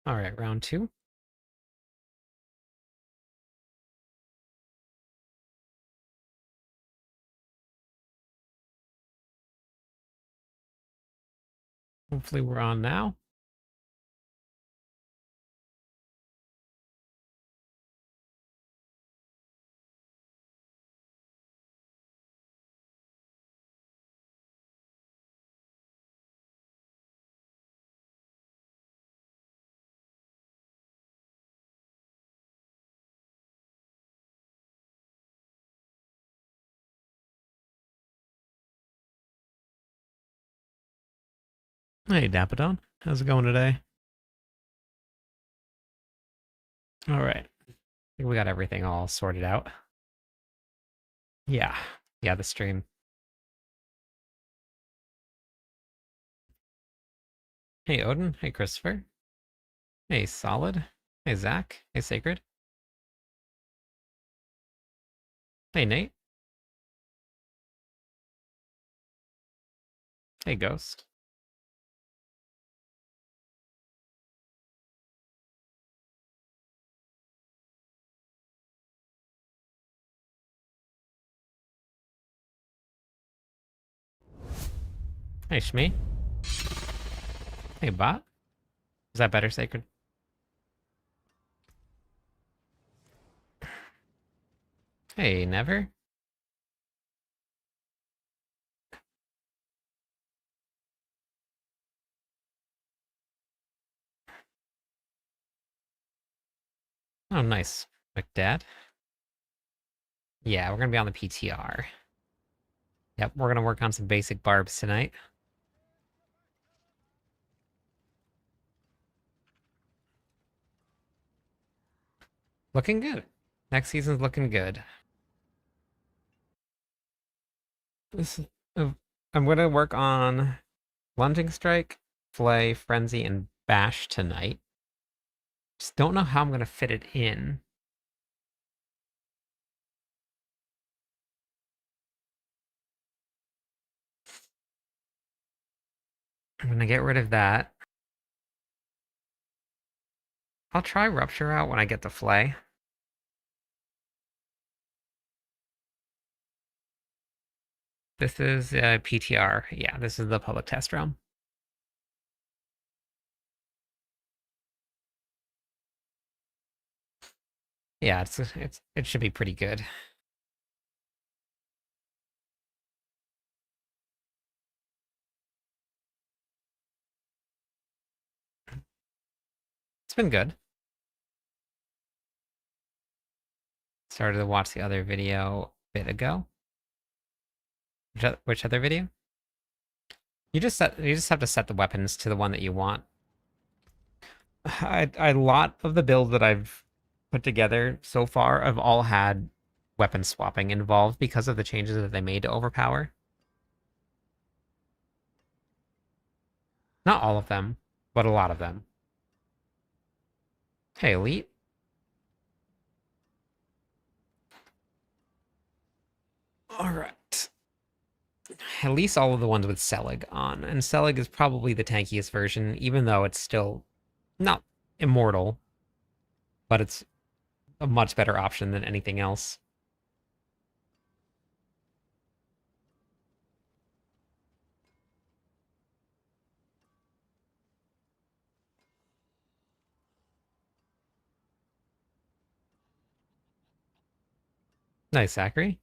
All right, round two. Hopefully we're on now. Hey, Dapadon. How's it going today? All right. I think we got everything all sorted out. Yeah. Yeah, the stream. Hey, Odin. Hey, Christopher. Hey, Solid. Hey, Zach. Hey, Sacred. Hey, Nate. Hey, Ghost. Hey, Shmi. Hey, Bot. Is that better, Sacred? Hey, Never. Oh, nice. McDad. Yeah, we're gonna be on the PTR. Yep, we're gonna work on some basic barbs tonight. Looking good. Next season's looking good. This is, I'm gonna work on Lunging Strike, Flay, Frenzy, and Bash tonight. Just don't know how I'm gonna fit it in. I'm gonna get rid of that. I'll try Rupture out when I get to Flay. This is PTR. Yeah, this is the public test realm. Yeah, it should be pretty good. It's been good. Started to watch the other video a bit ago. Which other video? You just have to set the weapons to the one that you want. A lot of the builds that I've put together so far have all had weapon swapping involved because of the changes that they made to overpower. Not all of them, but a lot of them. Hey, Elite. All right. At least all of the ones with Selig on. And Selig is probably the tankiest version, even though it's still not immortal, but it's a much better option than anything else. Nice, Zachary.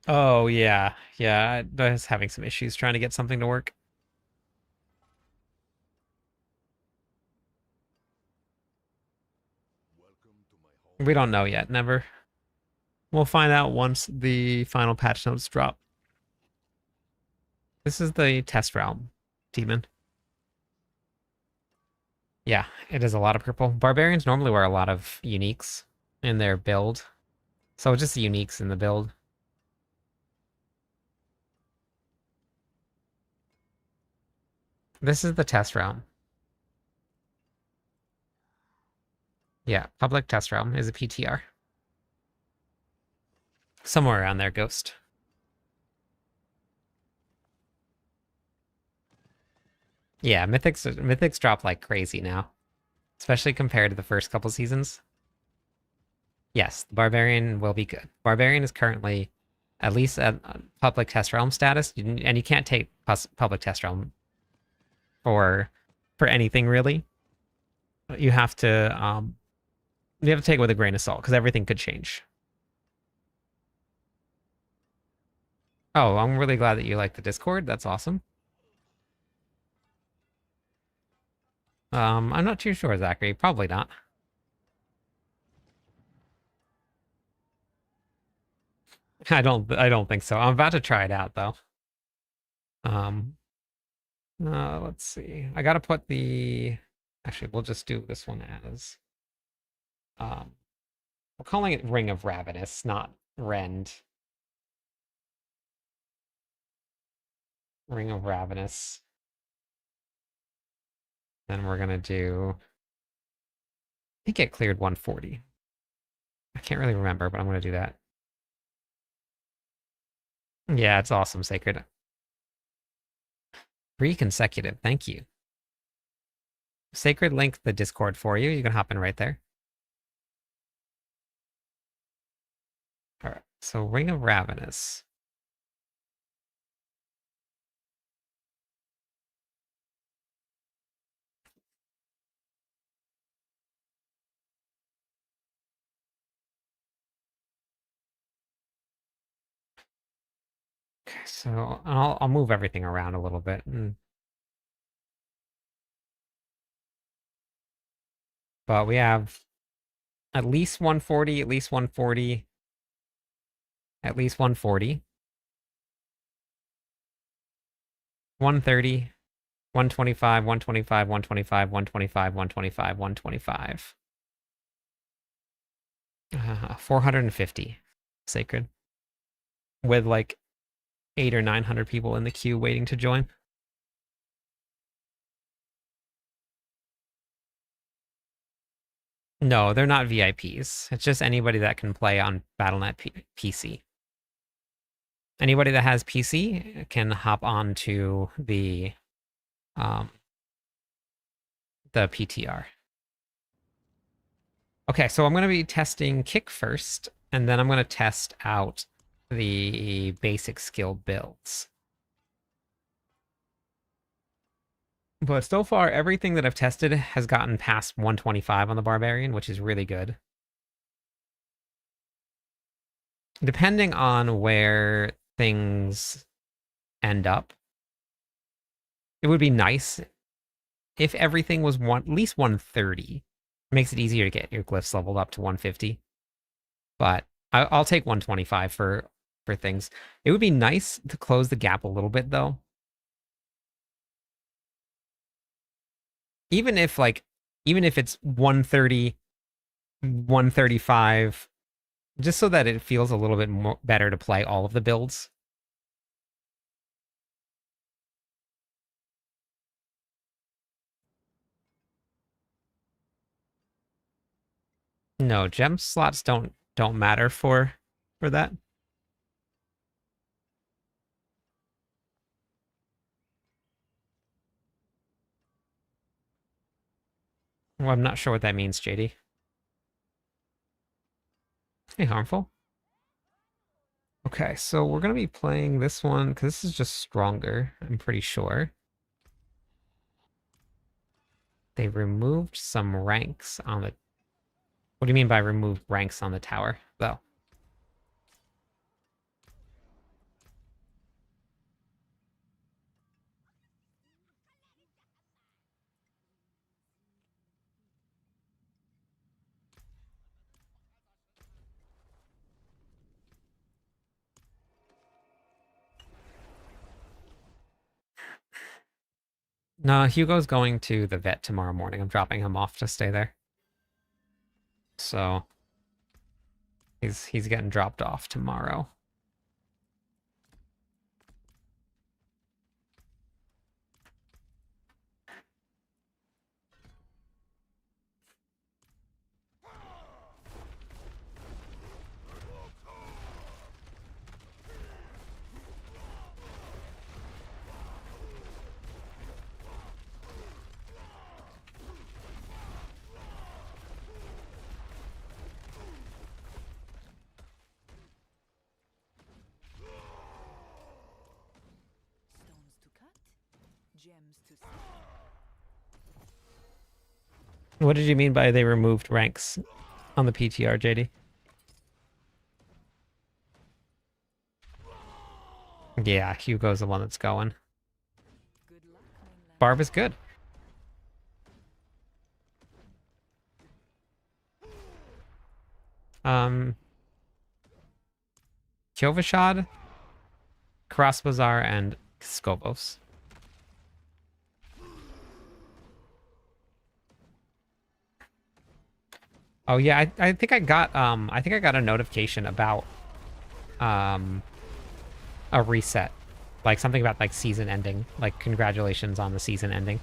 Oh, yeah. Yeah, I was having some issues trying to get something to work. We don't know yet, never. We'll find out once the final patch notes drop. This is the test realm, demon. Yeah, it is a lot of purple. Barbarians normally wear a lot of uniques in their build. So just the uniques in the build. This is the test realm. Yeah, public test realm is a PTR. Somewhere around there, Ghost. Yeah, mythics drop like crazy now, especially compared to the first couple seasons. Yes, the Barbarian will be good. Barbarian is currently at least at public test realm status, and you can't take public test realm for anything really. You have to take it with a grain of salt because everything could change. Oh, I'm really glad that you like the Discord. That's awesome. I'm not too sure, Zachary. Probably not. I don't think so. I'm about to try it out though. Um let's see. I gotta put the actually we'll just do this one as um we're calling it Ring of Ravenous, not Rend. Ring of Ravenous. Then we're gonna do I think it cleared 140. I can't really remember, but I'm gonna do that. Yeah, it's awesome, Sacred. 3 consecutive, thank you. Sacred link the Discord for you. You can hop in right there. All right, so Ring of Ravenous. Okay, so I'll move everything around a little bit. But we have at least 140, at least 140, at least 140, 130, 125, 125, 125, 125, 125, 125. 450 Sacred. With like 8 or 900 people in the queue waiting to join. No, they're not VIPs. It's just anybody that can play on Battle.net PC. Anybody that has PC can hop on to um, the PTR. Okay, so I'm going to be testing Kick first, and then I'm going to test out the basic skill builds. But so far, everything that I've tested has gotten past 125 on the Barbarian, which is really good. Depending on where things end up, it would be nice if everything was at least 130. It makes it easier to get your glyphs leveled up to 150. But I'll take 125 for things. It would be nice to close the gap a little bit though. Even if it's 130, 135, just so that it feels a little bit more better to play all of the builds. No, gem slots don't matter for that. Well, I'm not sure what that means, JD. Hey, harmful. Okay, so we're gonna be playing this one because this is just stronger, I'm pretty sure. They removed some ranks on the... What do you mean by removed ranks on the tower, though? No, Hugo's going to the vet tomorrow morning. I'm dropping him off to stay there. So he's getting dropped off tomorrow. What did you mean by they removed ranks on the PTR, JD? Yeah, Hugo's the one that's going. Barb is good. Kyovashad, Krasbazar, and Skobos. Oh yeah, I think I got a notification about a reset. Like something about like season ending. Like congratulations on the season ending.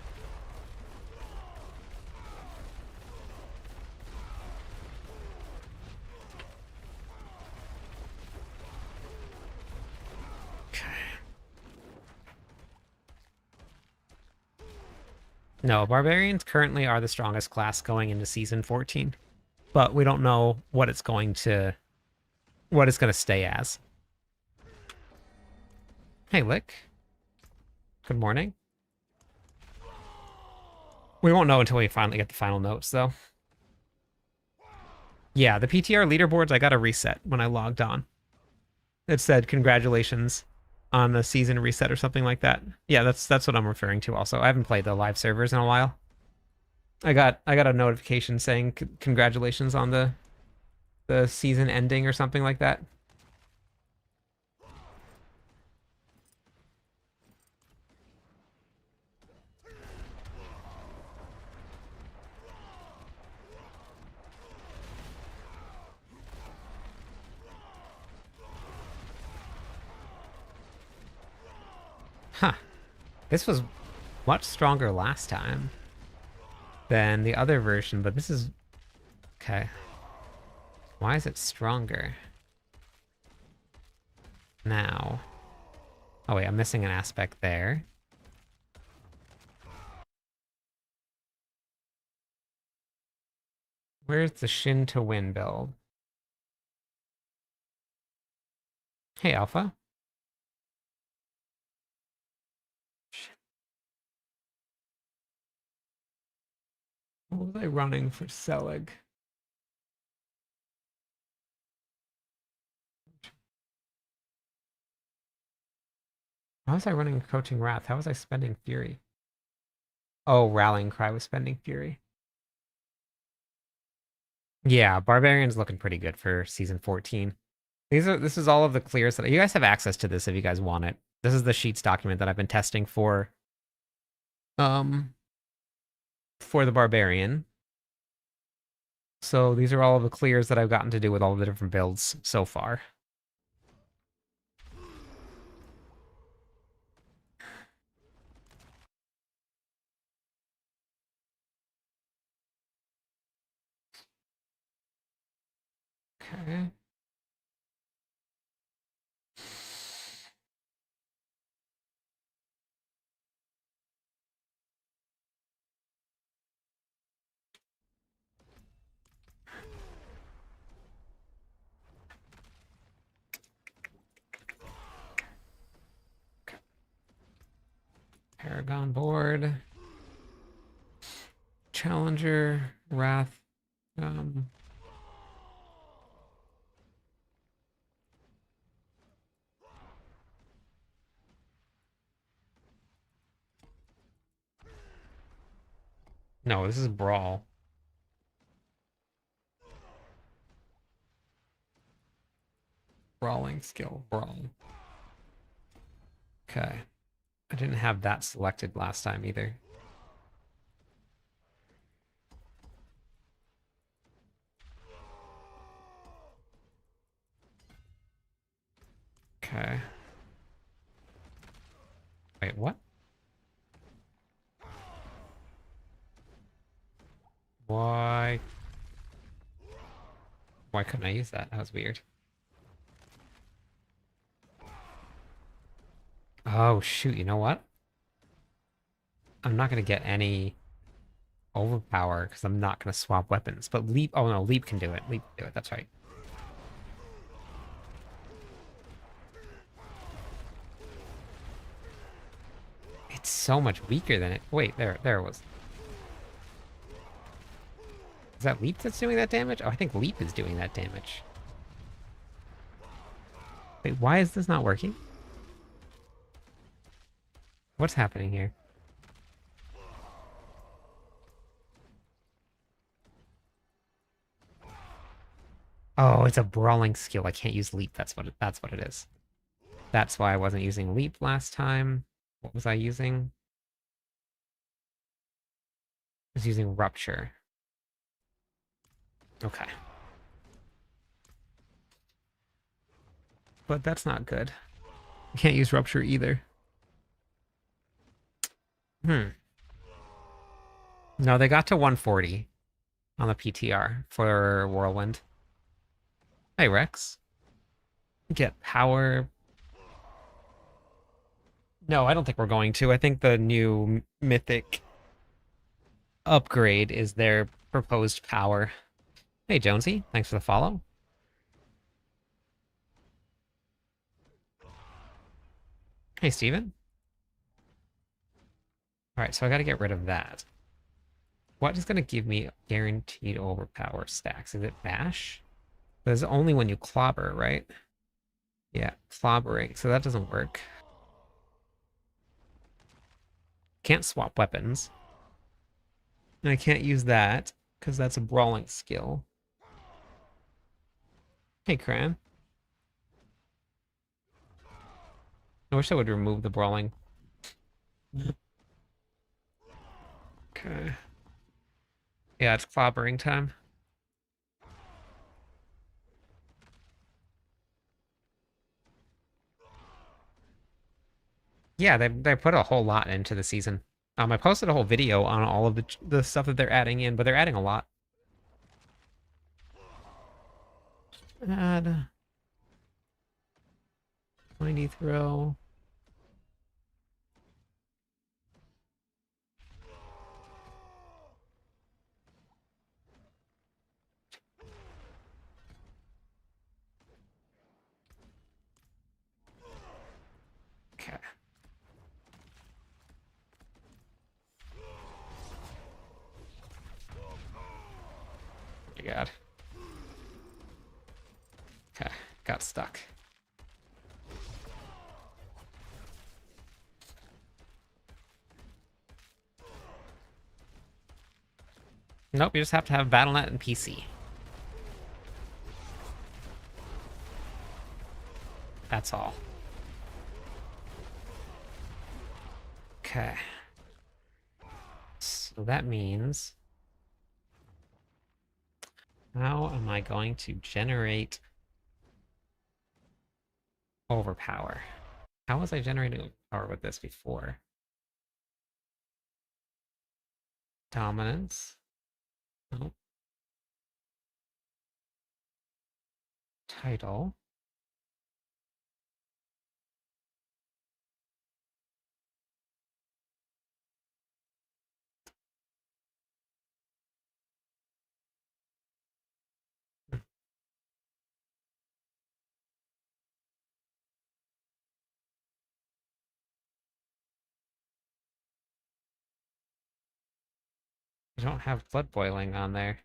No, barbarians currently are the strongest class going into season 14, but we don't know what it's going to stay as. Hey, Lick. Good morning. We won't know until we finally get the final notes, though. Yeah, the PTR leaderboards, I got a reset when I logged on. It said congratulations on the season reset or something like that. Yeah, that's what I'm referring to also. I haven't played the live servers in a while. I got a notification saying congratulations on the season ending or something like that. Huh. This was much stronger last time than the other version, but this is... Okay. Why is it stronger now? Oh wait, I'm missing an aspect there. Where's the Shin to win build? Hey, Alpha. What was I running for Selig? How was I running Coaching Wrath? How was I spending Fury? Oh, Rallying Cry was spending Fury. Yeah, Barbarian's looking pretty good for season 14. This is all of the clears that you guys have access to this if you guys want it. This is the sheets document that I've been testing for the Barbarian. So these are all of the clears that I've gotten to do with all the different builds so far. Okay. Paragon board. Challenger, Wrath. No, this is Brawl. Brawling skill, Brawl. Okay. I didn't have that selected last time either. Okay. Wait, what? Why? Why couldn't I use that? That was weird. Oh, shoot, you know what? I'm not going to get any overpower because I'm not going to swap weapons. But Leap... Oh, no, Leap can do it. Leap can do it. That's right. It's so much weaker than it. Wait, there it was. Is that Leap that's doing that damage? Oh, I think Leap is doing that damage. Wait, why is this not working? What's happening here? Oh, it's a brawling skill. I can't use Leap. That's what it is. That's why I wasn't using Leap last time. What was I using? I was using Rupture. Okay. But that's not good. I can't use Rupture either. No, they got to 140 on the PTR for Whirlwind. Hey, Rex. Get power. No, I don't think we're going to. I think the new Mythic upgrade is their proposed power. Hey, Jonesy. Thanks for the follow. Hey, Steven. All right, so I got to get rid of that. What is going to give me guaranteed overpower stacks? Is it Bash? There's only when you clobber, right? Yeah, clobbering. So that doesn't work. Can't swap weapons. And I can't use that because that's a brawling skill. Hey, Cran. I wish I would remove the brawling. Okay. Yeah, it's clobbering time. Yeah, they put a whole lot into the season. I posted a whole video on all of the stuff that they're adding in, but they're adding a lot. Add 20 throw. Okay. Oh my god. Okay, got stuck. Nope, you just have to have BattleNet and PC. That's all. Okay. So that means... How am I going to generate overpower? How was I generating overpower with this before? Dominance. Nope. Title. I don't have blood boiling on there.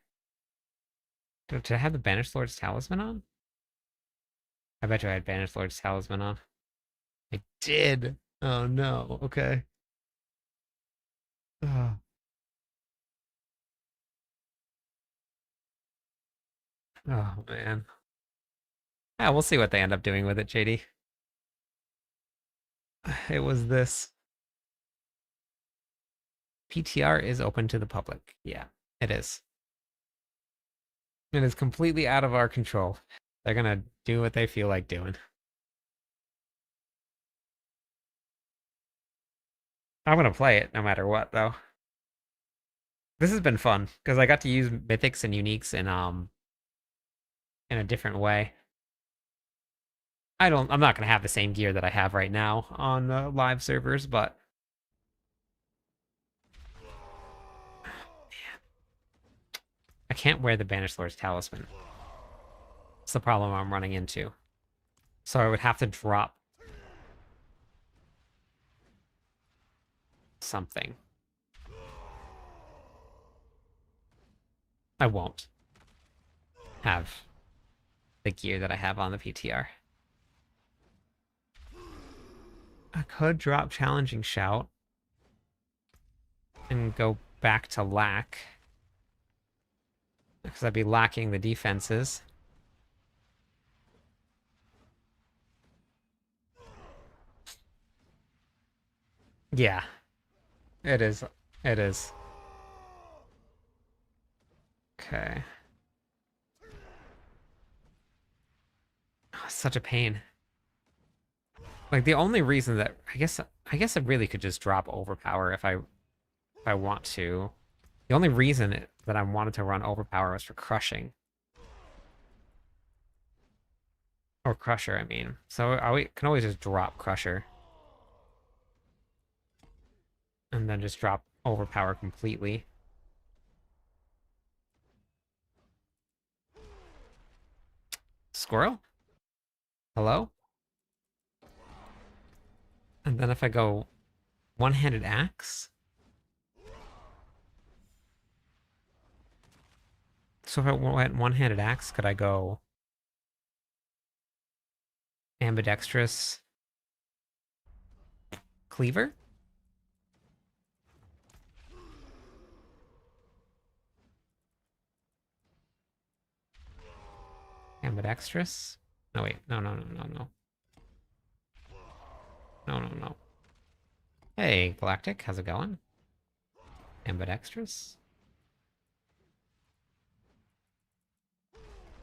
Did I have the Banished Lord's Talisman on? I bet you I had Banished Lord's Talisman on. I did. Oh no. Okay. Oh, oh man. Yeah, we'll see what they end up doing with it, JD. It was this. PTR is open to the public. Yeah, it is. It is completely out of our control. They're gonna do what they feel like doing. I'm gonna play it no matter what, though. This has been fun because I got to use mythics and uniques in a different way. I'm not gonna have the same gear that I have right now on live servers, but I can't wear the Banished Lord's Talisman. It's the problem I'm running into. So I would have to drop. something. I won't have the gear that I have on the PTR. I could drop Challenging Shout and go back to lack, because I'd be lacking the defenses. Yeah, it is. It is. Okay. Oh, such a pain. Like the only reason that I guess I really could just drop Overpower if I want to. The only reason that I wanted to run Overpower was for crushing. Or Crusher, I mean. So I can always just drop Crusher. And then just drop Overpower completely. Squirrel? Hello? And then if I go one-handed axe? So if I went one-handed axe, could I go ambidextrous cleaver? Ambidextrous? No, wait. No, no, no, no, no. No, no, no. Hey, Galactic, how's it going? Ambidextrous?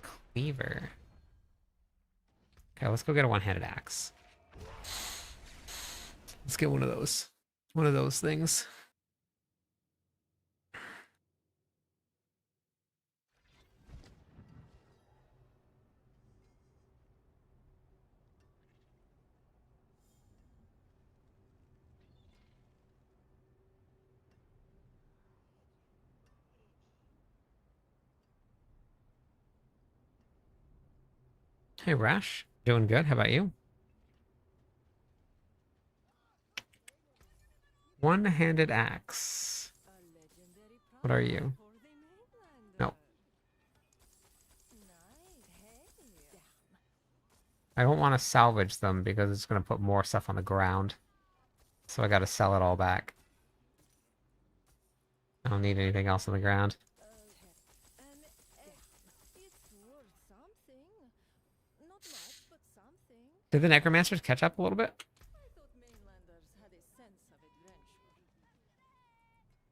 Cleaver. Okay, let's go get a one-handed axe. Let's get one of those. One of those things. Hey, Rash. Doing good. How about you? One-handed axe. What are you? No. I don't want to salvage them because it's going to put more stuff on the ground. So I got to sell it all back. I don't need anything else on the ground. Did the Necromancers catch up a little bit?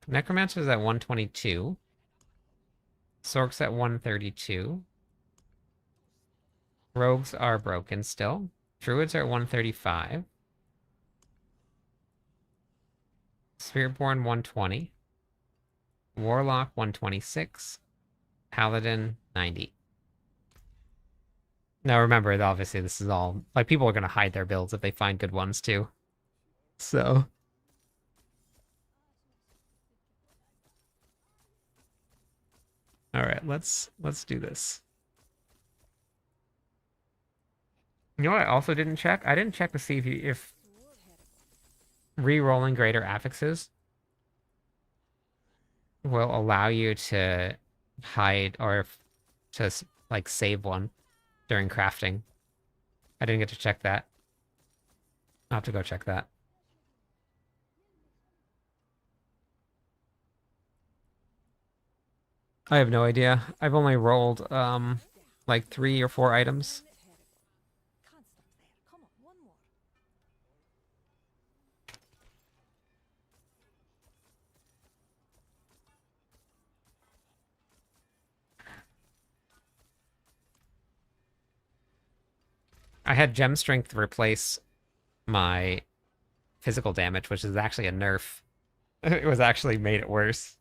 Necromancer's at 122. Sork's at 132. Rogues are broken still. Druids are at 135. Spiritborn 120. Warlock 126. Paladin 90. Now remember, obviously this is all like people are gonna hide their builds if they find good ones too. So all right, let's do this. You know what I also didn't check? I didn't check to see if re-rolling greater affixes will allow you to hide or to like save one during crafting. I didn't get to check that. I'll have to go check that. I have no idea. I've only rolled like 3 or 4 items. I had gem strength replace my physical damage, which is actually a nerf. It was actually made it worse.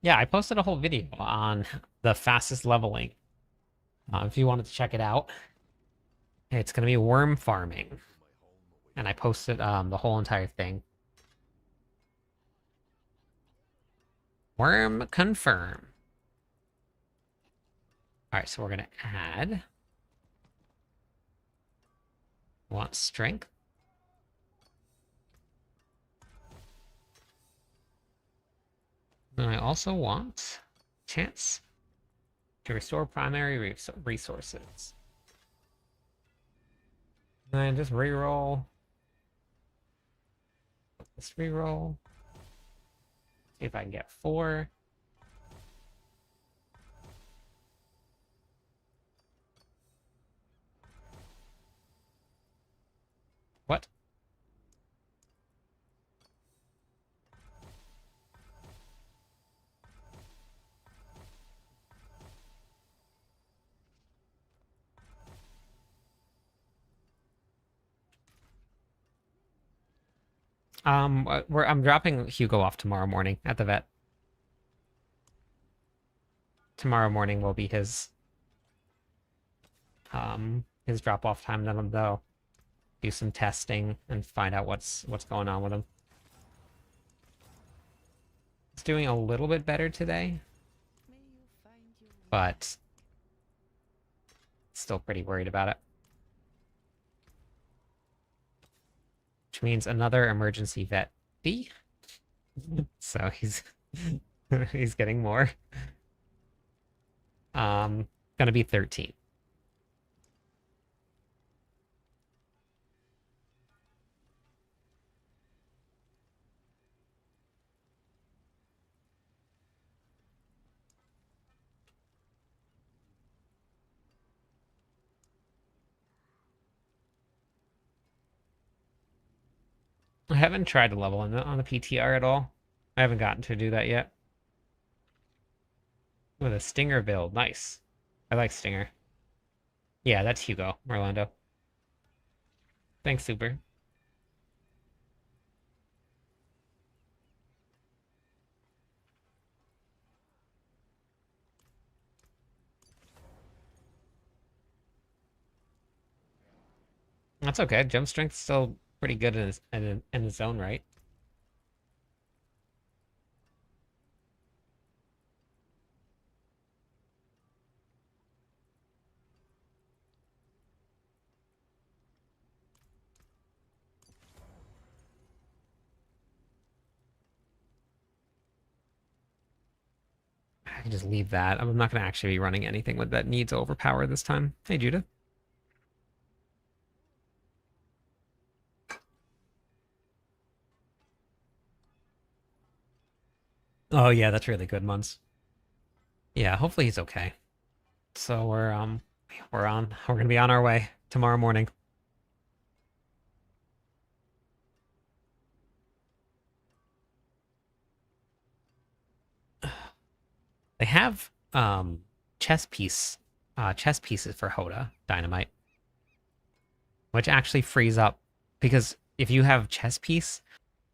Yeah, I posted a whole video on the fastest leveling. If you wanted to check it out, it's gonna be worm farming, and I posted the whole entire thing. Worm confirm. All right, so we're gonna add. Want strength. And I also want chance to restore primary resources. And just reroll. Let's reroll. See if I can get 4. What? I'm dropping Hugo off tomorrow morning at the vet. Tomorrow morning will be his drop off time. Then they'll do some testing and find out what's going on with him. It's doing a little bit better today, but still pretty worried about it. Which means another emergency vet B. So he's he's getting more. Gonna be 13. I haven't tried to level on the PTR at all. I haven't gotten to do that yet. With a Stinger build. Nice. I like Stinger. Yeah, that's Hugo, Orlando. Thanks, Super. That's okay. Jump strength's still pretty good in its own right. I can just leave that. I'm not going to actually be running anything with that needs overpower this time. Hey, Judith. Oh yeah, that's really good, Muns. Yeah, hopefully he's okay. So we're gonna be on our way tomorrow morning. They have chess pieces for Hoda Dynamite, which actually frees up because if you have chess piece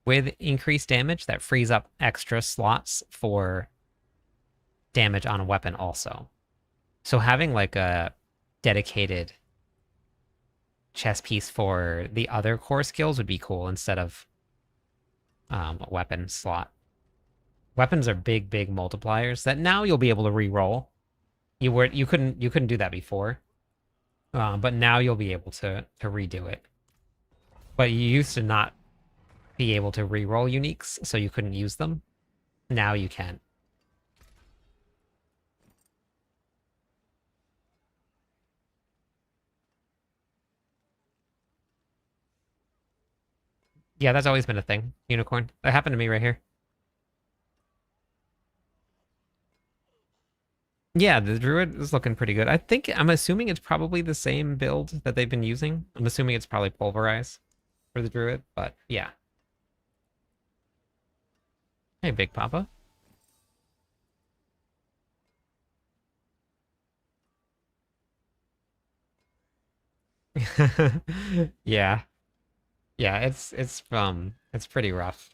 with increased damage, that frees up extra slots for damage on a weapon also. So having like a dedicated chess piece for the other core skills would be cool instead of a weapon slot. Weapons are big multipliers that now you'll be able to re-roll. You couldn't do that before, but now you'll be able to redo it. But you used to not be able to re-roll uniques, so you couldn't use them. Now you can. Yeah, that's always been a thing. Unicorn. That happened to me right here. Yeah, the druid is looking pretty good. I'm assuming it's probably the same build that they've been using. I'm assuming it's probably pulverize for the druid, but yeah. Hey, Big Papa. Yeah. Yeah, it's pretty rough.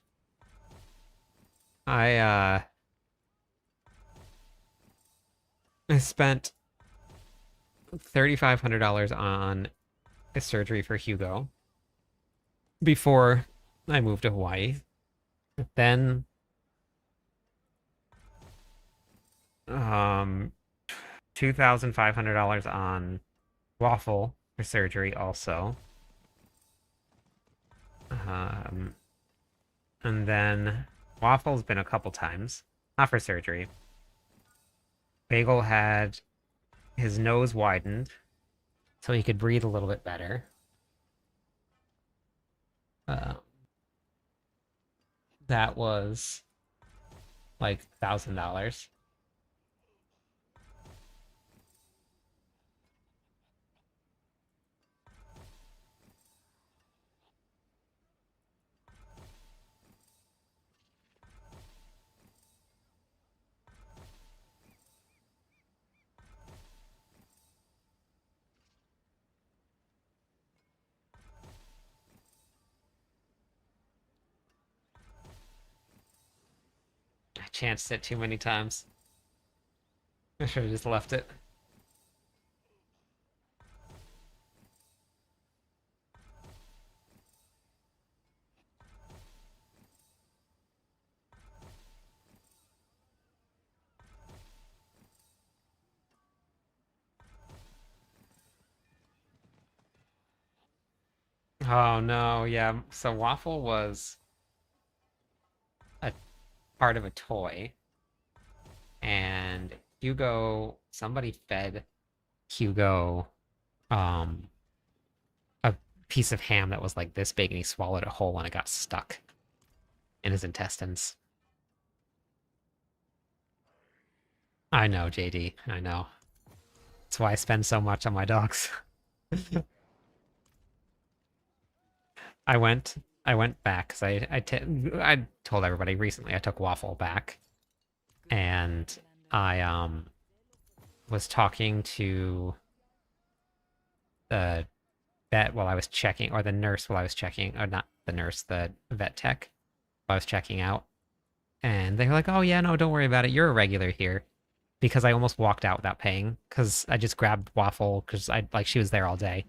I I spent $3,500 on a surgery for Hugo before I moved to Hawaii. Then, um, $2,500 on Waffle for surgery also. Um, and then Waffle's been a couple times, not for surgery. Bagel had his nose widened so he could breathe a little bit better. Uh, that was like $1,000. I chanced it too many times. I should have just left it. Oh no, yeah. So Waffle was a part of a toy, and somebody fed Hugo um a piece of ham that was like this big, and he swallowed it whole, and it got stuck in his intestines. I know, JD. I know. That's why I spend so much on my dogs. I went back because I told everybody recently I took Waffle back, and I was talking to the vet while I was checking, or the nurse while I was checking, or not the nurse, the vet tech while I was checking out, and they were like, "Oh yeah, no, don't worry about it. You're a regular here." Because I almost walked out without paying because I just grabbed Waffle because I like she was there all day,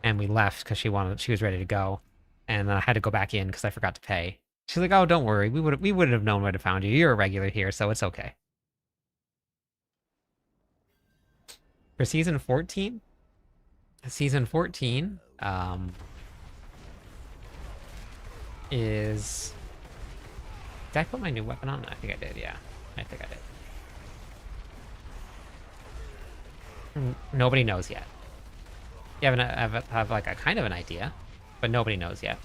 and we left because she was ready to go, and then I had to go back in because I forgot to pay. She's like, "Oh, don't worry. We wouldn't have known where to find you. You're a regular here, so it's okay." For season 14 is did I put my new weapon on? I think I did, yeah. I think I did. Nobody knows yet. You have like a kind of an idea, but nobody knows yet.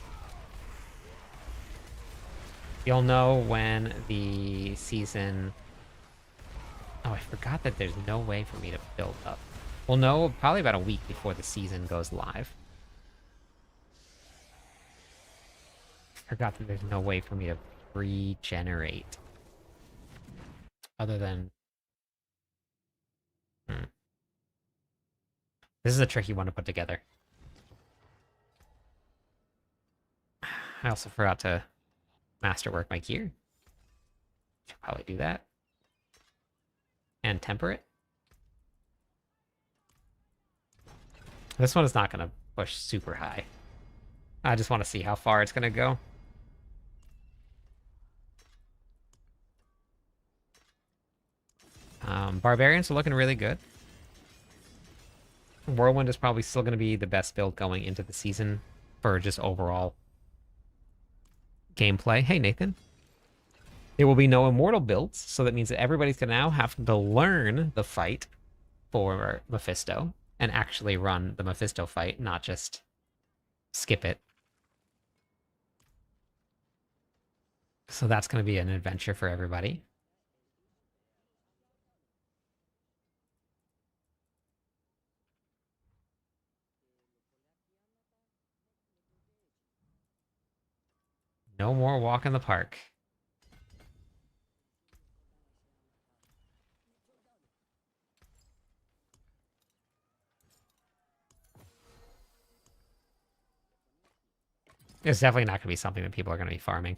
You'll know when the season... Oh, I forgot that there's no way for me to build up. We'll know probably about a week before the season goes live. Forgot that there's no way for me to regenerate. Other than... This is a tricky one to put together. I also forgot to masterwork my gear. Should probably do that. And temper it. This one is not going to push super high. I just want to see how far it's going to go. Barbarians are looking really good. Whirlwind is probably still going to be the best build going into the season for just overall gameplay. Hey, Nathan. There will be no immortal builds, so that means that everybody's going to now have to learn the fight for Mephisto and actually run the Mephisto fight, not just skip it. So that's going to be an adventure for everybody. No more walk in the park. It's definitely not going to be something that people are going to be farming.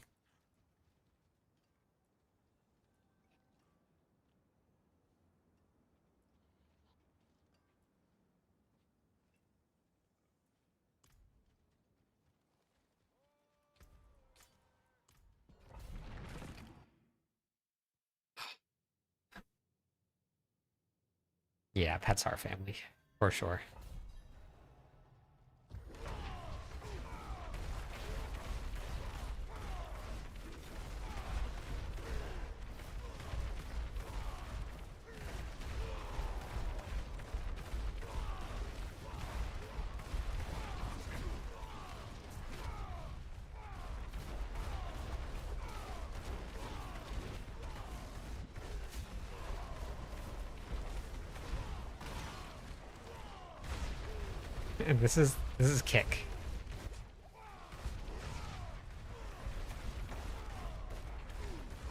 Yeah, pets are family, for sure. And this is kick.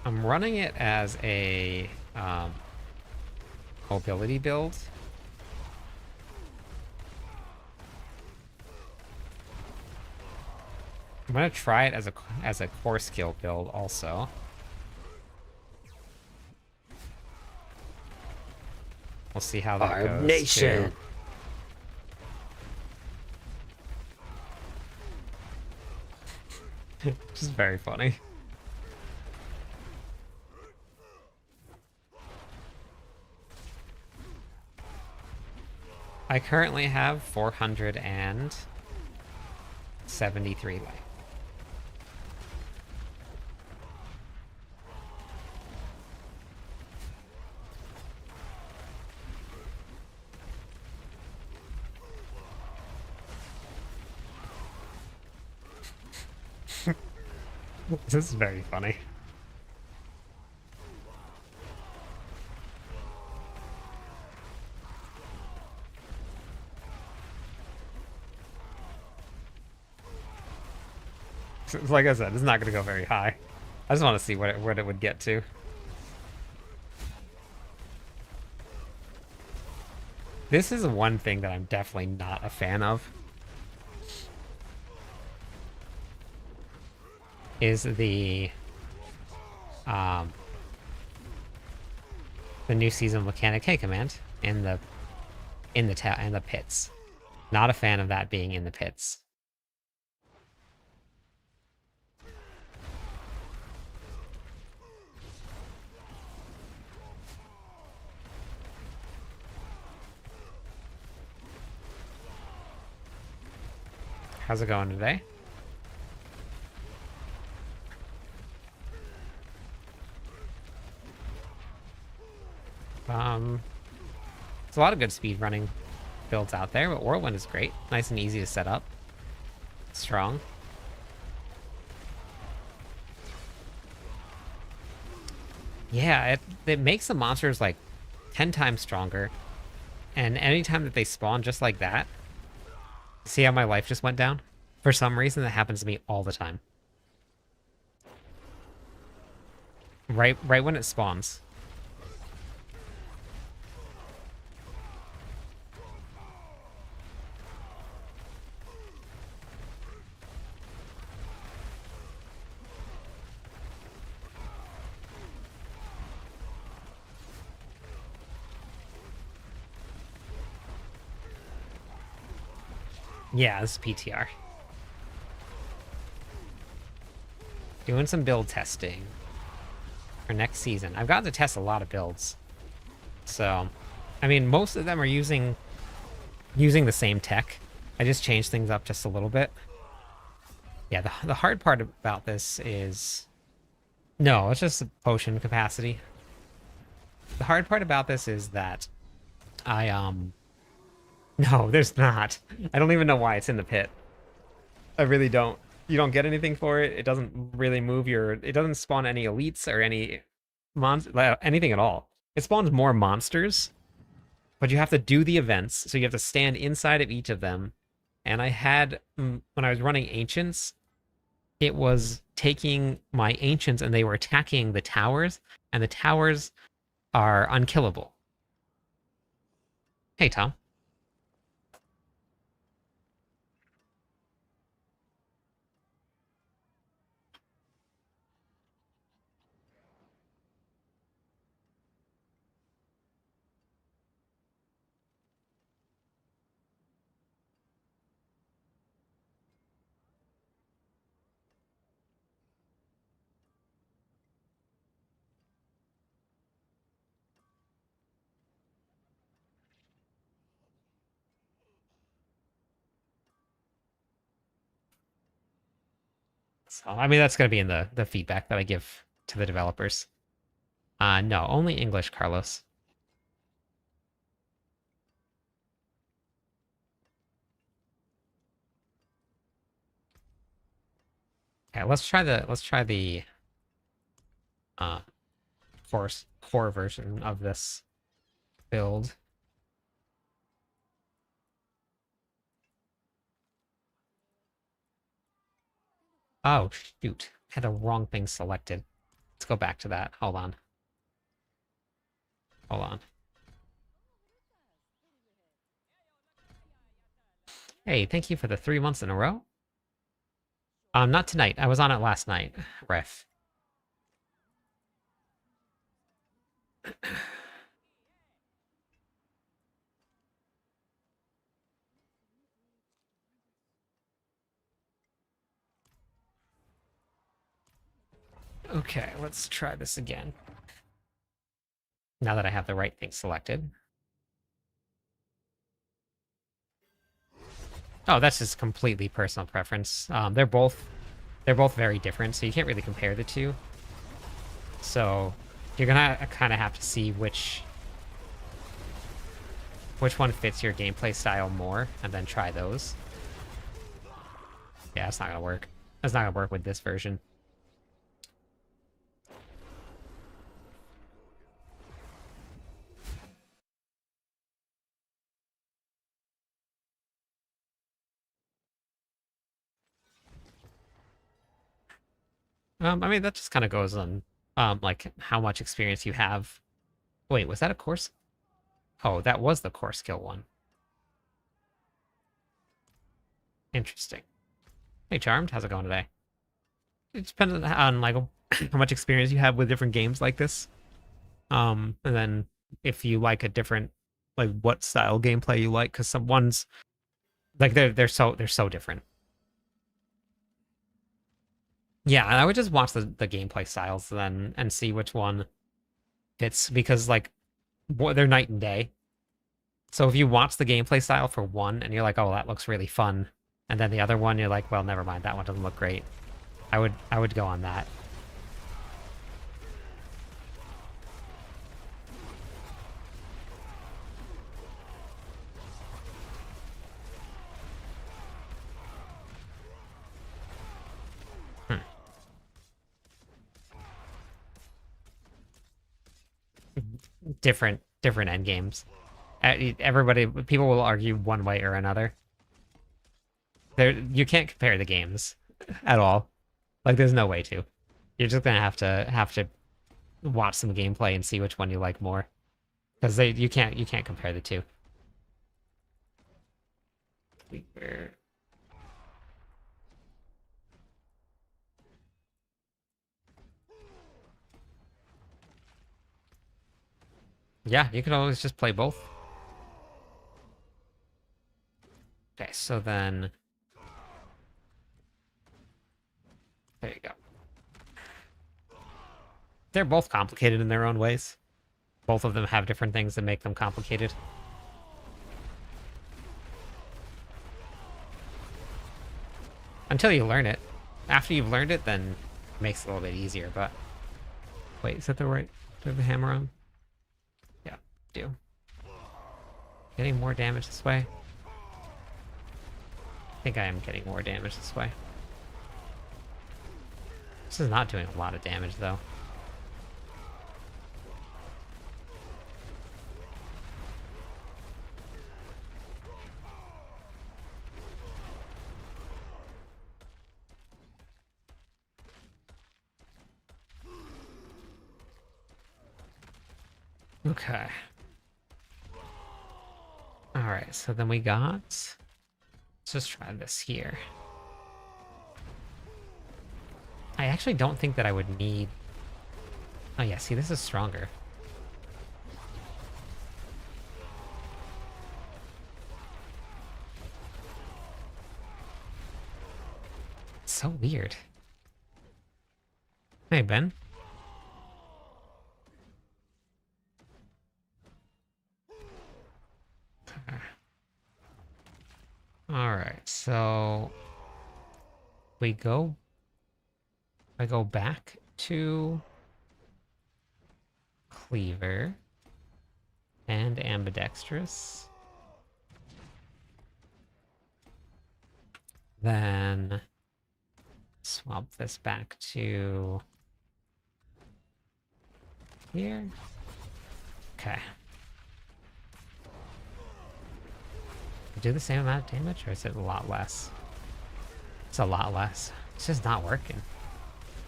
I'm running it as a mobility build. I'm gonna try it as a core skill build also. We'll see how that Barb goes too. Nation. Which is very funny. I currently have 473 life. This is very funny. Like I said, it's not going to go very high. I just want to see what it would get to. This is one thing that I'm definitely not a fan of. Is um the new season mechanic K command in the pits. Not a fan of that being in the pits. How's it going today? There's a lot of good speed running builds out there, but Whirlwind is great. Nice and easy to set up. Strong. Yeah, it makes the monsters like 10 times stronger. And anytime that they spawn just like that, see how my life just went down? For some reason, that happens to me all the time. Right when it spawns. Yeah, this is PTR. Doing some build testing for next season. I've gotten to test a lot of builds. So, I mean, most of them are using the same tech. I just changed things up just a little bit. Yeah, the hard part about this is... No, it's just potion capacity. The hard part about this is that I. No, there's not. I don't even know why it's in the pit. I really don't. You don't get anything for it. It doesn't really move your... It doesn't spawn any elites or any anything at all. It spawns more monsters, but you have to do the events, so you have to stand inside of each of them. And I had, when I was running Ancients, it was taking my Ancients and they were attacking the towers, and the towers are unkillable. Hey, Tom. So, I mean, that's going to be in the feedback that I give to the developers. No, only English, Carlos. Okay, let's try the uh core version of this build. Oh shoot, had the wrong thing selected. Let's go back to that. Hold on. Hold on. Hey, thank you for the 3 months in a row. Not tonight. I was on it last night. Ref. Okay, let's try this again. Now that I have the right thing selected. Oh, that's just completely personal preference. They're both very different, so you can't really compare the two. So you're gonna kind of have to see which one fits your gameplay style more, and then try those. Yeah, it's not gonna work. That's not gonna work with this version. I mean, that just kind of goes on, like how much experience you have. Wait, was that a course? Oh, that was the core skill one. Interesting. Hey, Charmed, how's it going today? It depends on like how much experience you have with different games like this. And then if you like a different, like what style gameplay you like, because some ones like they're so different. Yeah, I would just watch the gameplay styles then and see which one fits because like they're night and day. So if you watch the gameplay style for one and you're like, oh, that looks really fun, and then the other one you're like, well, never mind, that one doesn't look great. I would go on that. Hmm. Different end games. Everybody, people will argue one way or another. You can't compare the games at all. Like, there's no way to. You're just gonna have to watch some gameplay and see which one you like more, because you can't compare the two. Yeah, you could always just play both. Okay, so then there you go. They're both complicated in their own ways. Both of them have different things that make them complicated. Until you learn it. After you've learned it, then it makes it a little bit easier, but... Wait, is that the right... Do I have the hammer on? Yeah, do. Getting more damage this way? I think I am getting more damage this way. This is not doing a lot of damage, though. Okay. Alright, so then we got... Let's just try this here. I actually don't think that I would need... Oh yeah, see, this is stronger. It's so weird. Hey, Ben. Alright, so... We go I go back to Cleaver and Ambidextrous. Then swap this back to here. Okay. Do the same amount of damage, or is it a lot less? It's a lot less. It's just not working.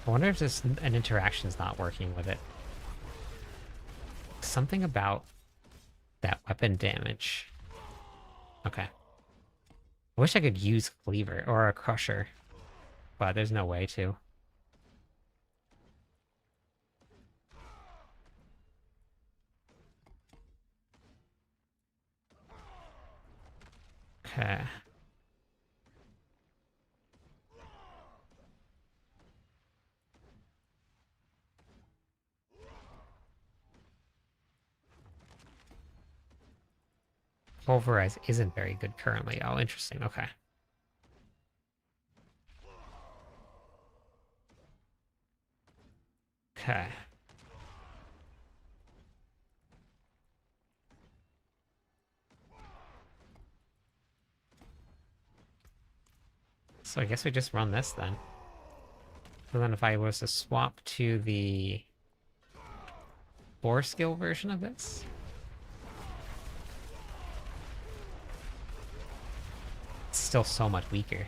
I wonder if this an interaction's not working with it. Something about that weapon damage. Okay. I wish I could use Cleaver or a Crusher, but there's no way to. Okay. Pulverize isn't very good currently. Oh, interesting. Okay. Okay. So I guess we just run this then. So then if I was to swap to the 4-skill version of this. It's still so much weaker.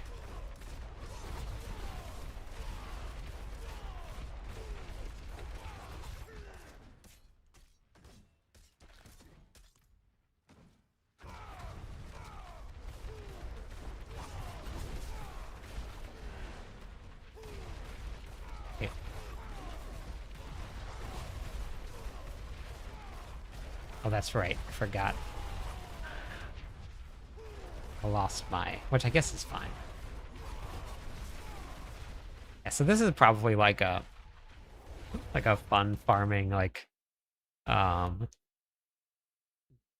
Okay. Oh, that's right. I forgot. I lost my... which I guess is fine. Yeah, so this is probably like a fun farming, like,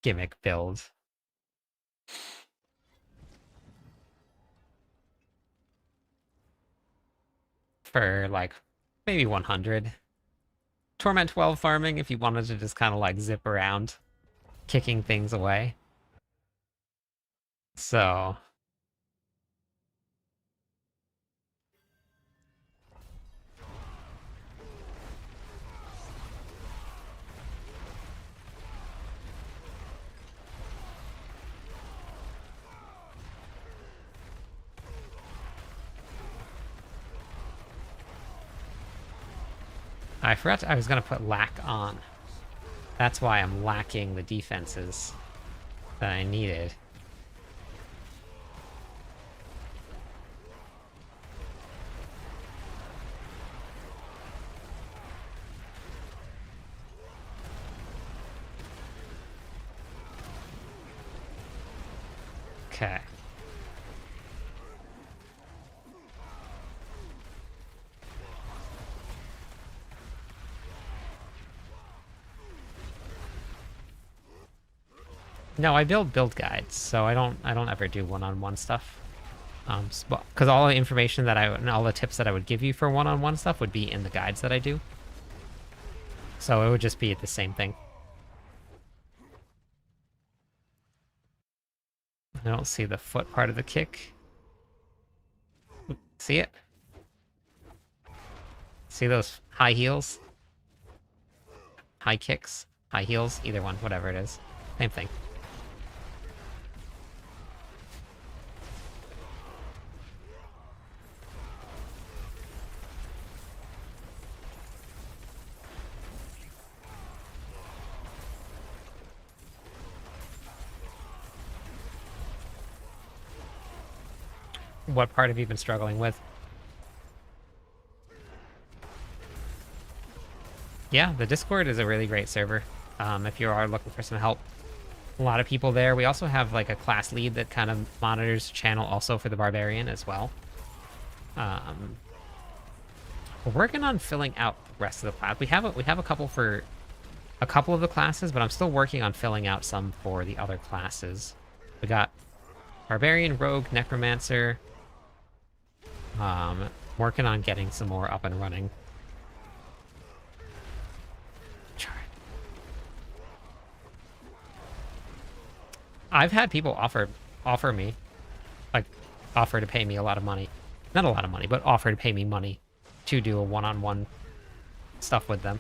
gimmick build. For, like, maybe 100. Torment 12 farming if you wanted to just kind of, like, zip around, kicking things away. So... I forgot I was going to put lack on. That's why I'm lacking the defenses that I needed. Okay. No, I build guides, so I don't ever do one-on-one stuff. Because all the information that and all the tips that I would give you for one-on-one stuff would be in the guides that I do. So it would just be the same thing. I don't see the foot part of the kick. See it? See those high heels? High kicks? High heels? Either one, whatever it is. Same thing. What part have you been struggling with? Yeah, the Discord is a really great server. If you are looking for some help. A lot of people there. We also have like a class lead that kind of monitors the channel also for the Barbarian as well. We're working on filling out the rest of the class. We have a couple for a couple of the classes, but I'm still working on filling out some for the other classes. We got Barbarian, Rogue, Necromancer. We're working on getting some more up and running. I've had people offer me, like, offer to pay me a lot of money. Not a lot of money, but offer to pay me money to do a one-on-one stuff with them.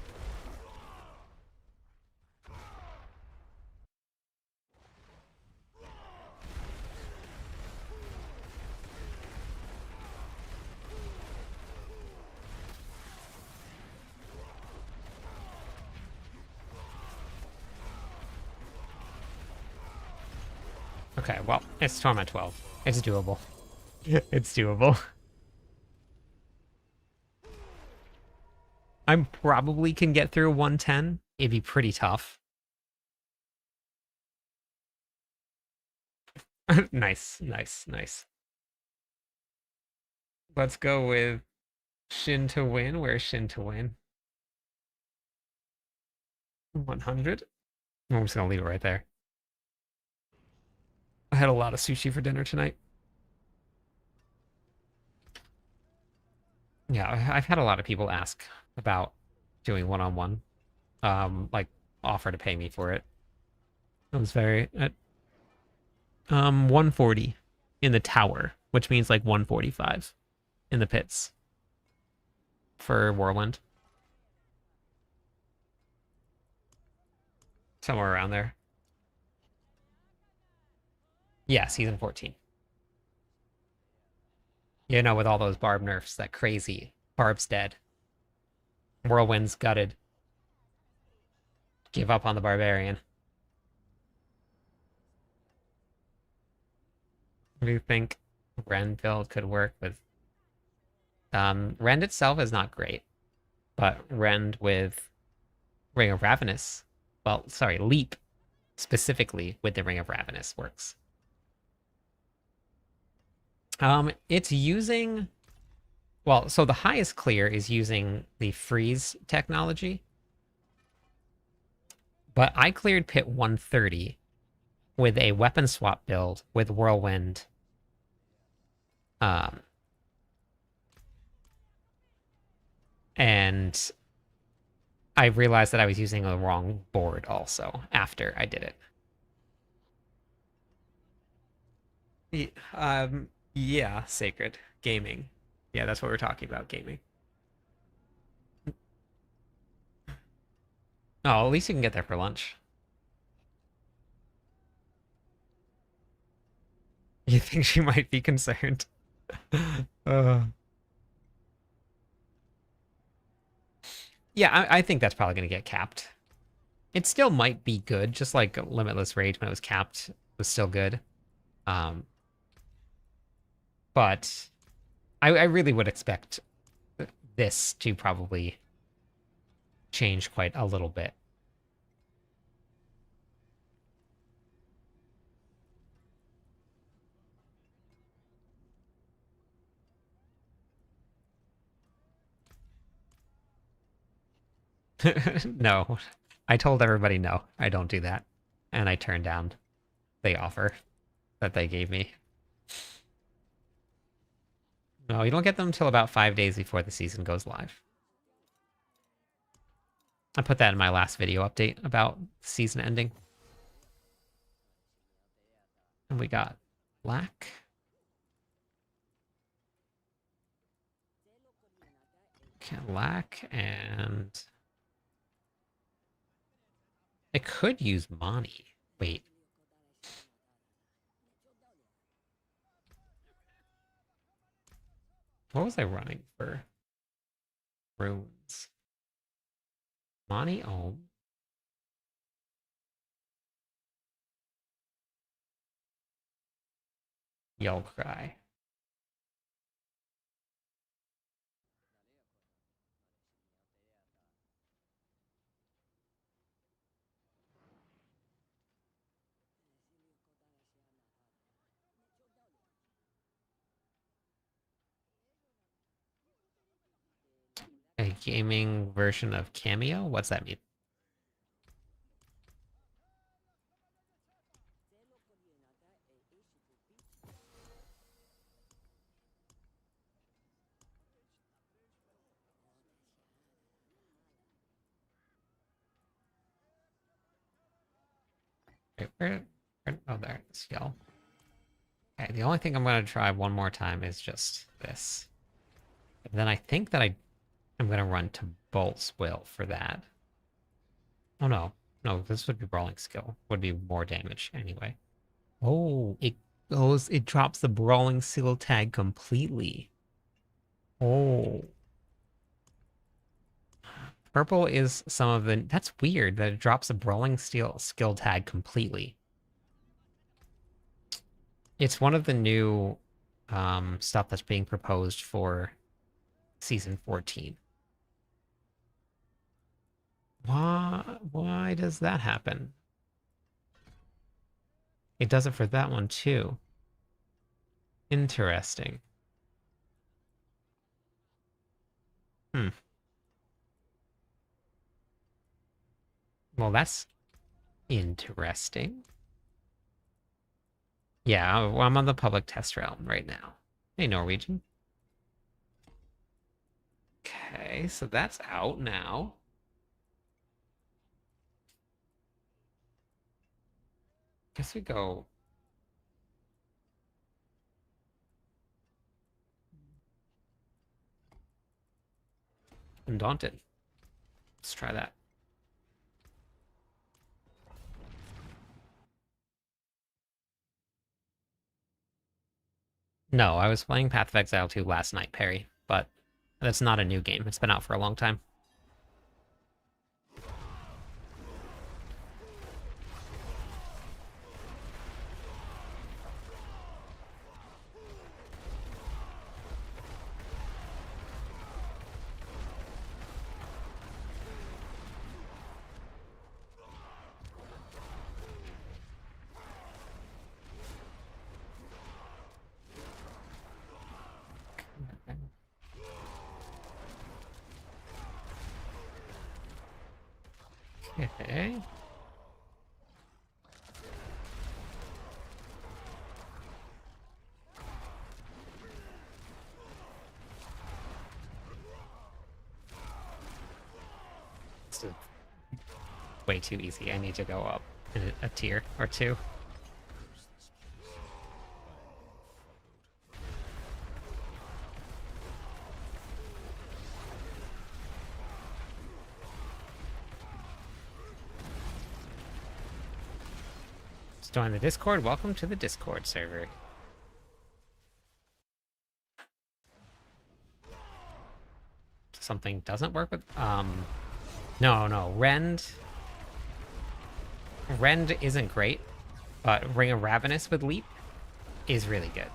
Okay, well, it's Torment 12. It's doable. It's doable. I probably can get through 110. It'd be pretty tough. Nice, nice, nice. Let's go with Shin to win. Where's Shin to win? 100. I'm just gonna leave it right there. I had a lot of sushi for dinner tonight. Yeah, I've had a lot of people ask about doing one-on-one. Like offer to pay me for it. It was very 140 in the tower, which means like 145 in the pits for Whirlwind. Somewhere around there. Yeah, season 14. You know, with all those Barb nerfs, that crazy. Barb's dead. Whirlwind's gutted. Give up on the barbarian. What do you think Rend build could work with? Rend itself is not great, but Rend with Ring of Ravenous, well, sorry, Leap specifically with the Ring of Ravenous works. It's using, well, so the highest clear is using the freeze technology, but I cleared pit 130 with a weapon swap build with Whirlwind. And I realized that I was using the wrong board also after I did it. Yeah, Sacred. Gaming. Yeah, that's what we're talking about, gaming. Oh, at least you can get there for lunch. You think she might be concerned? uh, yeah, I think that's probably going to get capped. It still might be good, just like Limitless Rage when it was capped was still good. But I really would expect this to probably change quite a little bit. No, I told everybody no, I don't do that. And I turned down the offer that they gave me. No, you don't get them until about 5 days before the season goes live. I put that in my last video update about season ending. And we got black. Black and... it could use Mani. Wait. What was I running for? Runes. Mani Ohm. Yell Cry. A gaming version of Cameo? What's that mean? Wait, oh, there, skill. Okay, the only thing I'm going to try one more time is just this. And then I think that I'm going to run to Bolt's Will for that. Oh, no. No, this would be Brawling Skill. Would be more damage anyway. Oh, it drops the Brawling Skill tag completely. Oh. Purple is some of the... That's weird that it drops the Brawling skill tag completely. It's one of the new stuff that's being proposed for Season 14. Why does that happen? It does it for that one too. Interesting. Hmm. Well, that's interesting. Yeah, well, I'm on the public test realm right now. Hey, Norwegian. Okay, so that's out now. Guess we go... Undaunted. Let's try that. No, I was playing Path of Exile 2 last night, Perry, but that's not a new game. It's been out for a long time. Okay. This is way too easy. I need to go up a tier or two. Join the Discord. Welcome to the Discord server. Something doesn't work with... No. Rend isn't great, but Ring of Ravenous with Leap is really good.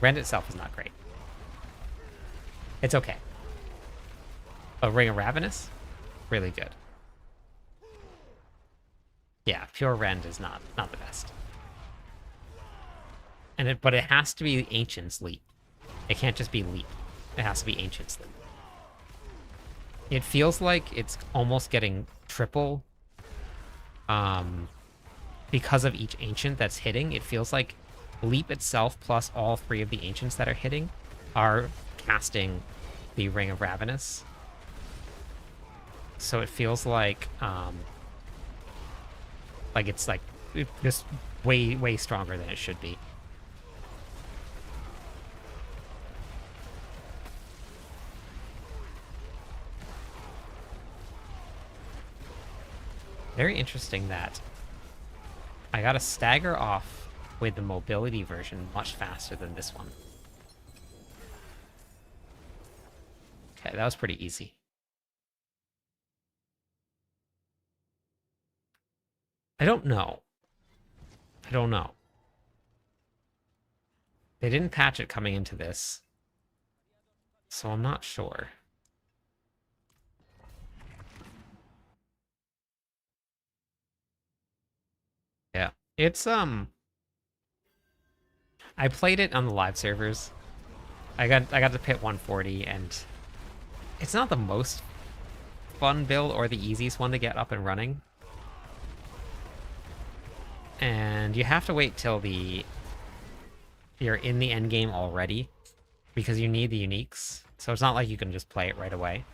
Rend itself is not great. It's okay. But Ring of Ravenous, really good. Yeah, pure Rend is not the best. But it has to be Ancient's Leap. It can't just be Leap. It has to be Ancient's Leap. It feels like it's almost getting triple because of each Ancient that's hitting. It feels like Leap itself plus all three of the Ancients that are hitting are casting the Ring of Ravenous. So it feels like it's like just way stronger than it should be. Very interesting that I got to stagger off with the mobility version much faster than this one. Okay, that was pretty easy. I don't know. They didn't patch it coming into this, so I'm not sure. Yeah, it's I played it on the live servers. I got to pit 140, and it's not the most fun build or the easiest one to get up and running. And you have to wait till you're in the end game already, because you need the uniques. So it's not like you can just play it right away.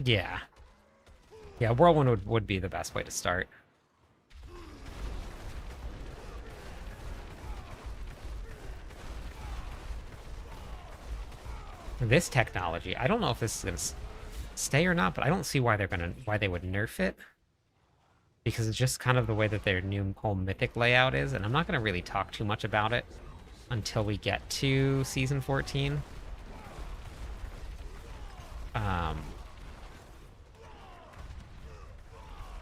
Yeah. Yeah, Whirlwind would be the best way to start. This technology, I don't know if this is going to stay or not, but I don't see why why they would nerf it. Because it's just kind of the way that their new whole mythic layout is, and I'm not going to really talk too much about it until we get to Season 14.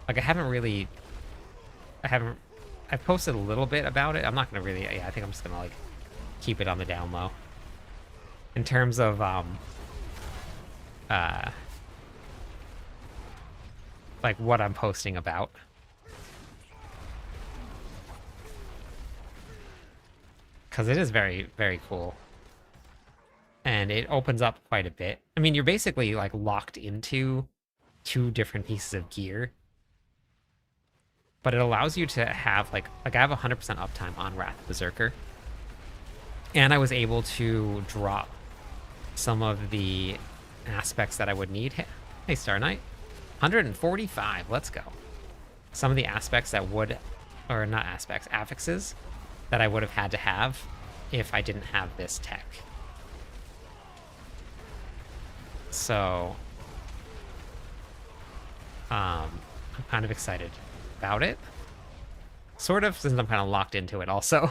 Like, I've posted a little bit about it. I'm not going to really, yeah, I think I'm just going to, like, keep it on the down low. In terms of, like, what I'm posting about. Because it is very, very cool. And it opens up quite a bit. I mean, you're basically, like, locked into 2 different pieces of gear. But it allows you to have, like I have 100% uptime on Wrath Berserker. And I was able to drop some of the aspects that I would need. Hey, Star Knight. 145, let's go. Some of the aspects that would, or not aspects, affixes that I would have had to have if I didn't have this tech. So, I'm kind of excited about it. Sort of, since I'm kind of locked into it also.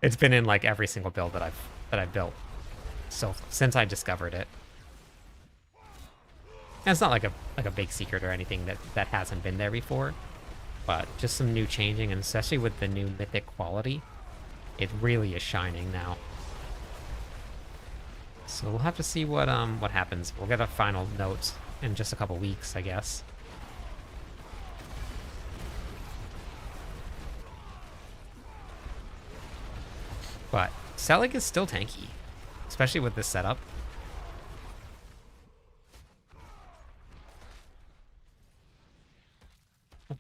It's been in like every single build that I've built. So since I discovered it. And it's not like a big secret or anything that hasn't been there before. But just some new changing, and especially with the new mythic quality, it really is shining now. So we'll have to see what happens. We'll get a final note in just a couple weeks, I guess. But Selig is still tanky, especially with this setup.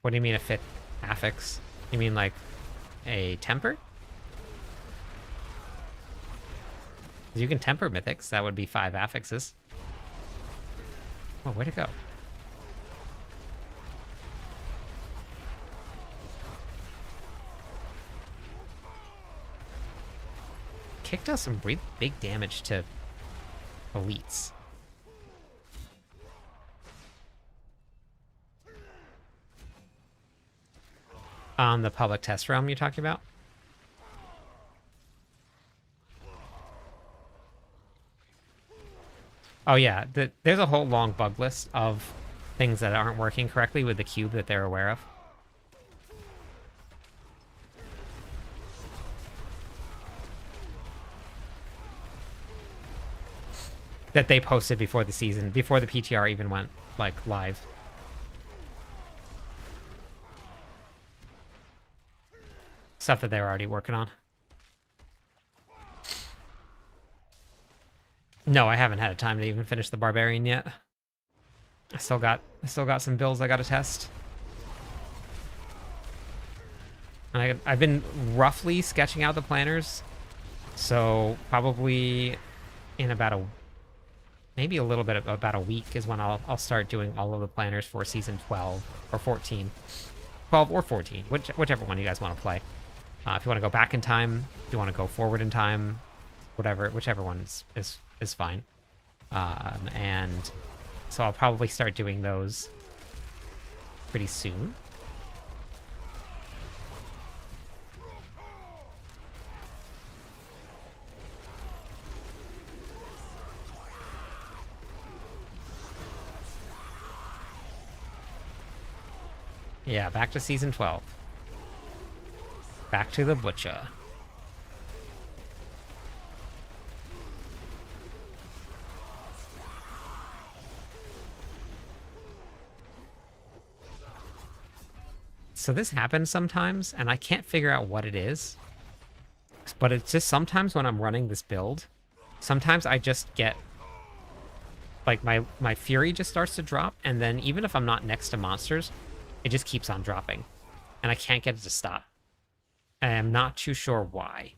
What do you mean a fit affix? You mean like a temper? You can temper mythics. That would be 5 affixes. Oh, way to go. Kick does some really big damage to elites. On the public test realm you're talking about? Oh yeah, there's a whole long bug list of things that aren't working correctly with the cube that they're aware of. That they posted before the season, before the PTR even went, like, live. Stuff that they were already working on. No, I haven't had time to even finish the Barbarian yet. I still got some builds I gotta test. And I've been roughly sketching out the planners. So probably in about maybe a little bit of about a week is when I'll start doing all of the planners for season 12 or 14. 12 or 14, whichever one you guys want to play. If you want to go back in time, if you want to go forward in time, whichever one is fine. And so I'll probably start doing those pretty soon. Yeah, back to season 12. Back to the butcher. So this happens sometimes, and I can't figure out what it is. But it's just sometimes when I'm running this build, sometimes I just get... like, my fury just starts to drop, and then even if I'm not next to monsters, it just keeps on dropping. And I can't get it to stop. And I'm not too sure why.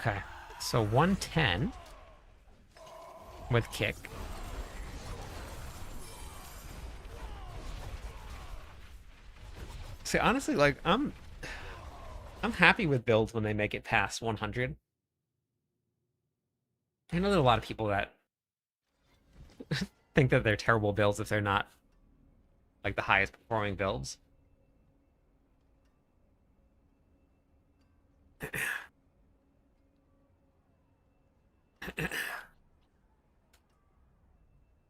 Okay, so 110 with kick. See, honestly, like I'm happy with builds when they make it past 100. I know there are a lot of people that think that they're terrible builds if they're not like the highest performing builds.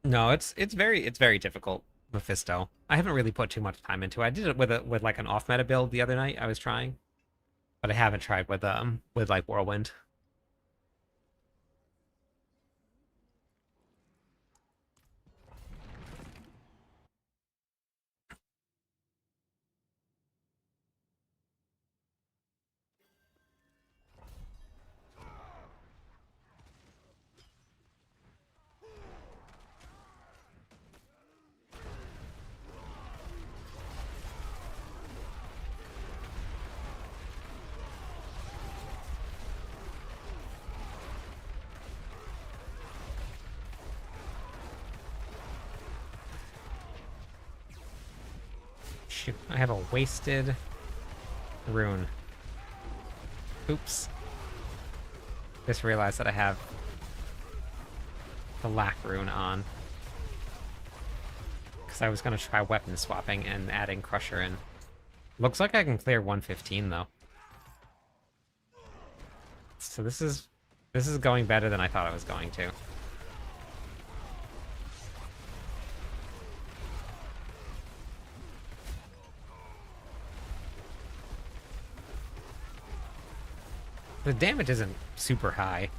No, it's very difficult, Mephisto. I haven't really put too much time into it. I did it with like an off meta build the other night. I was trying, but I haven't tried with like Whirlwind. Shoot, I have a wasted rune. Oops. Just realized that I have the lack rune on. Because I was going to try weapon swapping and adding Crusher in. Looks like I can clear 115 though. So this is going better than I thought it was going to. The damage isn't super high.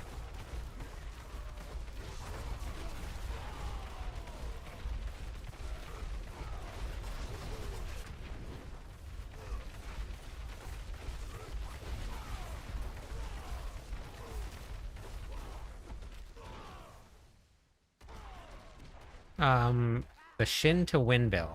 The Shin to win build.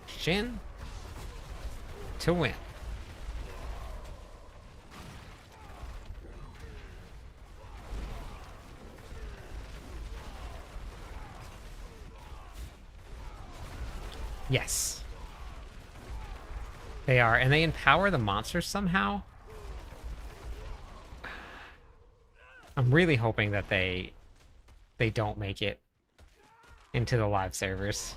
Shin to win. Yes. They are, and they empower the monsters somehow. I'm really hoping that they don't make it into the live servers.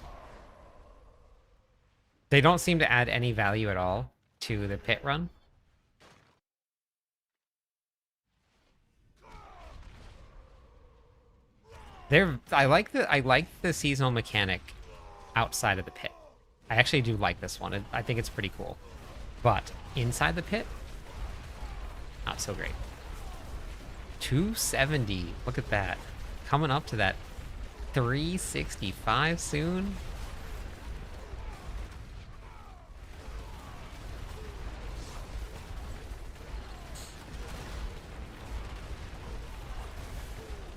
They don't seem to add any value at all to the pit run. I like the seasonal mechanic outside of the pit. I actually do like this one. I think it's pretty cool. But inside the pit, not so great. 270. Look at that. Coming up to that 365 soon.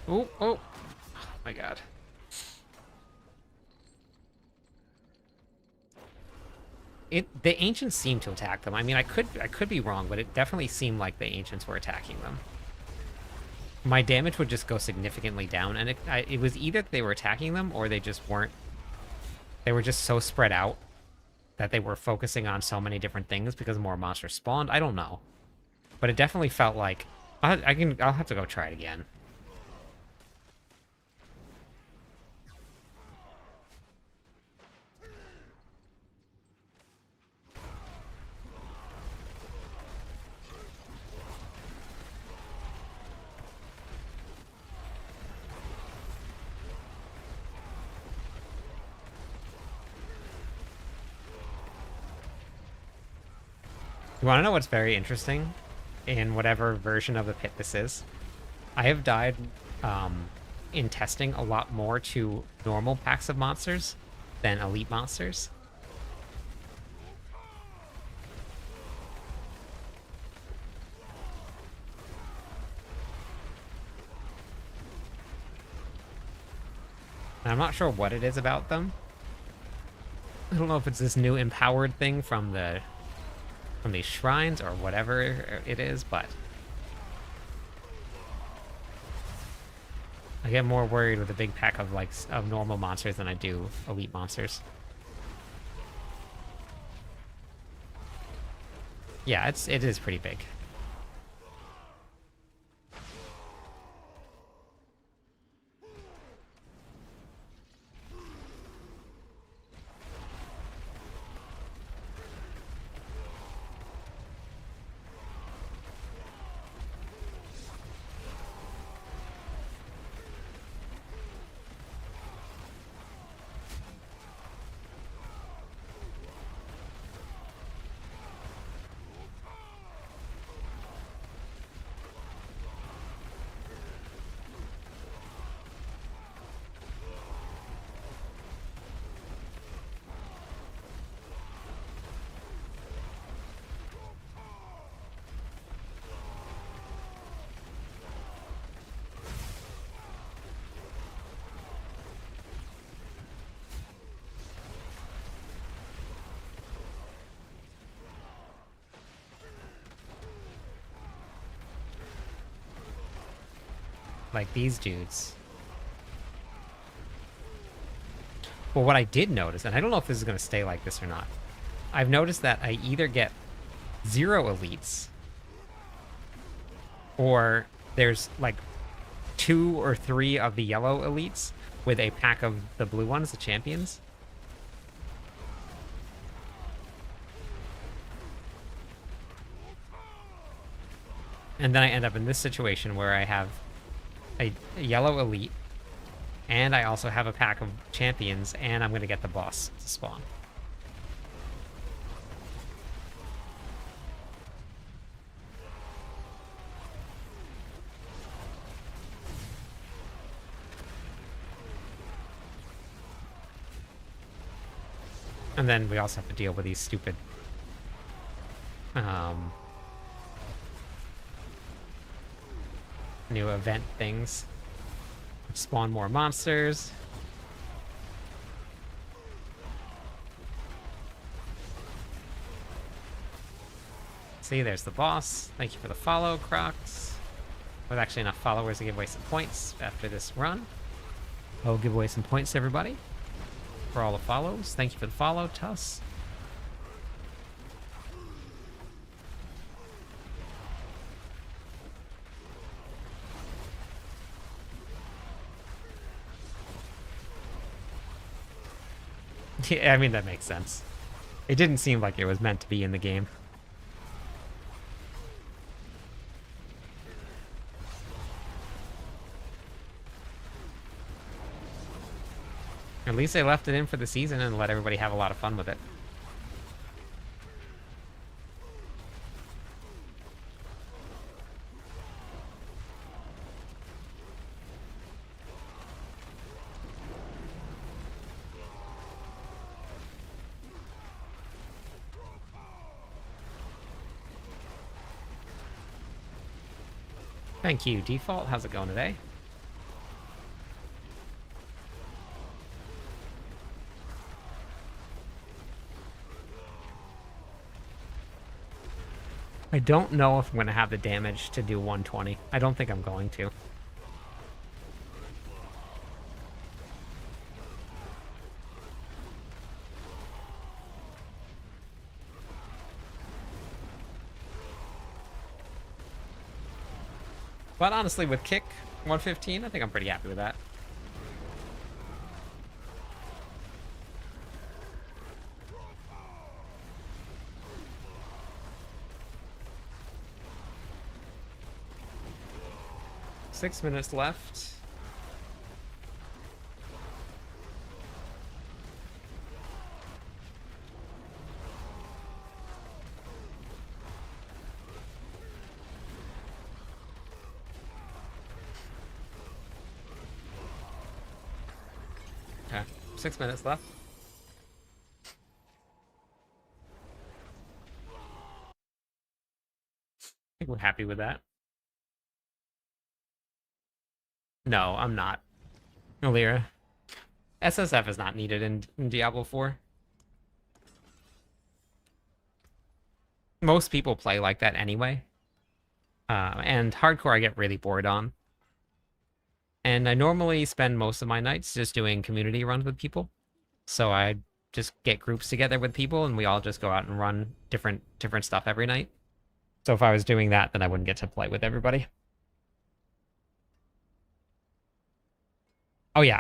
Oh my god. The ancients seem to attack them. I mean, I could be wrong, but it definitely seemed like the ancients were attacking them. My damage would just go significantly down, and it was either they were attacking them or they just weren't. They were just so spread out that they were focusing on so many different things because more monsters spawned. I don't know, but it definitely felt like I'll have to go try it again. You want to know what's very interesting in whatever version of the pit this is? I have died in testing a lot more to normal packs of monsters than elite monsters. And I'm not sure what it is about them. I don't know if it's this new empowered thing from these shrines or whatever it is, but I get more worried with a big pack of of normal monsters than I do elite monsters. Yeah, it is pretty big. Like these dudes. Well, what I did notice, and I don't know if this is going to stay like this or not, I've noticed that I either get 0 elites, or there's like 2 or 3 of the yellow elites with a pack of the blue ones, the champions. And then I end up in this situation where I have a yellow elite, and I also have a pack of champions, and I'm going to get the boss to spawn. And then we also have to deal with these stupid new event things. Spawn more monsters. See, there's the boss. Thank you for the follow, Crocs. With actually enough followers to give away some points after this run. I'll give away some points to everybody for all the follows. Thank you for the follow, Tuss. Yeah, I mean, that makes sense. It didn't seem like it was meant to be in the game. At least they left it in for the season and let everybody have a lot of fun with it. Thank you, Default. How's it going today? I don't know if I'm going to have the damage to do 120. I don't think I'm going to. But honestly, with kick 115, I think I'm pretty happy with that. Six minutes left. Okay, 6 minutes left. I think we're happy with that. No, I'm not. Alira. SSF is not needed in Diablo 4. Most people play like that anyway. And hardcore I get really bored on. And I normally spend most of my nights just doing community runs with people. So I just get groups together with people and we all just go out and run different stuff every night. So if I was doing that, then I wouldn't get to play with everybody. Oh yeah,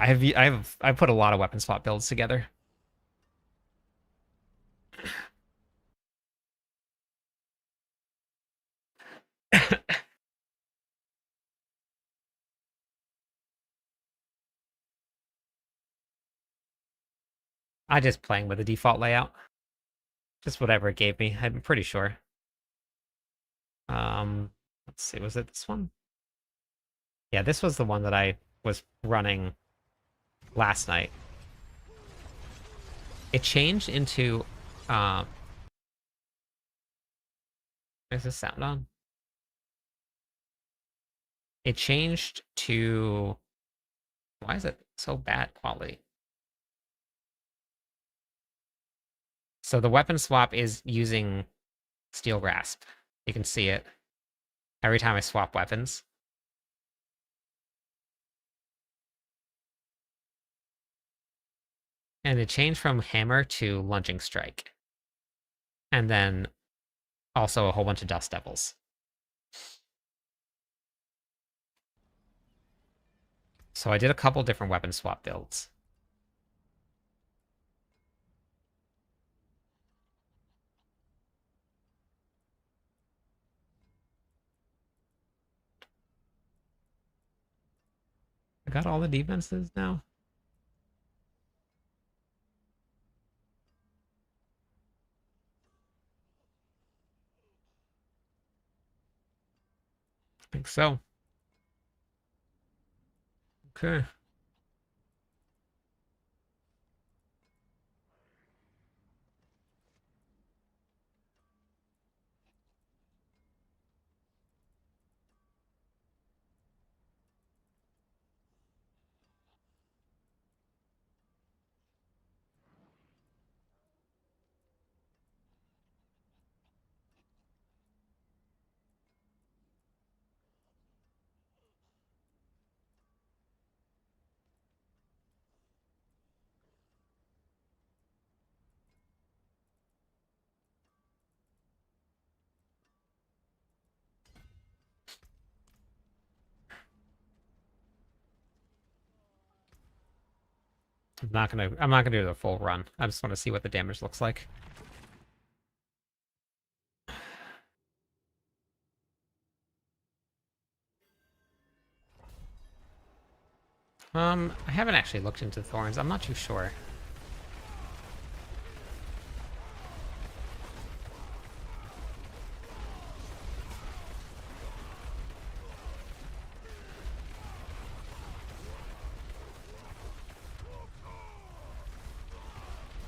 I've put a lot of weapon swap builds together. I just playing with the default layout. Just whatever it gave me, I'm pretty sure. Let's see, was it this one? Yeah, this was the one that I was running last night. It changed into is this sound on? It changed to why is it so bad quality? So the weapon swap is using steel grasp. You can see it every time I swap weapons. And it changed from hammer to lunging strike. And then also a whole bunch of dust devils. So I did a couple different weapon swap builds. I got all the defenses now. I think so. Okay. I'm not gonna do the full run. I just want to see what the damage looks like. I haven't actually looked into thorns. I'm not too sure.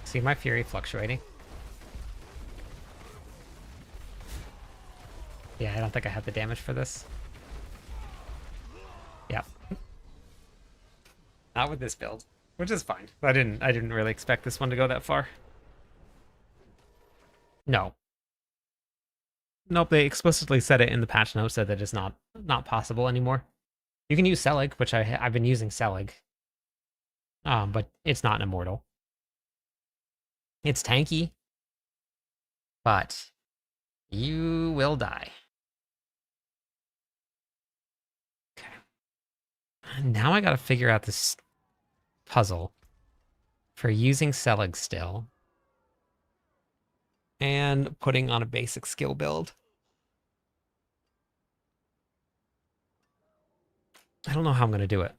See my fury fluctuating. Yeah, I don't think I have the damage for this. Yep. Not with this build, which is fine. I didn't really expect this one to go that far. No. Nope, they explicitly said it in the patch notes that it's not possible anymore. You can use Selig, which I've been using Selig. But it's not an immortal. It's tanky, but you will die. Okay. Now I gotta figure out this puzzle for using Selig still and putting on a basic skill build. I don't know how I'm gonna do it.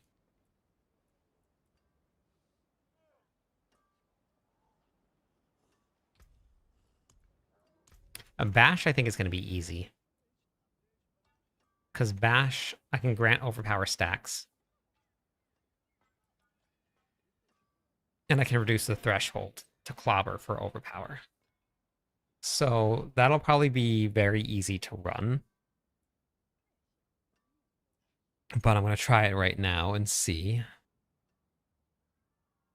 A Bash, I think, is going to be easy. Because Bash, I can grant overpower stacks. And I can reduce the threshold to clobber for overpower. So that'll probably be very easy to run. But I'm going to try it right now and see.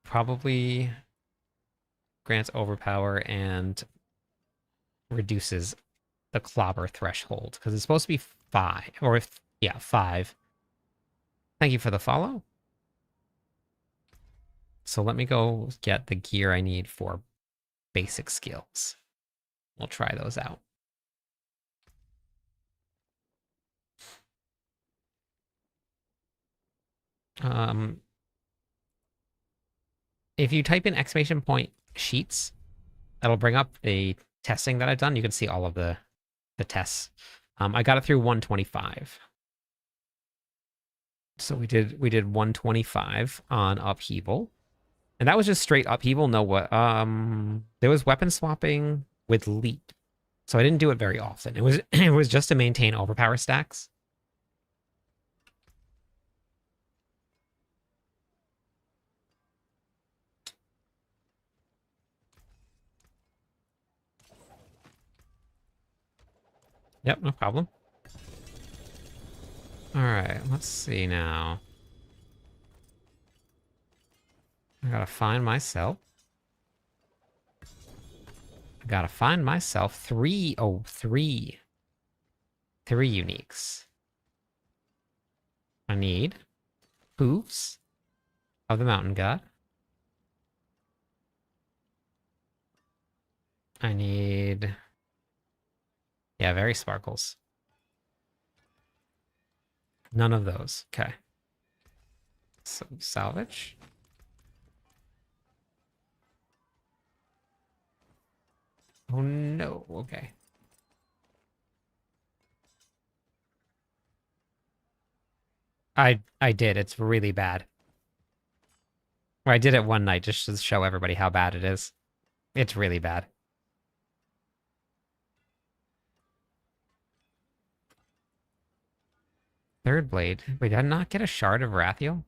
Probably grants overpower and reduces the clobber threshold because it's supposed to be 5 or if yeah 5. Thank you for the follow. So let me go get the gear I need for basic skills. We'll try those out. If you type in exclamation point sheets, that'll bring up the testing that I've done. You can see all of the tests. I got it through 125. So we did 125 on upheaval. And that was just straight upheaval. No what there was weapon swapping with leap. So I didn't do it very often. It was it was just to maintain overpower stacks. Yep, no problem. All right, let's see now. I gotta find myself. I gotta find myself 303. 3 uniques. I need hooves of the mountain god. I need, yeah, very sparkles. None of those. Okay. So salvage. Oh no. Okay. I did. It's really bad. Or I did it one night just to show everybody how bad it is. It's really bad. Third blade. Wait, did I not get a shard of Rathiel?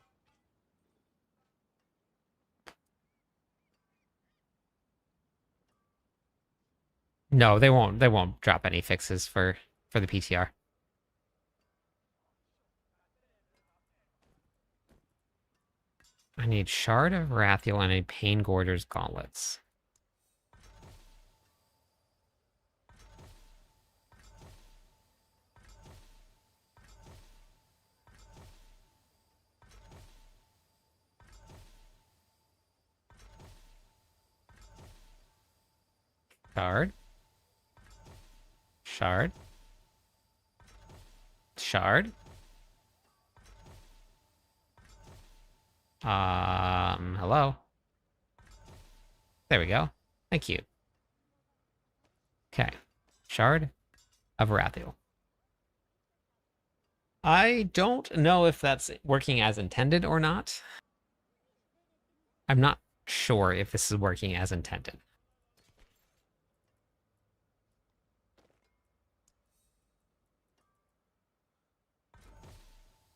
No, they won't. They won't drop any fixes for the PTR. I need shard of Rathiel and a Pain Gorger's gauntlets. Shard. Shard. Shard. Hello. There we go. Thank you. Okay. Shard of Rathiel. I don't know if that's working as intended or not. I'm not sure if this is working as intended.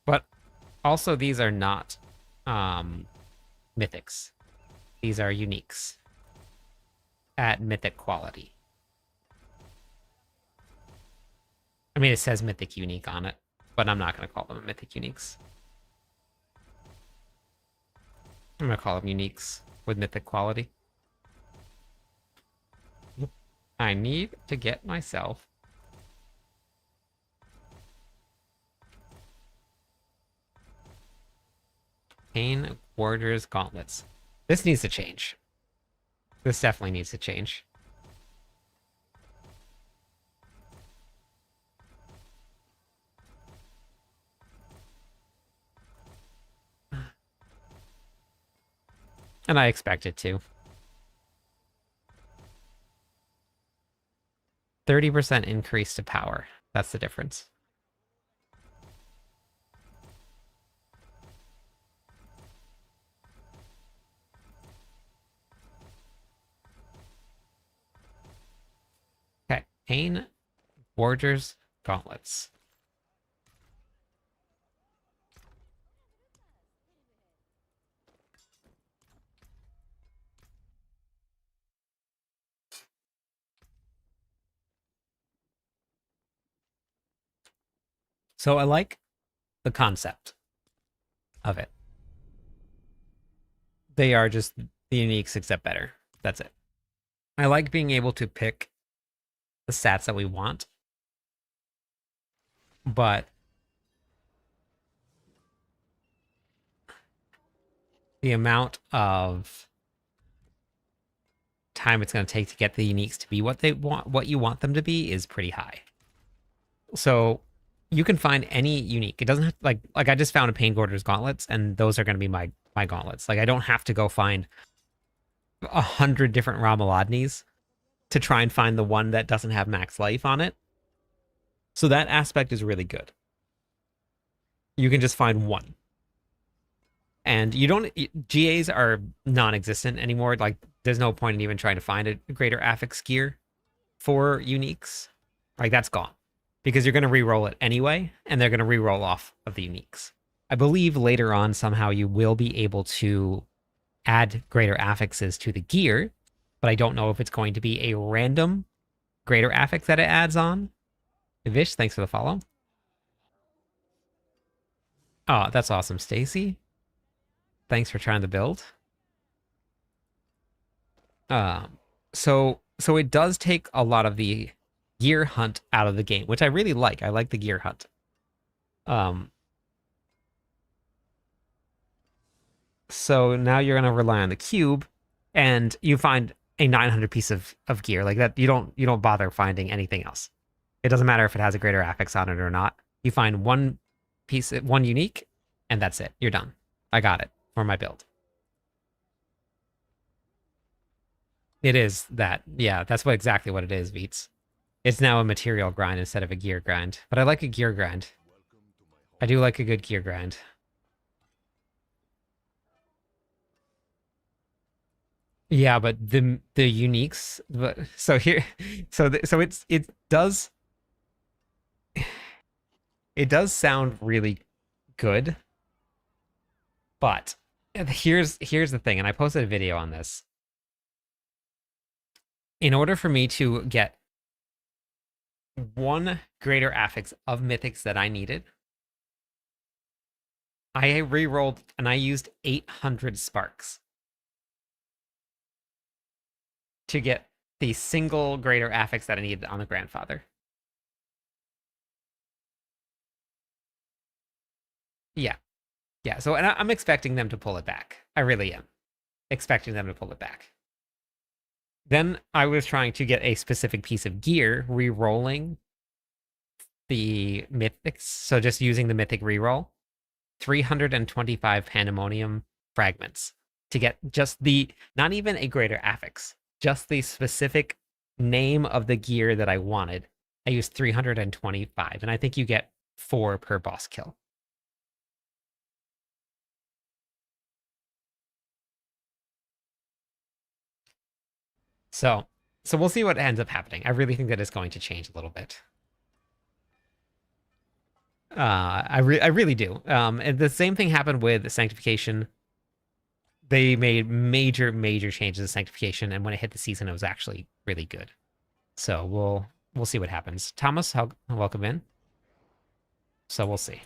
But also these are not mythics. These are uniques at mythic quality. I mean, it says mythic unique on it, but I'm not going to call them mythic uniques. I'm going to call them uniques with mythic quality. I need to get myself Pain Warrior's Gauntlets. This needs to change. This definitely needs to change. And I expect it to. 30% increase to power. That's the difference. Okay, Pain Warrior's Gauntlets. So I like the concept of it. They are just the uniques except better. That's it. I like being able to pick the stats that we want, but the amount of time it's going to take to get the uniques to be what they want, what you want them to be, is pretty high. So you can find any unique. It doesn't have like I just found a Pain Gorder's gauntlets, and those are going to be my gauntlets. Like I don't have to go find 100 different Ramaladnis to try and find the one that doesn't have max life on it. So that aspect is really good. You can just find one. And you don't, GAs are non-existent anymore. Like there's no point in even trying to find a greater affix gear for uniques. Like that's gone because you're going to re-roll it anyway, and they're going to re-roll off of the uniques. I believe later on somehow you will be able to add greater affixes to the gear, but I don't know if it's going to be a random greater affix that it adds on. Vish, thanks for the follow. Oh, that's awesome, Stacy. Thanks for trying to build. So it does take a lot of the gear hunt out of the game, which I really like. I like the gear hunt. So now you're gonna rely on the cube, and you find a 900 piece of gear like that. You don't bother finding anything else. It doesn't matter if it has a greater affix on it or not. You find one piece, one unique, and that's it. You're done. I got it for my build. It is that. Yeah, that's exactly what it is, Veets. It's now a material grind instead of a gear grind. But I like a gear grind. I do like a good gear grind. Yeah, but the uniques, but so here, so it does sound really good, but here's the thing, and I posted a video on this. In order for me to get one greater affix of mythics that I needed, I re-rolled and I used 800 sparks to get the single greater affix that I needed on the grandfather. Yeah. Yeah. So, and I'm expecting them to pull it back. I really am expecting them to pull it back. Then I was trying to get a specific piece of gear, re-rolling the mythics. So just using the mythic re-roll, 325 pandemonium fragments to get just the, not even a greater affix, just the specific name of the gear that I wanted. I used 325, and I think you get 4 per boss kill. So we'll see what ends up happening. I really think that it's going to change a little bit. I really do. And the same thing happened with Sanctification. They made major changes to Sanctification, and when it hit the season, it was actually really good. So we'll see what happens. Thomas, welcome in. So we'll see.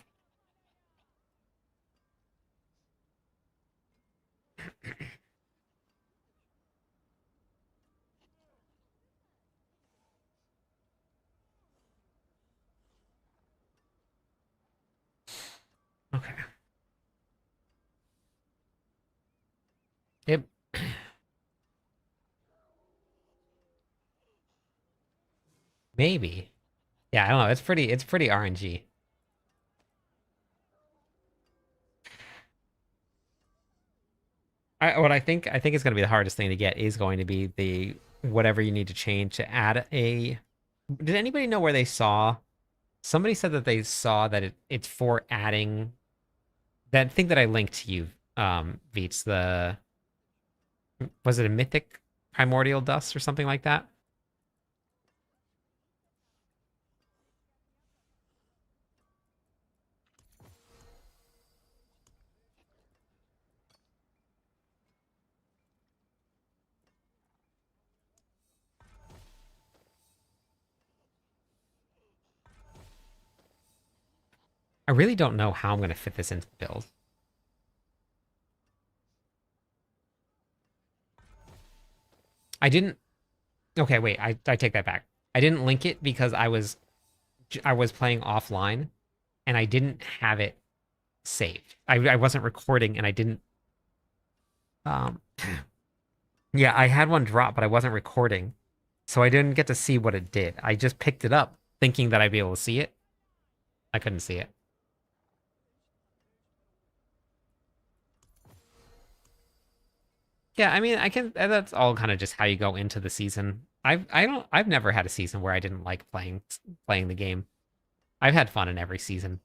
Okay. Yep. Maybe. Yeah, I don't know. It's pretty RNG. What I think is going to be the hardest thing to get is going to be the whatever you need to change to add a. Did anybody know where they saw? Somebody said that they saw that it's for adding that thing that I linked to you, Veets, the was it a mythic primordial dust or something like that? I really don't know how I'm going to fit this into the build. I didn't. Okay, wait. I take that back. I didn't link it because I was playing offline and I didn't have it saved. I wasn't recording and I didn't. Um, yeah, I had one drop, but I wasn't recording, so I didn't get to see what it did. I just picked it up thinking that I'd be able to see it. I couldn't see it. Yeah, I mean, I can. That's all kind of just how you go into the season. I've never had a season where I didn't like playing the game. I've had fun in every season.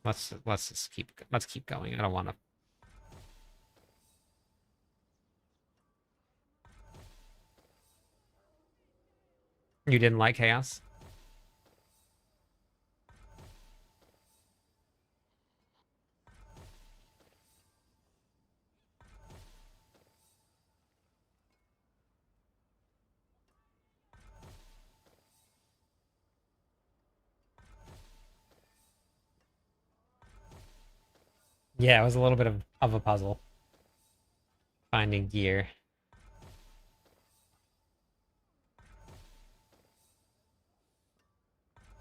Let's just keep going. I don't want to. You didn't like chaos? Yeah, it was a little bit of a puzzle finding gear.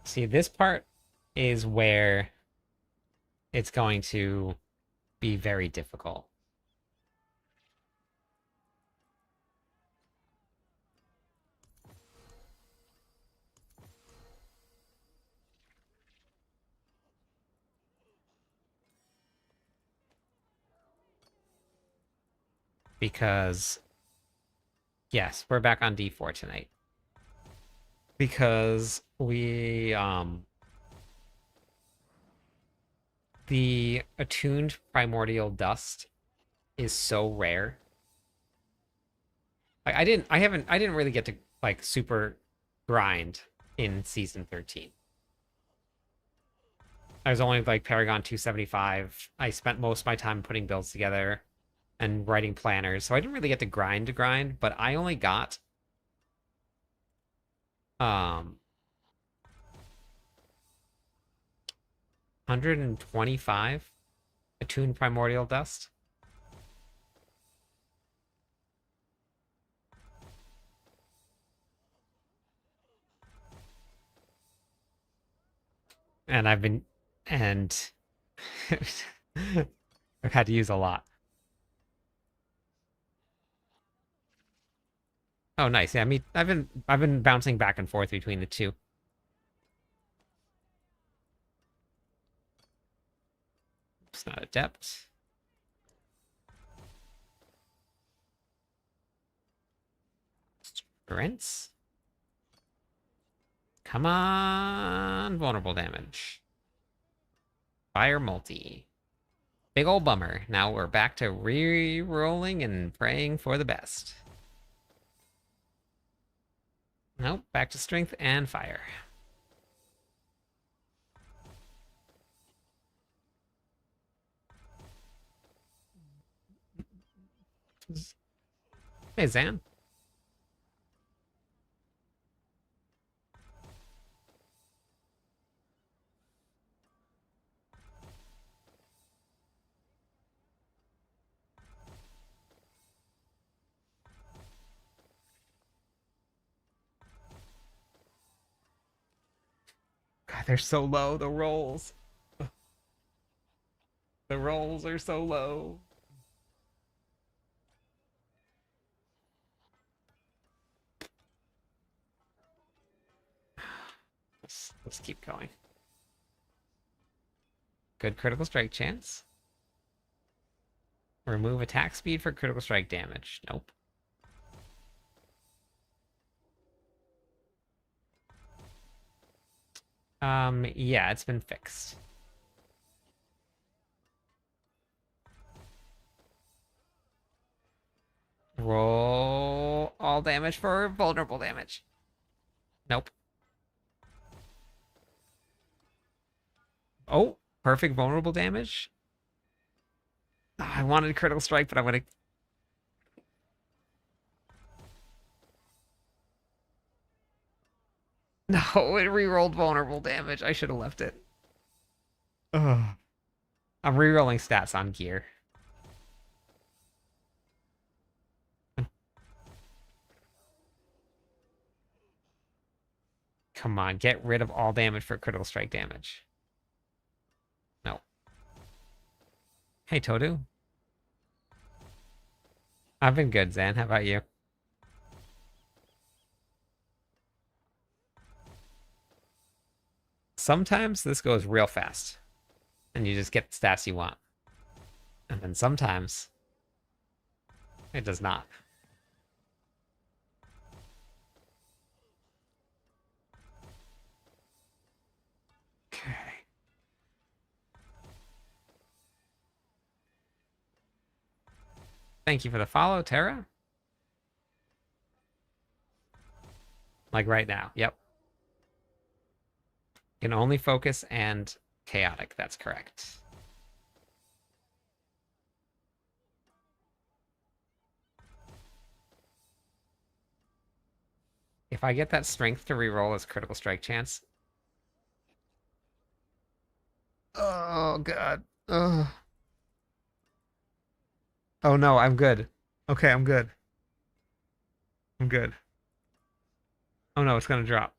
See, this part is where it's going to be very difficult because yes, we're back on D4 tonight. Because the attuned primordial dust is so rare. Like I didn't really get to like super grind in season 13. I was only like Paragon 275. I spent most of my time putting builds together and writing planners, so I didn't really get to grind, but I only got um 125 attuned primordial dust. And and I've had to use a lot. Oh, nice. Yeah, I mean, I've been bouncing back and forth between the two. It's not adept. Sprints. Come on, vulnerable damage. Fire multi. Big old bummer. Now we're back to re-rolling and praying for the best. Nope, back to strength and fire. Hey, Zan. God, they're so low, the rolls. The rolls are so low. Let's keep going. Good critical strike chance. Remove attack speed for critical strike damage. Nope. Yeah, it's been fixed. Roll all damage for vulnerable damage. Nope. Oh, perfect vulnerable damage. I wanted a critical strike, but I'm gonna. No, it re-rolled vulnerable damage. I should have left it. Ugh. I'm re-rolling stats on gear. Come on, get rid of all damage for critical strike damage. No. Hey, Todu. I've been good, Zan. How about you? Sometimes this goes real fast, and you just get the stats you want. And then sometimes it does not. Okay. Thank you for the follow, Tara. Like right now. Yep. Can only focus and chaotic. That's correct. If I get that strength to reroll as critical strike chance. Oh, God. Ugh. Oh, no, I'm good. Okay, I'm good. I'm good. Oh, no, it's going to drop.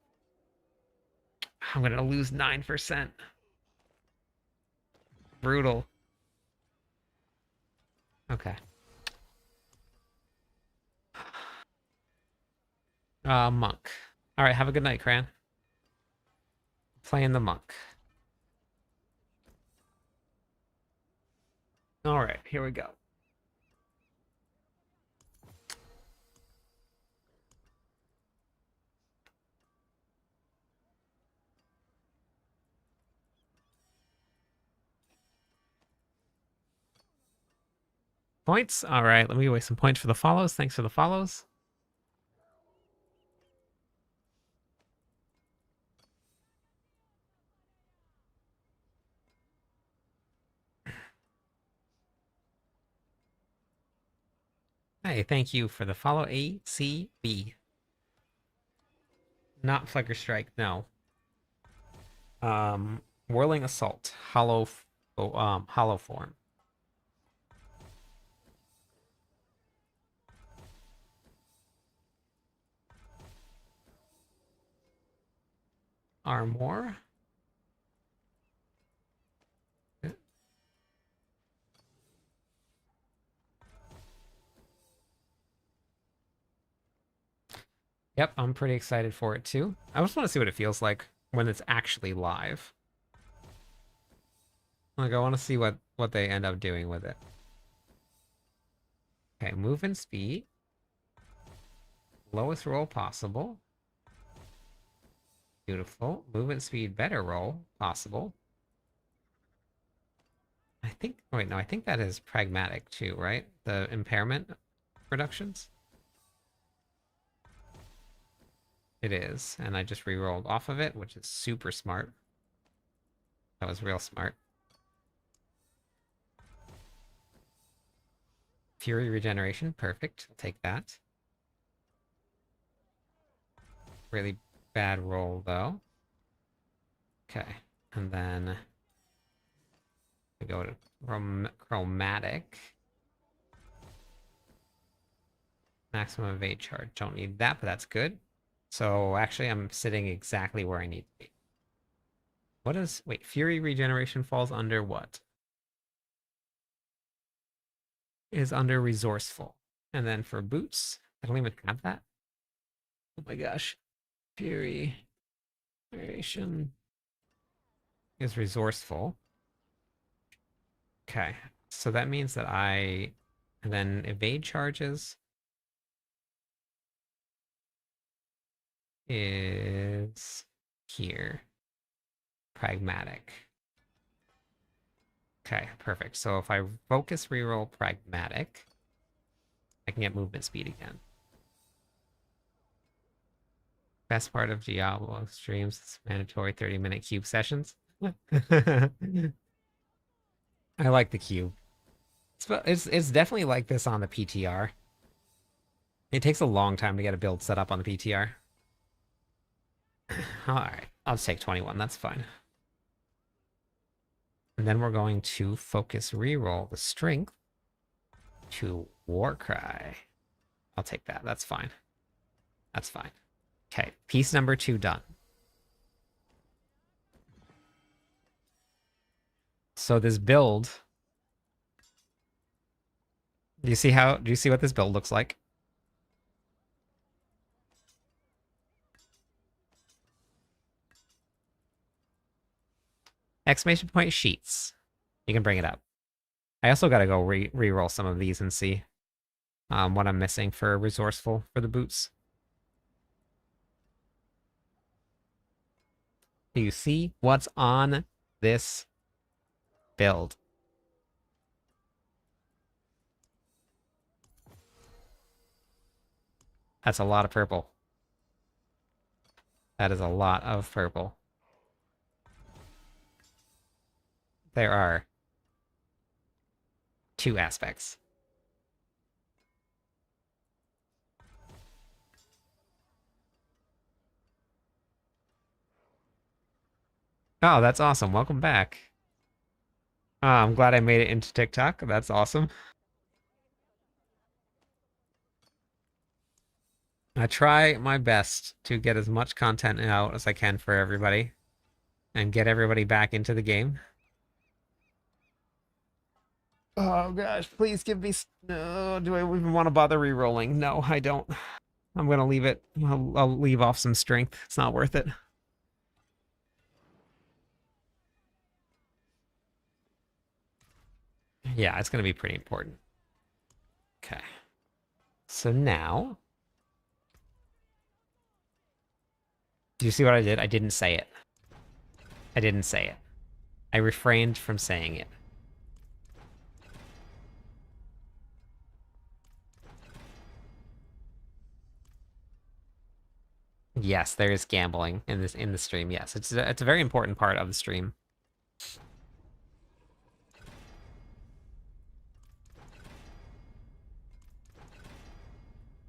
I'm going to lose 9%. Brutal. Okay. Monk. All right, have a good night, Cran. Playing the monk. All right, here we go. Points. All right, let me waste some points for the follows. Thanks for the follows. Hey, thank you for the follow. ACB. Not Flicker Strike, no. Whirling Assault. Hollow form. Armor. Yep, I'm pretty excited for it too. I just want to see what it feels like when it's actually live. Like, I want to see what they end up doing with it. Okay, movement speed. Lowest roll possible. Beautiful. Movement speed, better roll possible. I think, wait, no, I think that is pragmatic too, right? The impairment reductions? It is, and I just re-rolled off of it, which is super smart. That was real smart. Fury regeneration, perfect. I'll take that. Really bad roll, though. Okay, and then we go to chromatic. Maximum evade charge. Don't need that, but that's good. So actually, I'm sitting exactly where I need to be. What is... Wait, Fury regeneration falls under what? Is under resourceful. And then for boots, I don't even have that. Oh my gosh. Fury regeneration is resourceful. Okay, so that means that I... And then evade charges is here. Pragmatic. Okay, perfect. So if I focus reroll pragmatic, I can get movement speed again. Best part of Diablo streams is mandatory 30-minute cube sessions. I like the cube. It's definitely like this on the PTR. It takes a long time to get a build set up on the PTR. Alright, I'll take 21, that's fine. And then we're going to focus reroll the strength to Warcry. I'll take that, that's fine. That's fine. Okay, piece number 2 done. So this build, do you see what this build looks like? Exclamation point sheets. You can bring it up. I also got to go re-roll some of these and see what I'm missing for resourceful for the boots. Do you see what's on this build? That's a lot of purple. That is a lot of purple. There are 2 aspects. Oh, that's awesome. Welcome back. I'm glad I made it into TikTok. That's awesome. I try my best to get as much content out as I can for everybody and get everybody back into the game. Oh gosh, please give me... No, do I even want to bother re-rolling? No, I don't. I'm gonna leave it. I'll leave off some strength. It's not worth it. Yeah, it's gonna be pretty important. Okay. So now... Do you see what I did? I didn't say it. I didn't say it. I refrained from saying it. Yes, there is gambling in the stream. Yes, it's a very important part of the stream.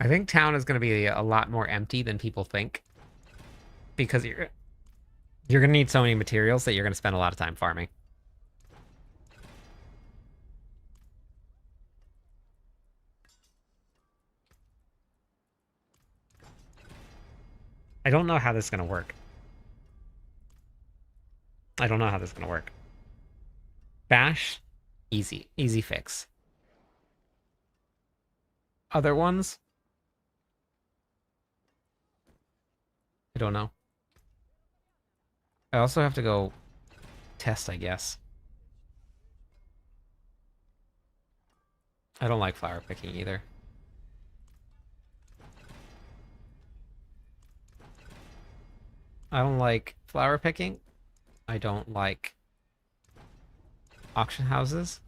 I think town is going to be a lot more empty than people think, because you're going to need so many materials that you're going to spend a lot of time farming. I don't know how this is going to work. I don't know how this is going to work. Bash, easy fix. Other ones, I don't know. I also have to go test, I guess. I don't like flower picking either. I don't like flower picking. I don't like auction houses.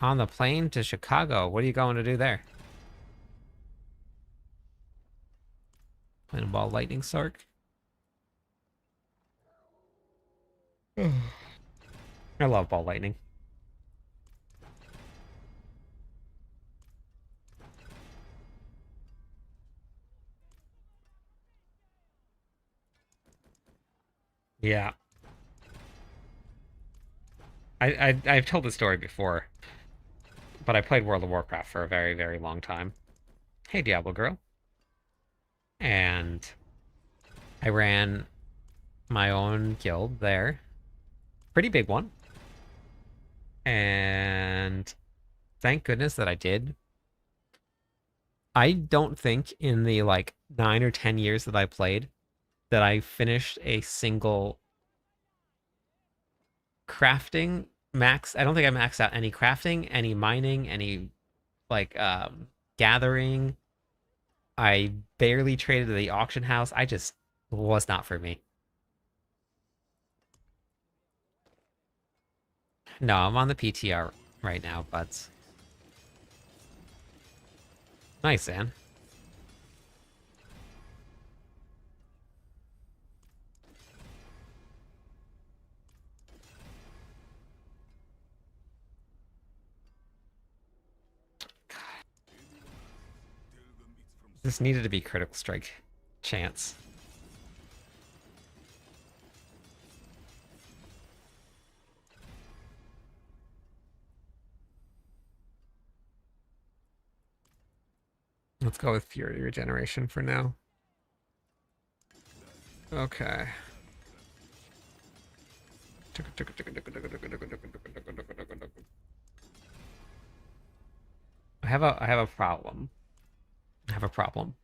On the plane to Chicago. What are you going to do there? Playing a ball lightning Sark. I love ball lightning. Yeah. I've told this story before, but I played World of Warcraft for a very, very long time. Hey, Diablo girl. And I ran my own guild there. Pretty big one. And thank goodness that I did. I don't think in the like 9 or 10 years that I played that I finished a single crafting max. I don't think I maxed out any crafting, any mining, any like gathering. I barely traded to the auction house. I just was not for me. No, I'm on the PTR right now, but nice, Ann. This needed to be critical strike chance. Let's go with Fury Regeneration for now. Okay. I have a problem. I have a problem.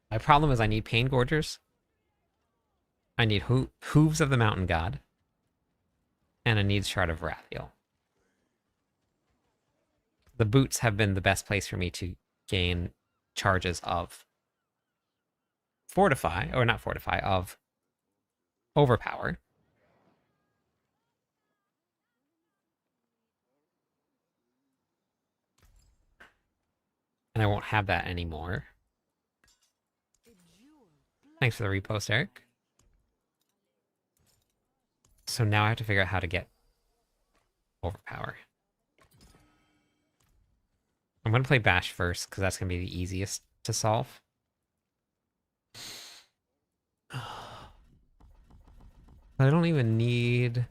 My problem is I need Pain Gorgers. I need Hooves of the Mountain God. And I need Shard of Rathiel. The boots have been the best place for me to gain charges of Fortify, or not Fortify, of Overpower. And I won't have that anymore. Thanks for the repost, Eric. So now I have to figure out how to get Overpower. I'm going to play Bash first, because that's going to be the easiest to solve. I don't even need...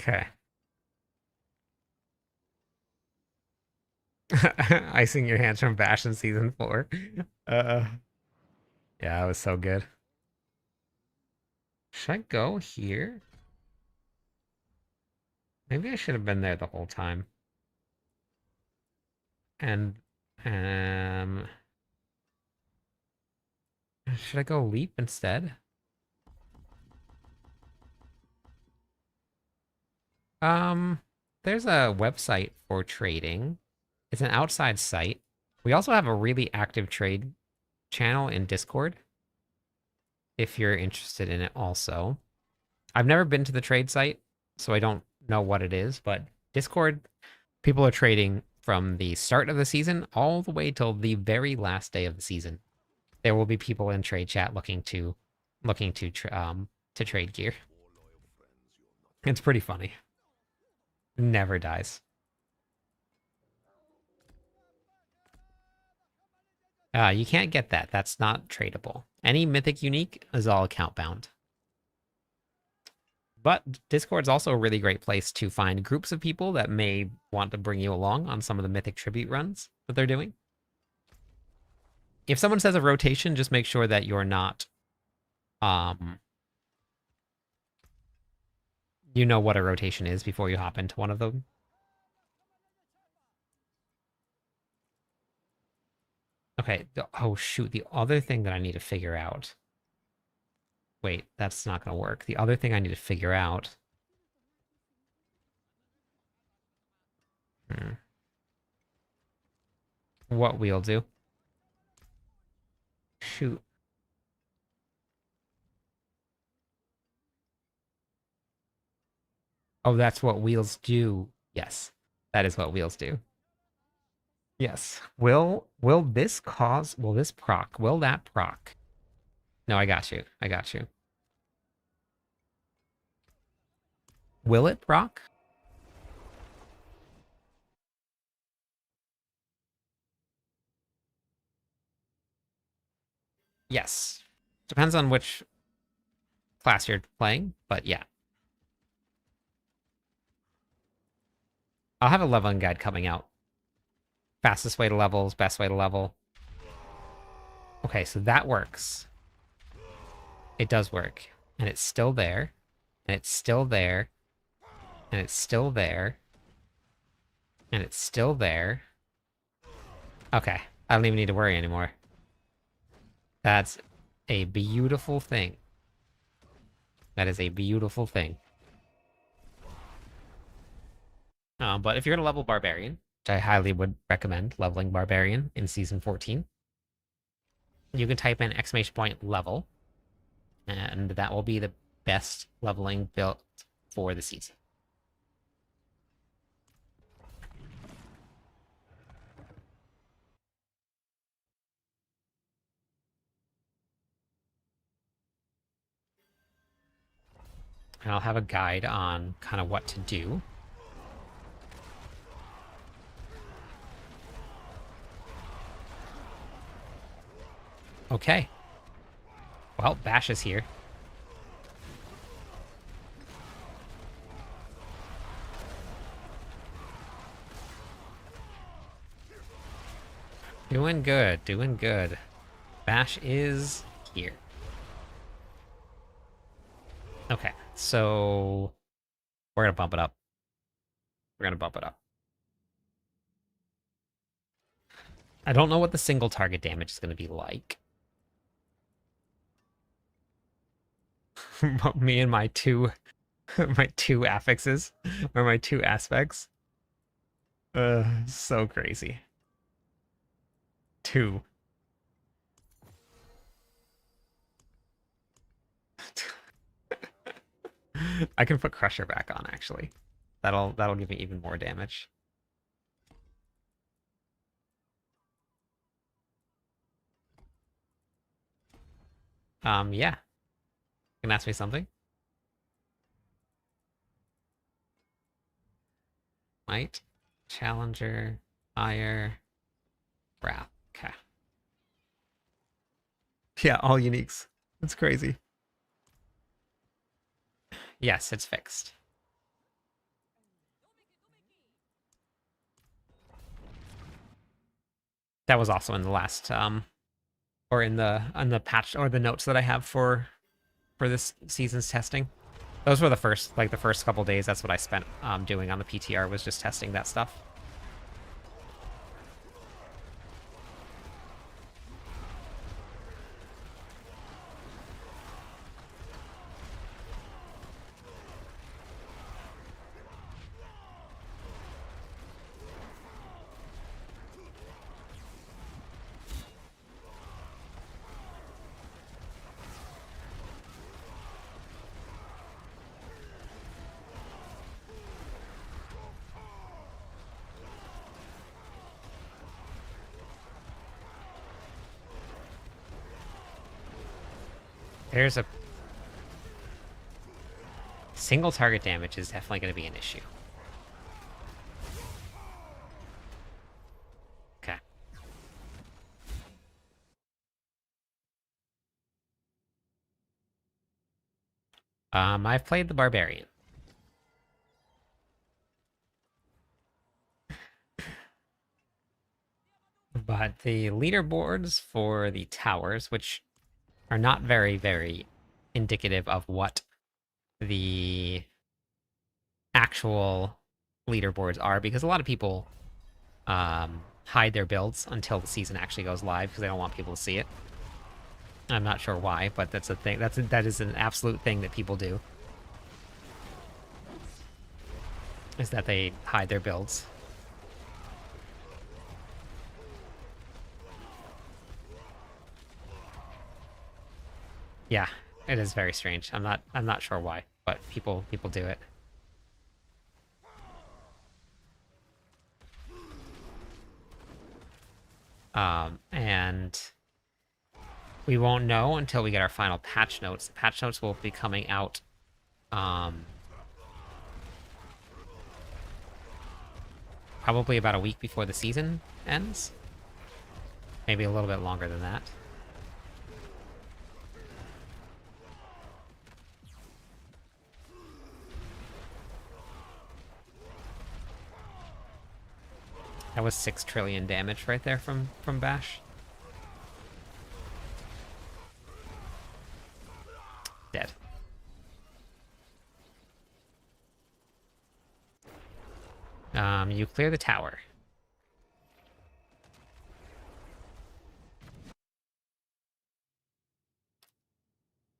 Okay. Icing your hands from Bash in Season 4. Yeah, that was so good. Should I go here? Maybe I should have been there the whole time. And, should I go Leap instead? There's a website for trading. It's an outside site. We also have a really active trade channel in Discord, if you're interested in it also. I've never been to the trade site, so I don't know what it is, but Discord, people are trading from the start of the season all the way till the very last day of the season. There will be people in trade chat looking to trade gear. It's pretty funny. Never dies. You can't get that. That's not tradable. Any mythic unique is all account bound. But Discord's also a really great place to find groups of people that may want to bring you along on some of the mythic tribute runs that they're doing. If someone says a rotation, just make sure that you're not, you know what a rotation is before you hop into one of them. Okay, oh shoot, the other thing that I need to figure out. Wait, that's not going to work. The other thing I need to figure out... What we'll do. Shoot. Oh, that's what wheels do. Yes, that is what wheels do. Yes. Will this cause... Will this proc? Will that proc? No, I got you. I got you. Will it proc? Yes. Depends on which class you're playing, but yeah. I'll have a leveling guide coming out. Fastest way to levels, best way to level. Okay, so that works. It does work. And it's still there. And it's still there. And it's still there. And it's still there. Okay, I don't even need to worry anymore. That's a beautiful thing. That is a beautiful thing. But if you're going to level Barbarian, which I highly would recommend leveling Barbarian in Season 14, you can type in !level, and that will be the best leveling built for the season. And I'll have a guide on kind of what to do. Okay. Well, Bash is here. Doing good, doing good. Bash is here. Okay, so we're gonna bump it up. We're gonna bump it up. I don't know what the single target damage is gonna be like. Me and my two affixes, or my two aspects. So crazy. Two. I can put Crusher back on, actually. That'll give me even more damage. Yeah. You can ask me something? Might, Challenger, Ire, Wrath. Okay. Yeah, all uniques. That's crazy. Yes, it's fixed. That was also in the last or in the patch or the notes that I have for this season's testing. Those were the first couple days. That's what I spent doing on the PTR, was just testing that stuff. There's a single target damage is definitely going to be an issue. Okay. I've played the Barbarian. But the leaderboards for the towers, which are not very, very indicative of what the actual leaderboards are, because a lot of people hide their builds until the season actually goes live because they don't want people to see it. I'm not sure why, but that's a thing. That is an absolute thing that people do. Is that they hide their builds. Yeah, it is very strange. I'm not sure why, but people do it. And we won't know until we get our final patch notes. The patch notes will be coming out probably about a week before the season ends. Maybe a little bit longer than that. That was 6 trillion damage right there from Bash. Dead. You clear the tower.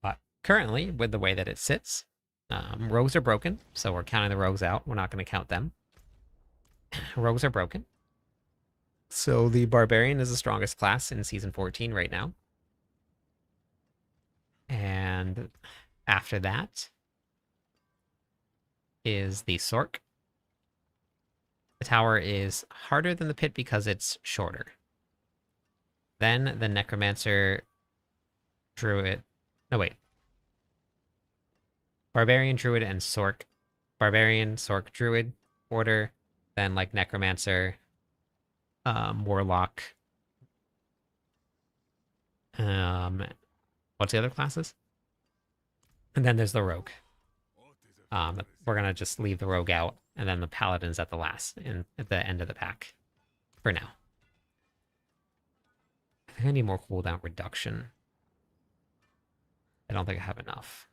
But currently, with the way that it sits, rogues are broken, so we're counting the rogues out. We're not going to count them. Rogues are broken. So the Barbarian is the strongest class in Season 14 right now. And after that is the Sork. The tower is harder than the pit because it's shorter. Then the Necromancer, Druid. No, wait. Barbarian, Druid, and Sork. Barbarian, Sork, Druid order. Then like Necromancer, Warlock. What's the other classes? And then there's the Rogue. We're gonna just leave the Rogue out, and then the Paladin's at the last, at the end of the pack, for now. I think I need more cooldown reduction. I don't think I have enough.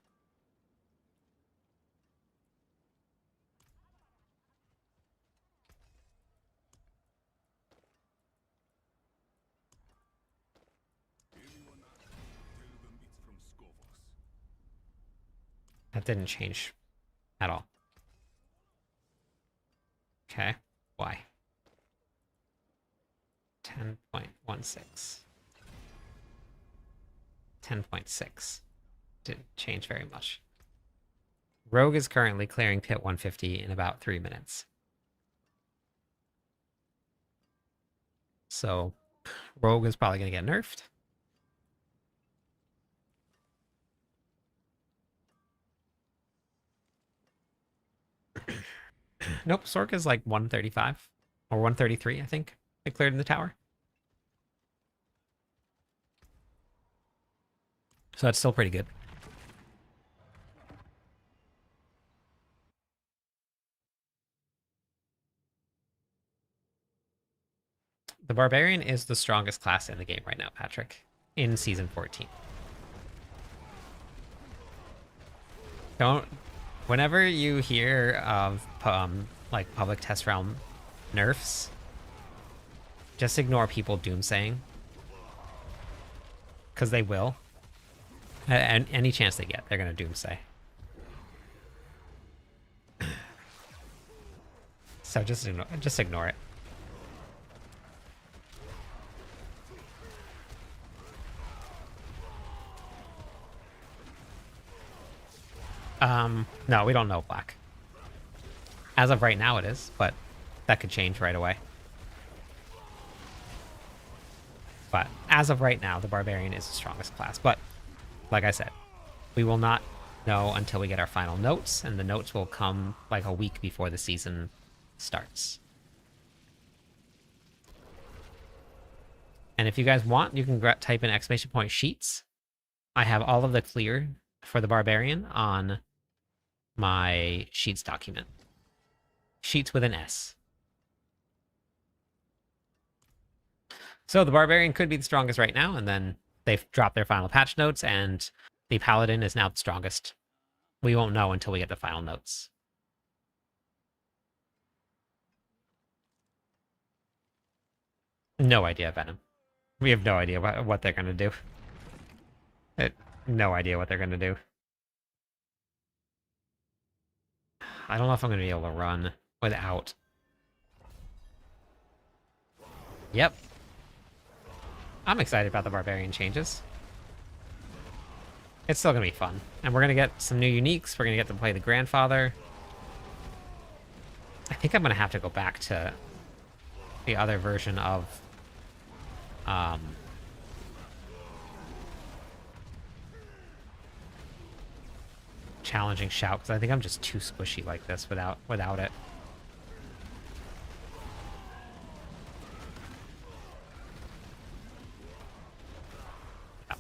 That didn't change at all. Okay, why? 10.16. 10.6. Didn't change very much. Rogue is currently clearing pit 150 in about 3 minutes. So Rogue is probably going to get nerfed. Nope, Sork is like 135 or 133, I think. They cleared in the tower. So that's still pretty good. The Barbarian is the strongest class in the game right now, Patrick, in Season 14. Whenever you hear of like public test realm nerfs, just ignore people doomsaying, because they will. And any chance they get, they're gonna doomsay. So just ignore it. No, we don't know black. As of right now it is, but that could change right away. But as of right now, the Barbarian is the strongest class. But like I said, we will not know until we get our final notes, and the notes will come like a week before the season starts. And if you guys want, you can type in !! sheets. I have all of the clear for the Barbarian on my sheets document. Sheets with an S. So the Barbarian could be the strongest right now, and then they've dropped their final patch notes, and the Paladin is now the strongest. We won't know until we get the final notes. No idea, Venom. We have no idea what they're going to do. No idea what they're going to do. I don't know if I'm going to be able to run without. Yep. I'm excited about the Barbarian changes. It's still going to be fun. And we're going to get some new uniques. We're going to get to play the Grandfather. I think I'm going to have to go back to the other version of challenging shout, because I think I'm just too squishy like this without it. Oh.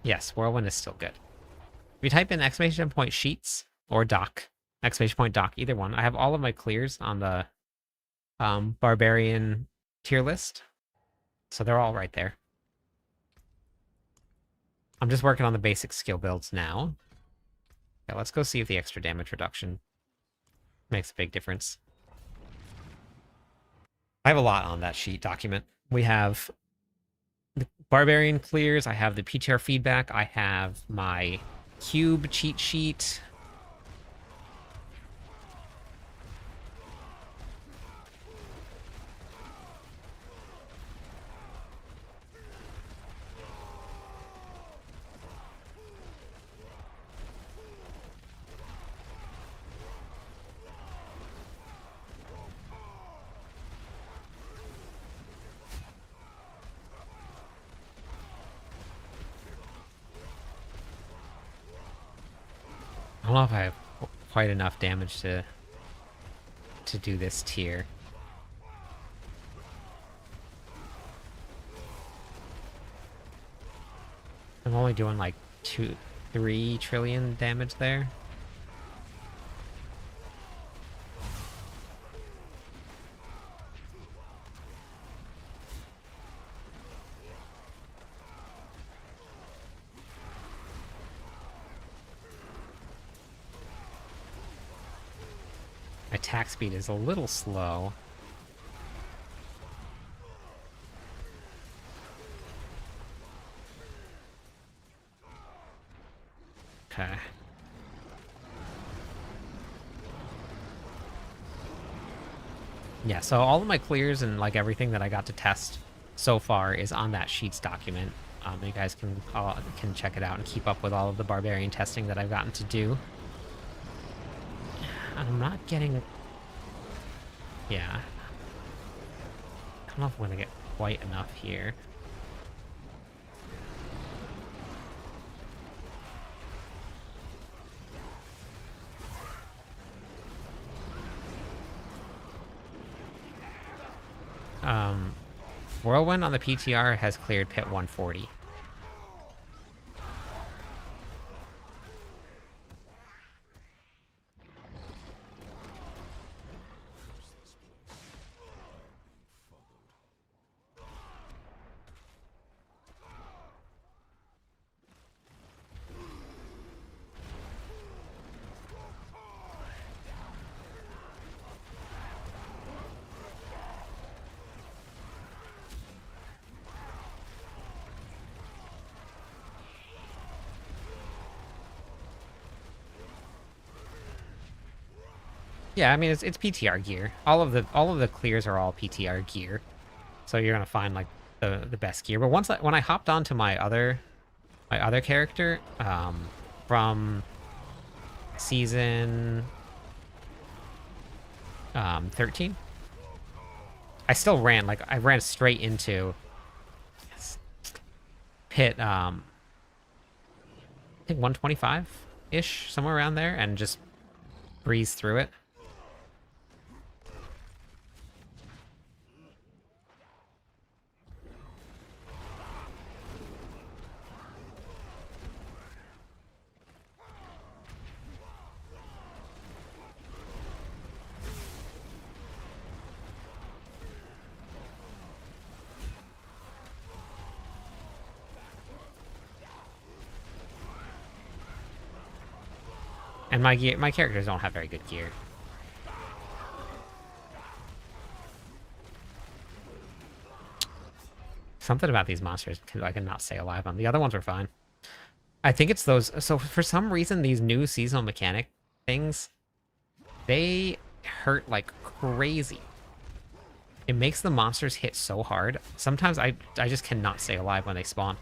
Yes, Whirlwind is still good. If you type in ! sheets or doc, ! doc, either one. I have all of my clears on the Barbarian tier list, so they're all right there. I'm just working on the basic skill builds now. Yeah, let's go see if the extra damage reduction makes a big difference. I have a lot on that sheet document. We have the Barbarian clears, I have the PTR feedback, I have my cube cheat sheet, don't know if I have quite enough damage to do this tier. I'm only doing like 3 trillion damage there. My attack speed is a little slow. Okay. Yeah, so all of my clears and like everything that I got to test so far is on that Sheets document. You guys can check it out and keep up with all of the barbarian testing that I've gotten to do. I'm not getting... Yeah. I don't know if I'm going to get quite enough here. Whirlwind on the PTR has cleared pit 140. Yeah, I mean it's PTR gear. All of the clears are all PTR gear, so you're gonna find like the best gear. But when I hopped onto my other character, from season 13, I still ran I ran straight into pit I think 125 ish, somewhere around there, and just breezed through it. And my characters don't have very good gear. Something about these monsters I cannot stay alive on. The other ones were fine. I think it's those... So for some reason, these new seasonal mechanic things, they hurt like crazy. It makes the monsters hit so hard. Sometimes I just cannot stay alive when they spawn.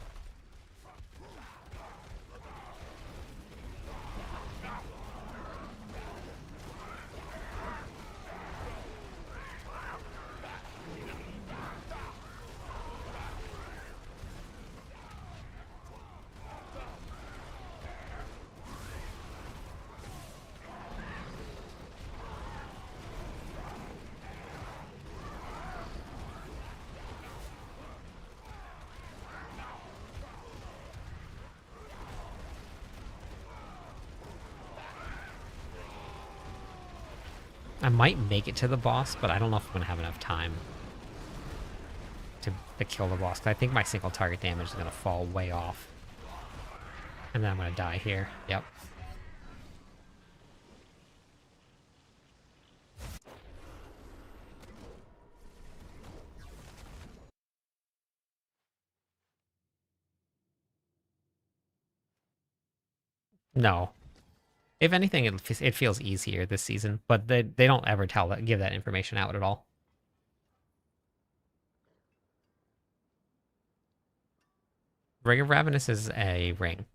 I might make it to the boss, but I don't know if I'm going to have enough time to kill the boss. 'Cause I think my single target damage is going to fall way off. And then I'm going to die here. Yep. No. If anything, it feels easier this season, but they don't ever give that information out at all. Ring of Ravenous is a ring.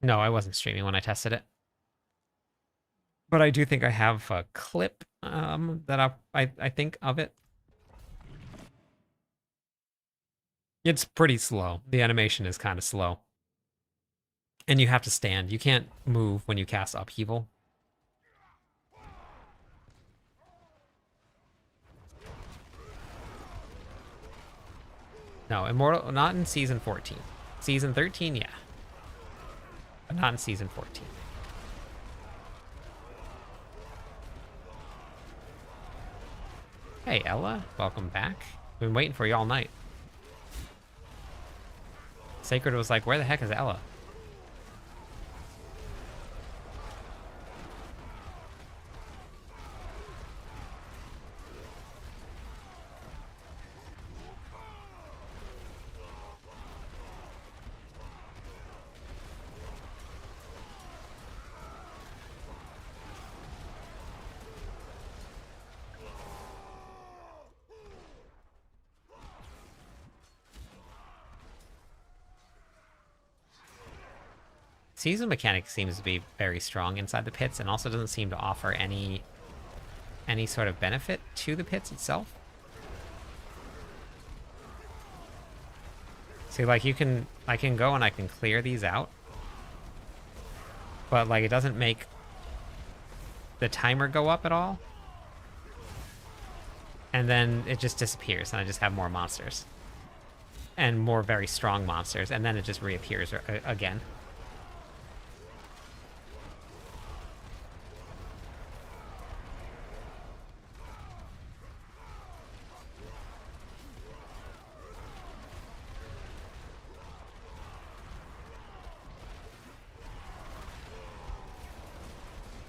No, I wasn't streaming when I tested it. But I do think I have a clip that I think of it. It's pretty slow. The animation is kind of slow. And you have to stand. You can't move when you cast Upheaval. No, Immortal, not in Season 14. Season 13, yeah. But not in Season 14. Hey, Ella. Welcome back. We've been waiting for you all night. Sacred was like, where the heck is Ella? Season mechanic seems to be very strong inside the pits and also doesn't seem to offer any sort of benefit to the pits itself. See, like I can go and I can clear these out, but like it doesn't make the timer go up at all. And then it just disappears and I just have more monsters. And more very strong monsters, and then it just reappears again.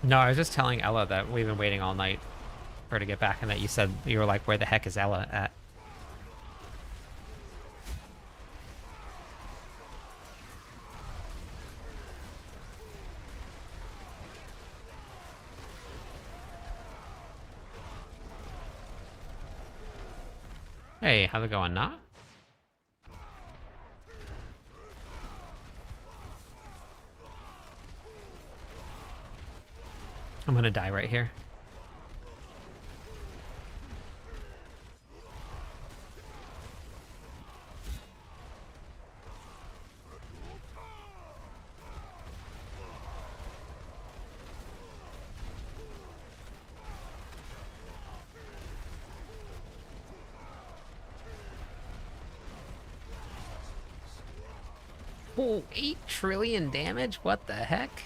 No, I was just telling Ella that we've been waiting all night for her to get back, and that you said you were like, where the heck is Ella at? Hey, how's it going, Not? I'm gonna die right here. Oh, 8 trillion damage? What the heck?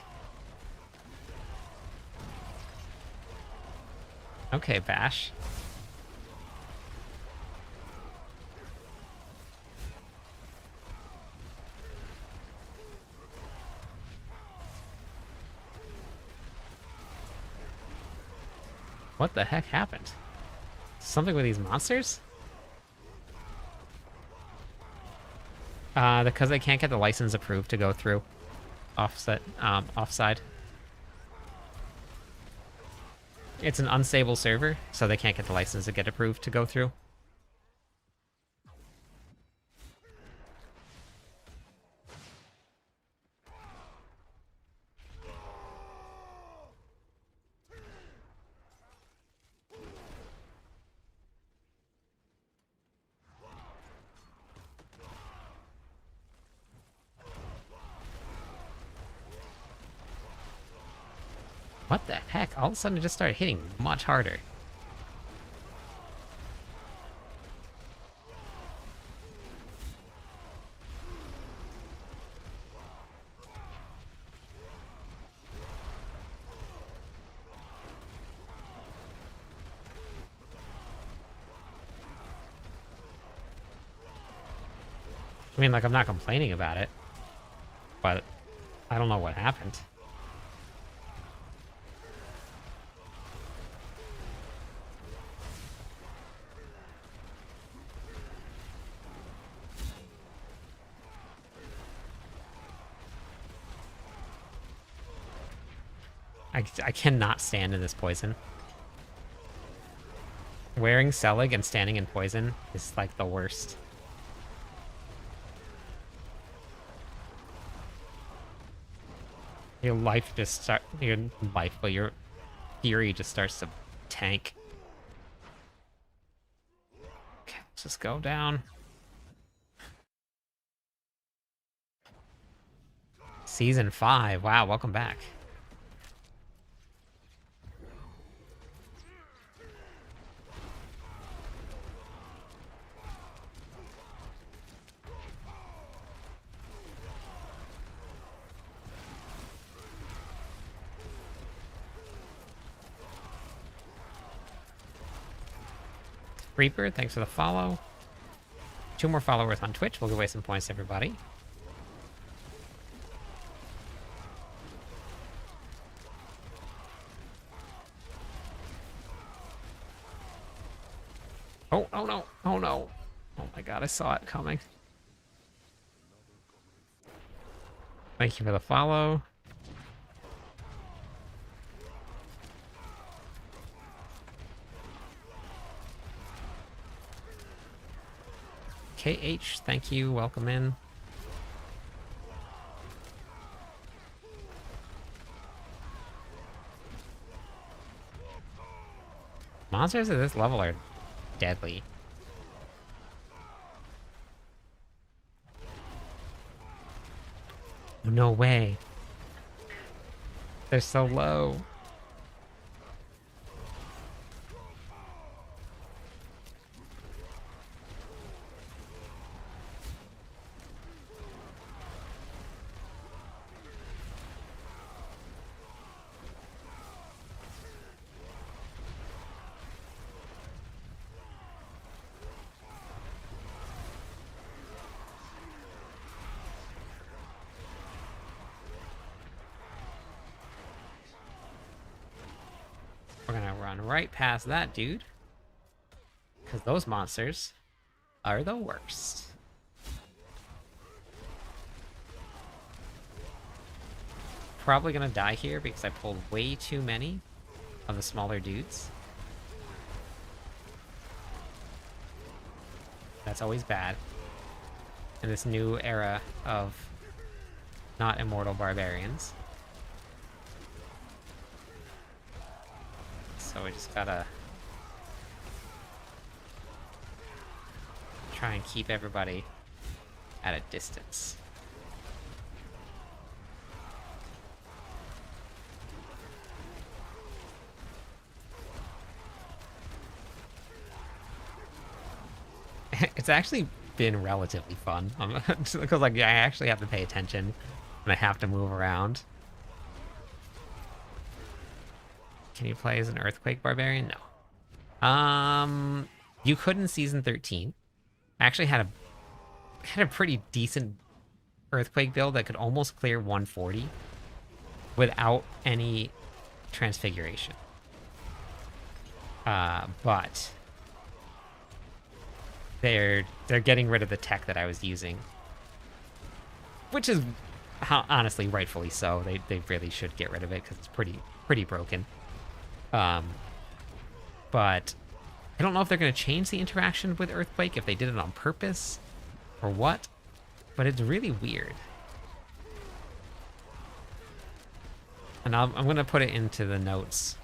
Okay, Bash. What the heck happened? Something with these monsters? Because they can't get the license approved to go through. Offside. It's an unstable server, so they can't get the license to get approved to go through. What the heck? All of a sudden it just started hitting much harder. I mean, like, I'm not complaining about it, but I don't know what happened. I cannot stand in this poison. Wearing Selig and standing in poison is like the worst. Your life just start your life, but your fury just starts to tank. Okay, let's just go down. Season 5. Wow, welcome back. Reaper, thanks for the follow. 2 more followers on Twitch. We'll give away some points to everybody. Oh, oh no. Oh no. Oh my god, I saw it coming. Thank you for the follow. KH, thank you. Welcome in. Monsters at this level are deadly. No way. They're so low. We're gonna run right past that dude. Because those monsters are the worst. Probably gonna die here because I pulled way too many of the smaller dudes. That's always bad. In this new era of not immortal barbarians. So we just gotta try and keep everybody at a distance. It's actually been relatively fun because like I actually have to pay attention and I have to move around. Can you play as an Earthquake Barbarian? No. You could in Season 13. I actually had a pretty decent Earthquake build that could almost clear 140 without any transfiguration. But they're getting rid of the tech that I was using, which is honestly rightfully so. They really should get rid of it because it's pretty broken. But I don't know if they're going to change the interaction with Earthquake, if they did it on purpose or what, but it's really weird. And I'm going to put it into the notes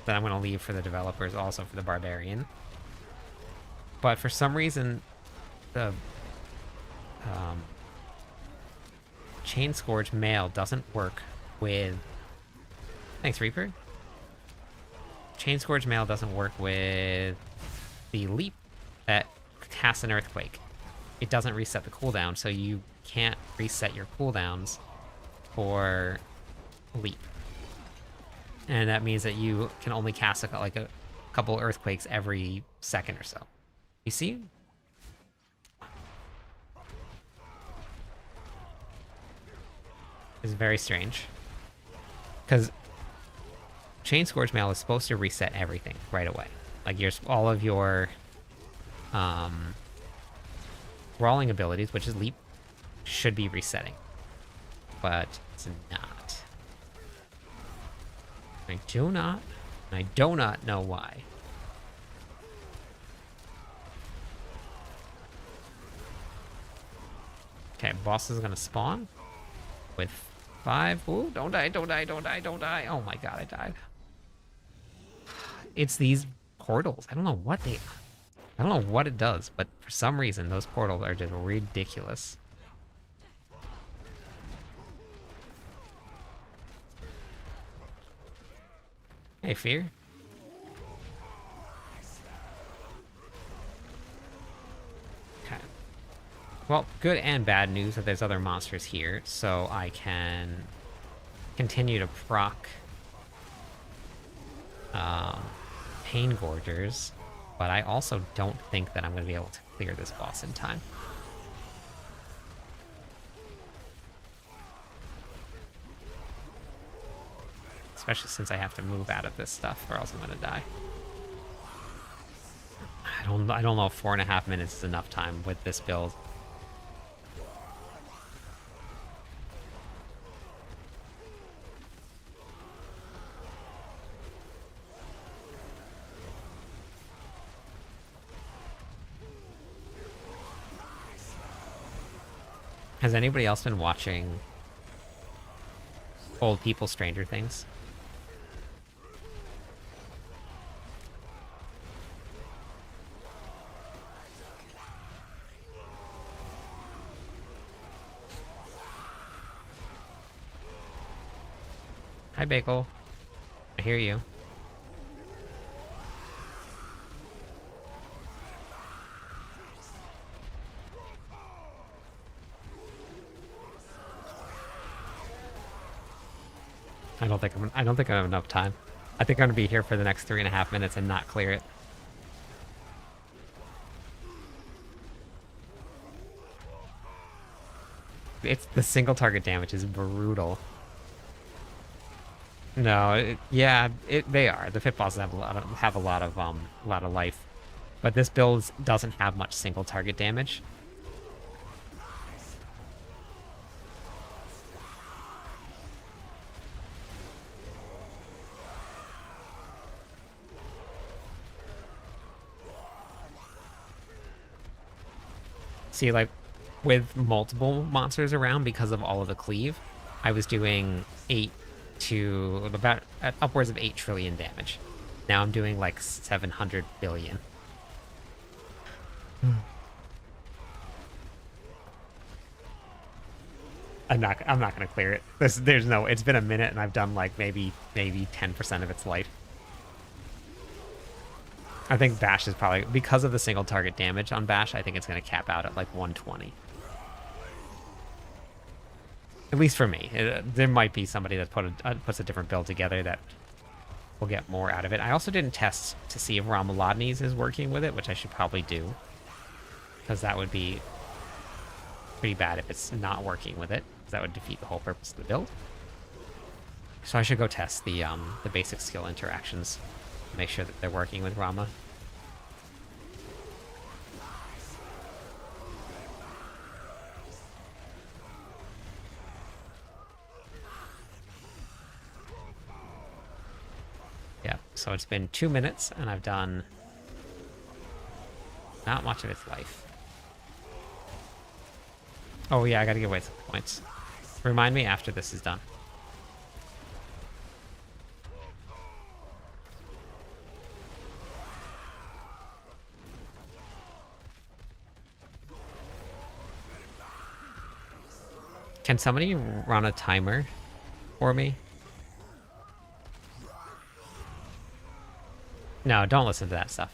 that I'm going to leave for the developers, also for the Barbarian. But for some reason, the Chain Scourge Mail doesn't work with... Thanks, Reaper. Chain Scourge Mail doesn't work with the Leap that casts an Earthquake. It doesn't reset the cooldown, so you can't reset your cooldowns for Leap. And that means that you can only cast a couple Earthquakes every second or so. You see? It's very strange. Because Chain Scourge Mail is supposed to reset everything right away. Like all of your brawling abilities, which is Leap, should be resetting. But it's not. I do not know why. Okay, boss is gonna spawn with 5. Ooh, don't die, don't die, don't die, don't die. Oh my god, I died. It's these portals. I don't know what it does, but for some reason those portals are just ridiculous. Hey, Fear. Okay. Well, good and bad news that there's other monsters here, so I can continue to proc Pain Gorgers, but I also don't think that I'm going to be able to clear this boss in time. Especially since I have to move out of this stuff or else I'm going to die. I don't know if 4.5 minutes is enough time with this build. Has anybody else been watching Old People Stranger Things? Hi, Bagel. I hear you. I don't think I have enough time. I think I'm gonna be here for the next 3.5 minutes and not clear it. It's the single target damage is brutal. No, they are. The pit bosses have a lot of life, but this build doesn't have much single target damage. See, like, with multiple monsters around because of all of the cleave, I was doing 8 to about upwards of 8 trillion damage. Now I'm doing like 700 billion. I'm not gonna clear it. There's no. It's been a minute and I've done like maybe 10% of its life. I think Bash is probably, because of the single target damage on Bash, I think it's going to cap out at like 120. At least for me. There might be somebody that puts a different build together that will get more out of it. I also didn't test to see if Ramalodnes is working with it, which I should probably do. Because that would be pretty bad if it's not working with it. Because that would defeat the whole purpose of the build. So I should go test the basic skill interactions. Make sure that they're working with Rama. Yeah, so it's been 2 minutes and I've done not much of its life. Oh yeah, I gotta give away some points. Remind me after this is done. Can somebody run a timer for me? No, don't listen to that stuff.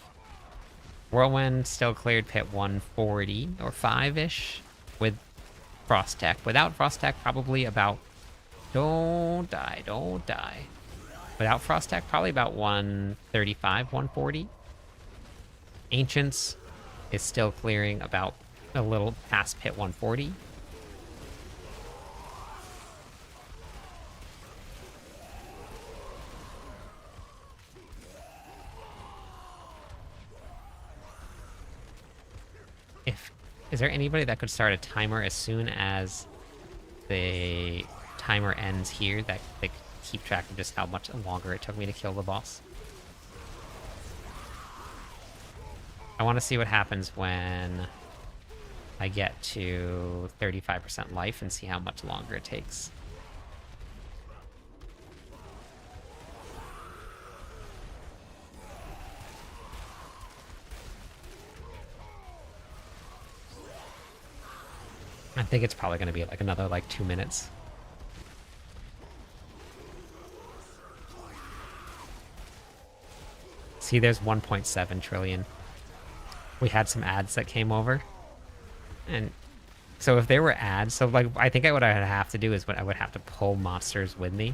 Whirlwind still cleared pit 140 or 5-ish with Frost Tech. Without Frost Tech, probably about... Don't die, don't die. Without Frost Tech, probably about 135, 140. Ancients is still clearing about a little past pit 140. Is there anybody that could start a timer as soon as the timer ends here that they keep track of just how much longer it took me to kill the boss? I want to see what happens when I get to 35% life and see how much longer it takes. I think it's probably going to be like another 2 minutes. See, there's 1.7 trillion. We had some ads that came over. And so if there were ads, so like I think what I would have to do is I would have to pull monsters with me.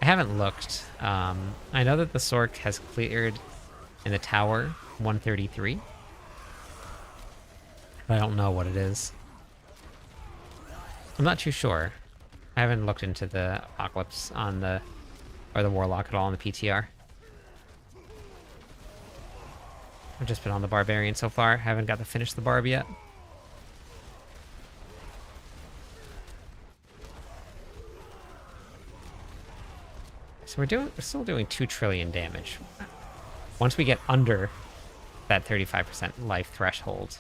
I haven't looked. I know that the Sork has cleared in the tower 133. But I don't know what it is. I'm not too sure. I haven't looked into the Apocalypse on the... or the Warlock at all on the PTR. I've just been on the Barbarian so far. Haven't got to finish the Barb yet. So we're still doing 2 trillion damage. Once we get under that 35% life threshold,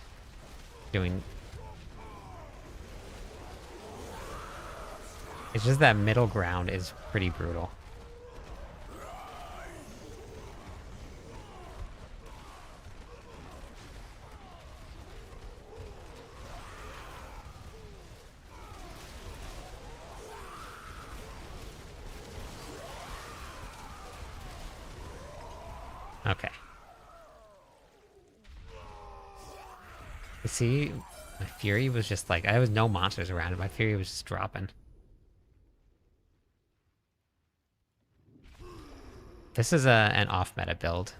doing... It's just that middle ground is pretty brutal. Okay. You see, my Fury was just like, there was no monsters around it. My Fury was just dropping. This is an off-meta build.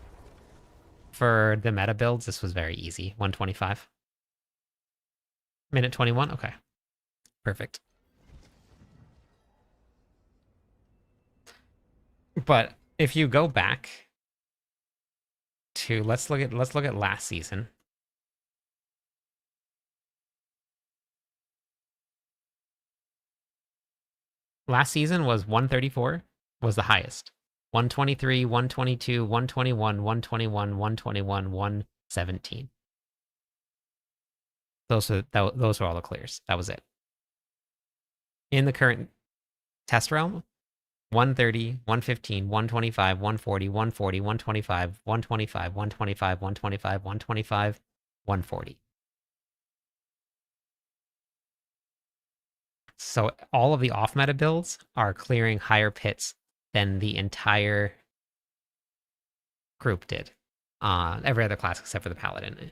For the meta builds, this was very easy. 125. Minute 21? Okay. Perfect. But if you go back to let's look at last season. Last season was 134 was the highest. 123, 122, 121, 121, 121, 117. Those are all the clears. That was it. In the current test realm, 130, 115, 125, 140, 140, 125, 125, 125, 125, 125, 140. So all of the off-meta builds are clearing higher pits than the entire group did. Every other class except for the Paladin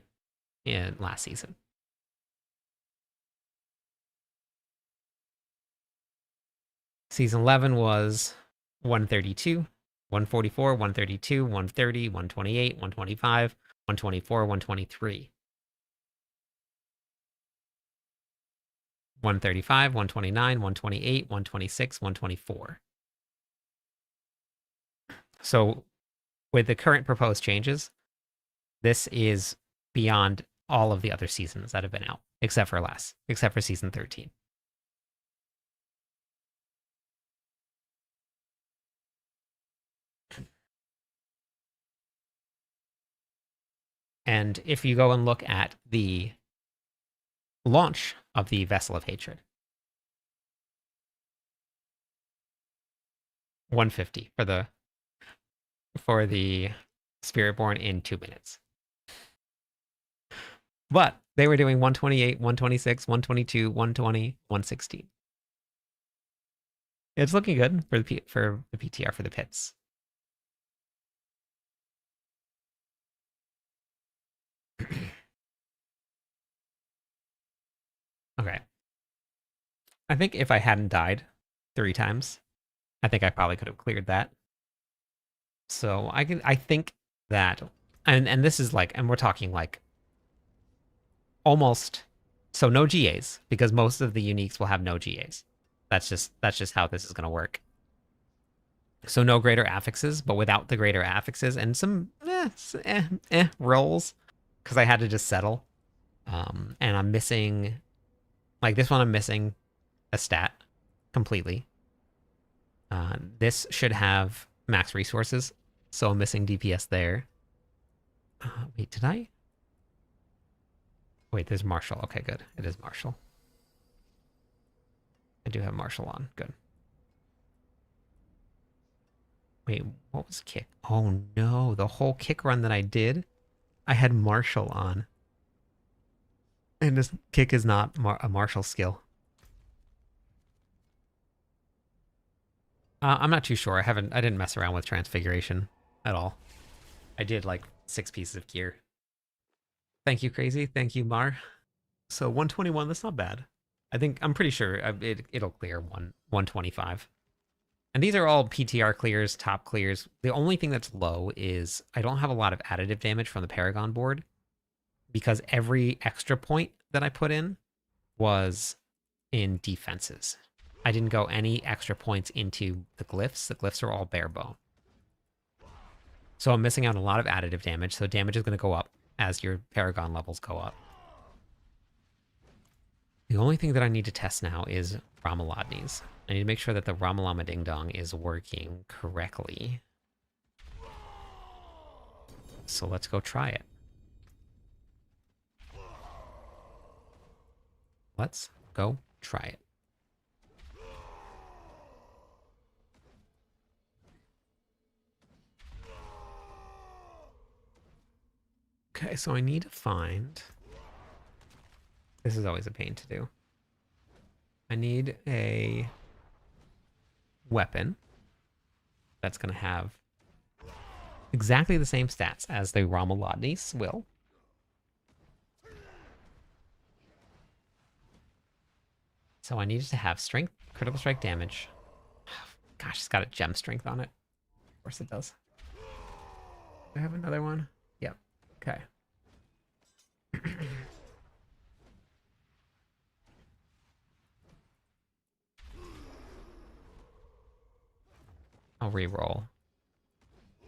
in last season. Season 11 was 132, 144, 132, 130, 128, 125, 124, 123. 135, 129, 128, 126, 124. So with the current proposed changes, this is beyond all of the other seasons that have been out, except for season 13. And if you go and look at the launch of the Vessel of Hatred, 150 for the Spiritborn in 2 minutes. But they were doing 128, 126, 122, 120, 116. It's looking good for the PTR for the pits. Okay. I think if I hadn't died 3 times, I think I probably could have cleared that. So I think that, and this is like, and we're talking like almost, so no GAs, because most of the uniques will have no GAs. That's just how this is going to work. So no greater affixes, but without the greater affixes and some rolls, because I had to just settle. And I'm missing, like this one I'm missing a stat completely. This should have max resources, so I'm missing DPS there. Wait, did I? Wait, there's Marshall. Okay, good. It is Marshall. I do have Marshall on. Good. Wait, what was kick? Oh no, the whole kick run that I did, I had Marshall on. And this kick is not a Marshall skill. I'm not too sure. I didn't mess around with transfiguration at all. I did like 6 pieces of gear. Thank you, Crazy. Thank you, Mar. So 121, that's not bad. I'm pretty sure it'll clear 125. And these are all PTR clears, top clears. The only thing that's low is I don't have a lot of additive damage from the Paragon board because every extra point that I put in was in defenses. I didn't go any extra points into the glyphs. The glyphs are all bare bone. So I'm missing out on a lot of additive damage. So damage is going to go up as your Paragon levels go up. The only thing that I need to test now is Ramalodni's. I need to make sure that the Ramalama Ding Dong is working correctly. So let's go try it. Let's go try it. Okay, so I need to find... This is always a pain to do. I need a weapon that's going to have exactly the same stats as the Ramalodni's will. So I needed to have strength, critical strike damage. Gosh, it's got a gem strength on it. Of course it does. Do I have another one? Yep. Okay. I'll re-roll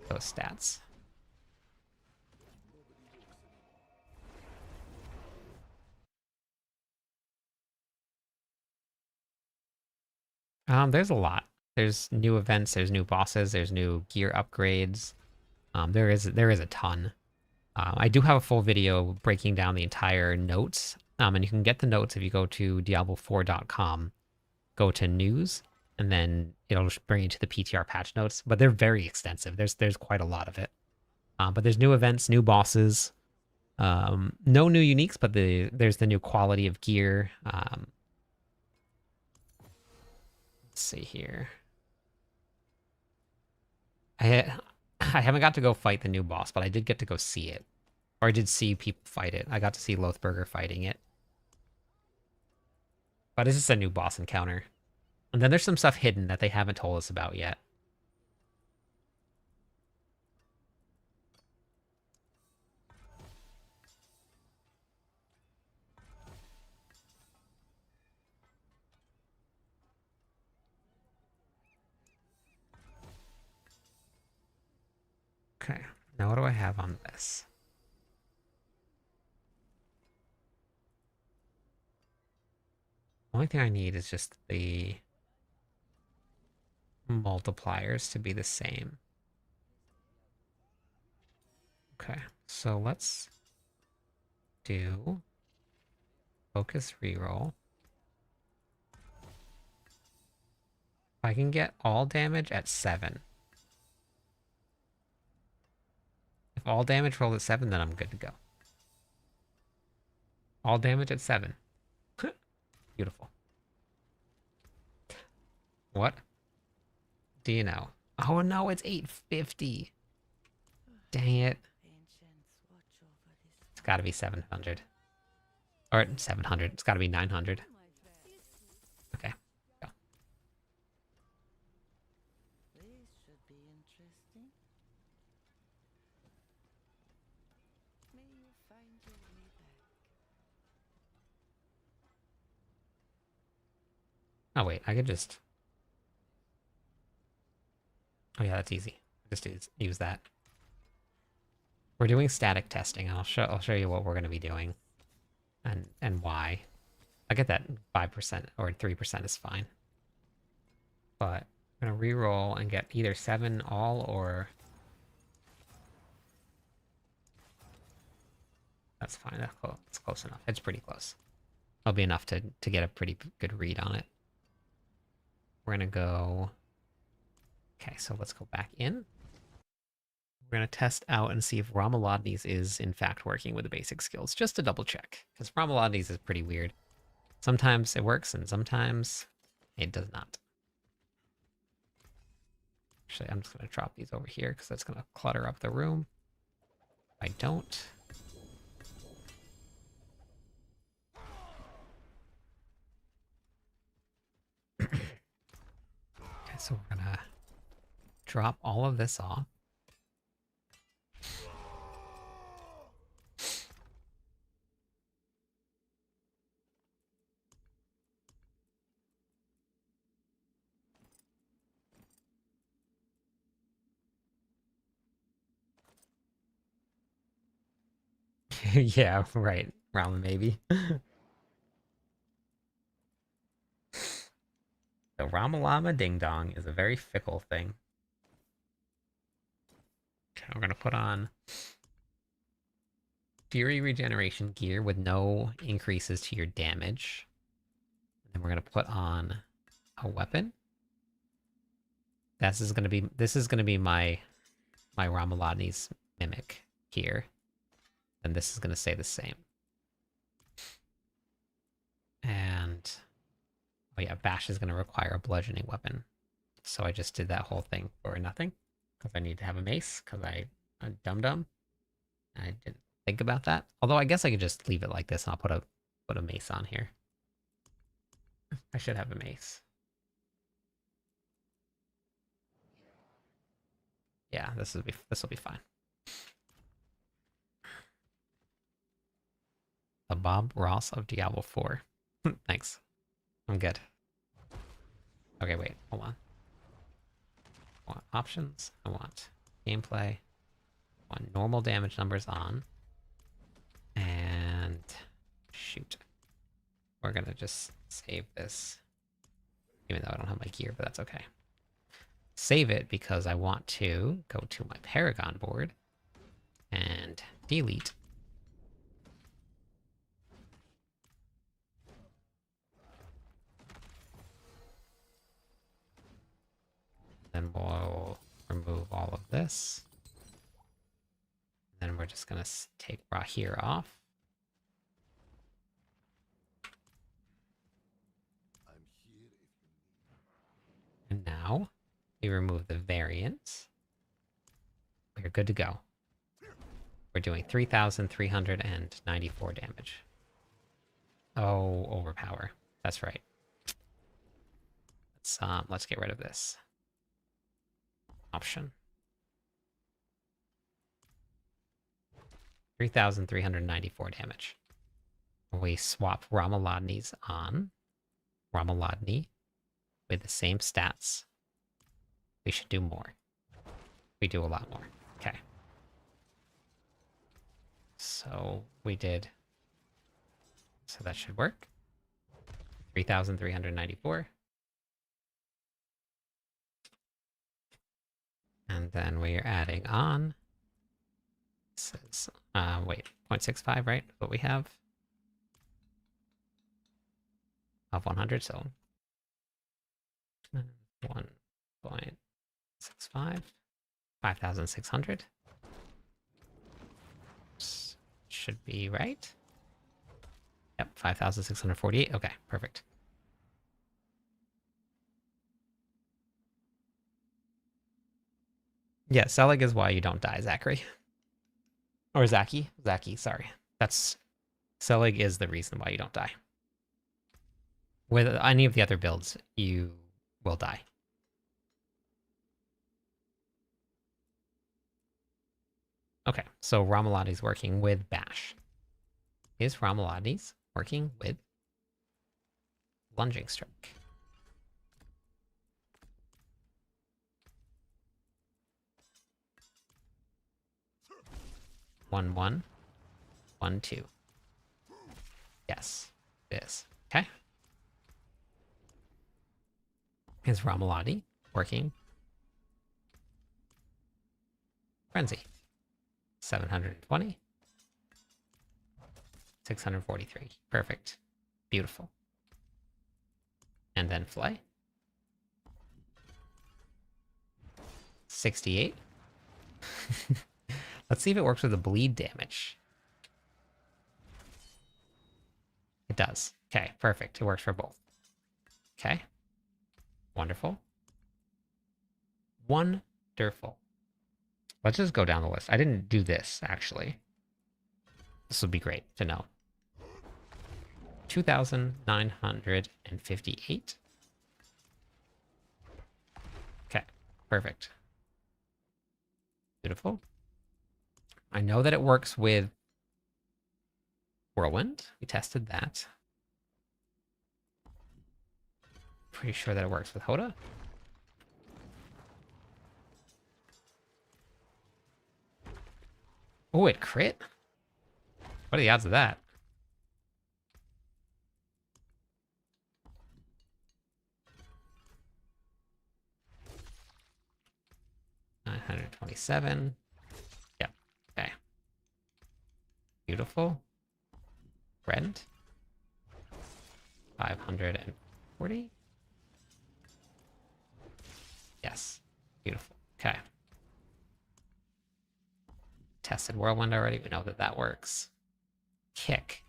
those stats. There's a lot. There's new events, there's new bosses, there's new gear upgrades. There is a ton. I do have a full video breaking down the entire notes. And you can get the notes if you go to Diablo4.com, go to news, and then it'll bring you to the PTR patch notes. But they're very extensive. There's quite a lot of it. But there's new events, new bosses. No new uniques, but there's the new quality of gear. Let's see here. I haven't got to go fight the new boss, but I did get to go see it. Or I did see people fight it. I got to see Lothburger fighting it. But it's just a new boss encounter. And then there's some stuff hidden that they haven't told us about yet. Okay, now what do I have on this? Only thing I need is just the multipliers to be the same. Okay, so let's do focus reroll. I can get all damage at 7. If all damage rolled at 7, then I'm good to go. All damage at 7. Beautiful. What do you know? Oh no, it's 850. Dang it. It's gotta be 700. Or 700. It's gotta be 900. Okay, go. Oh wait, I could just... Oh yeah, that's easy. Just use that. We're doing static testing. I'll show you what we're going to be doing, and why. I get that 5% or 3% is fine, but I'm gonna reroll and get either 7 all or... That's fine. That's close enough. It's pretty close. That'll be enough to get a pretty good read on it. We're gonna go... Okay, so let's go back in. We're going to test out and see if Ramalodni's is in fact working with the basic skills, just to double check, because Ramalodni's is pretty weird. Sometimes it works and sometimes it does not. Actually, I'm just going to drop these over here because that's going to clutter up the room. If I don't. Okay, so we're going to drop all of this off. Yeah, right. Ramen maybe. The Ramalama Ding Dong is a very fickle thing. Okay, we're gonna put on Fury Regeneration gear with no increases to your damage. And then we're gonna put on a weapon. This is gonna be my Ramalani's mimic here. And this is gonna stay the same. And oh yeah, Bash is gonna require a bludgeoning weapon. So I just did that whole thing for nothing. Because I need to have a mace, because I'm dumb. I didn't think about that. Although I guess I could just leave it like this and I'll put a mace on here. I should have a mace. Yeah, this will be fine. The Bob Ross of Diablo 4. Thanks. I'm good. Okay, wait, hold on. I want options. I want gameplay. I want normal damage numbers on. And shoot. We're gonna just save this. Even though I don't have my gear, but that's okay. Save it because I want to go to my Paragon board and delete. Then we'll remove all of this. Then we're just gonna take Rahir off. And now we remove the variants. We're good to go. We're doing 3,394 damage. Oh, overpower. That's right. Let's get rid of this option. 3,394 damage. We swap Ramaladni's on Ramaladni with the same stats. We should do more. We do a lot more. Okay. So we did. So that should work. 3,394. And then we are adding on. This is, wait, 0.65, right? What we have. Of 100, so 1.65. 5,600. Should be right. Yep, 5,648. Okay, perfect. Yeah, Selig is why you don't die, Zachary. Or Zaki. Zaki, sorry. That's... Selig is the reason why you don't die. With any of the other builds, you will die. Okay, so Ramaladi's working with Bash. Is Ramaladi's working with Lunging Strike? One, one. 1, 2. Yes, it is. Okay. Is Ramaladi working? Frenzy. 720. 643. Perfect. Beautiful. And then Flay. 68. Let's see if it works with the bleed damage. It does. Okay, perfect. It works for both. Okay. Wonderful. Wonderful. Let's just go down the list. I didn't do this, actually. This would be great to know. 2,958. Okay, perfect. Beautiful. I know that it works with Whirlwind. We tested that. Pretty sure that it works with Hoda. Oh, it crit? What are the odds of that? $927. Yep. Okay. Beautiful. Rent. 540. Yes. Beautiful. Okay. Tested Whirlwind already. We know that that works. Kick.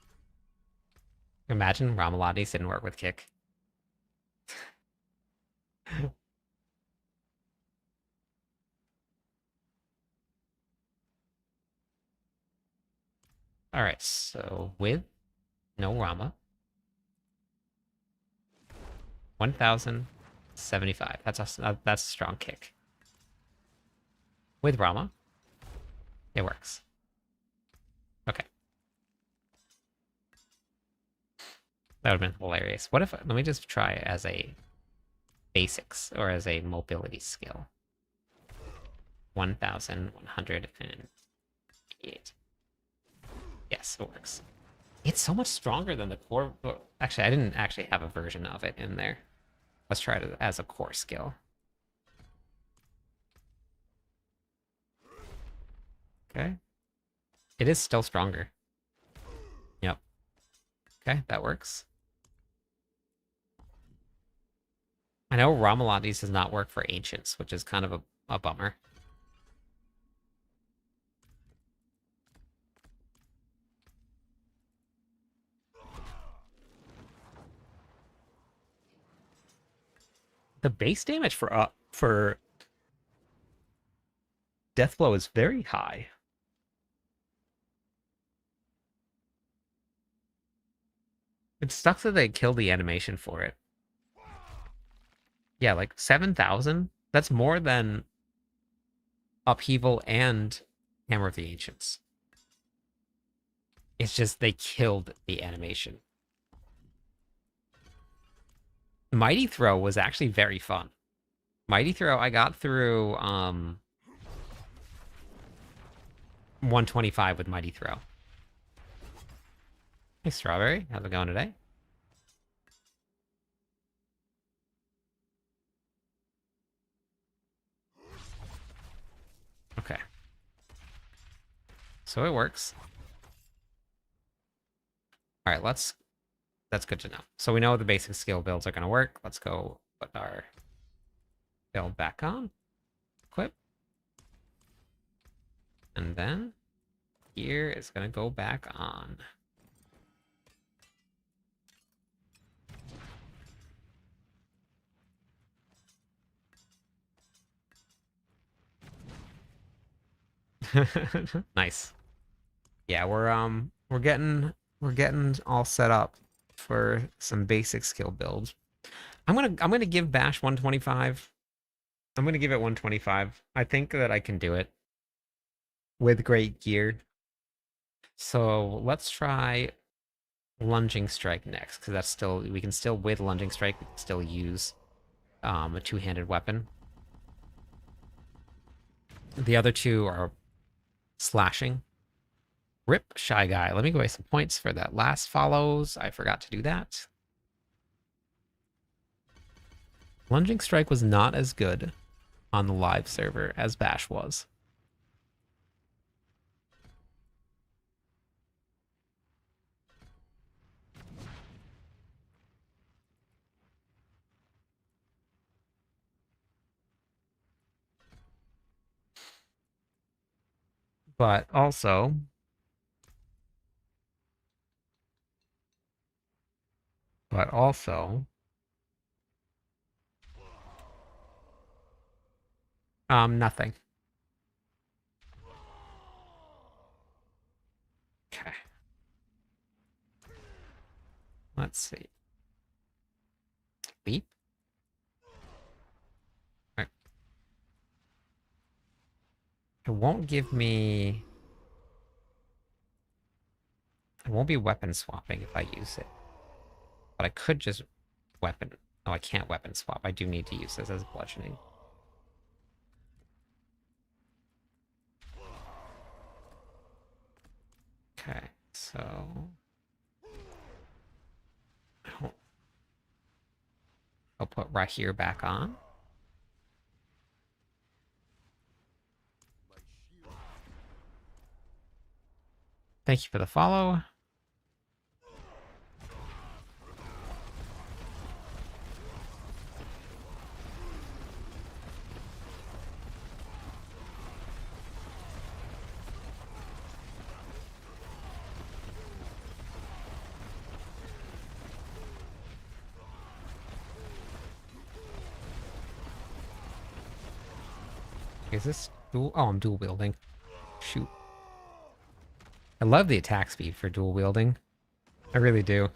Imagine Ramalades didn't work with Kick. All right, so with no Rama, 1,075. That's a strong kick. With Rama, it works. Okay, that would have been hilarious. What if, let me just try as a basics or as a mobility skill. 1,108. Yes, it works. It's so much stronger than the core. Actually, I didn't actually have a version of it in there. Let's try it as a core skill. Okay. It is still stronger. Yep. Okay, that works. I know Ramalades does not work for Ancients, which is kind of a bummer. The base damage for Deathblow is very high. It sucks that they killed the animation for it. Yeah, like 7,000? That's more than Upheaval and Hammer of the Ancients. It's just they killed the animation. Mighty Throw was actually very fun. Mighty Throw, I got through 125 with Mighty Throw. Hey, Strawberry, how's it going today? Okay. So it works. All right, that's good to know. So we know the basic skill builds are going to work. Let's go put our build back on. Equip. And then gear is going to go back on. Nice. Yeah, we're getting all set up for some basic skill builds. I'm gonna give Bash 125. I'm gonna give it 125. I think that I can do it with great gear. So let's try Lunging Strike next, because that's still, we can still, with Lunging Strike, we can still use a two-handed weapon. The other two are slashing. Rip Shy Guy. Let me go away some points for that last follows. I forgot to do that. Lunging Strike was not as good on the live server as Bash was. But also, but also, Nothing. Okay. Let's see. Leap? Right. It won't give me... It won't be weapon swapping if I use it. But I could just weapon... Oh, I can't weapon swap. I do need to use this as bludgeoning. Okay, so... I'll put right here back on. Thank you for the follow. Is this dual? Oh, I'm dual wielding. Shoot. I love the attack speed for dual wielding. I really do.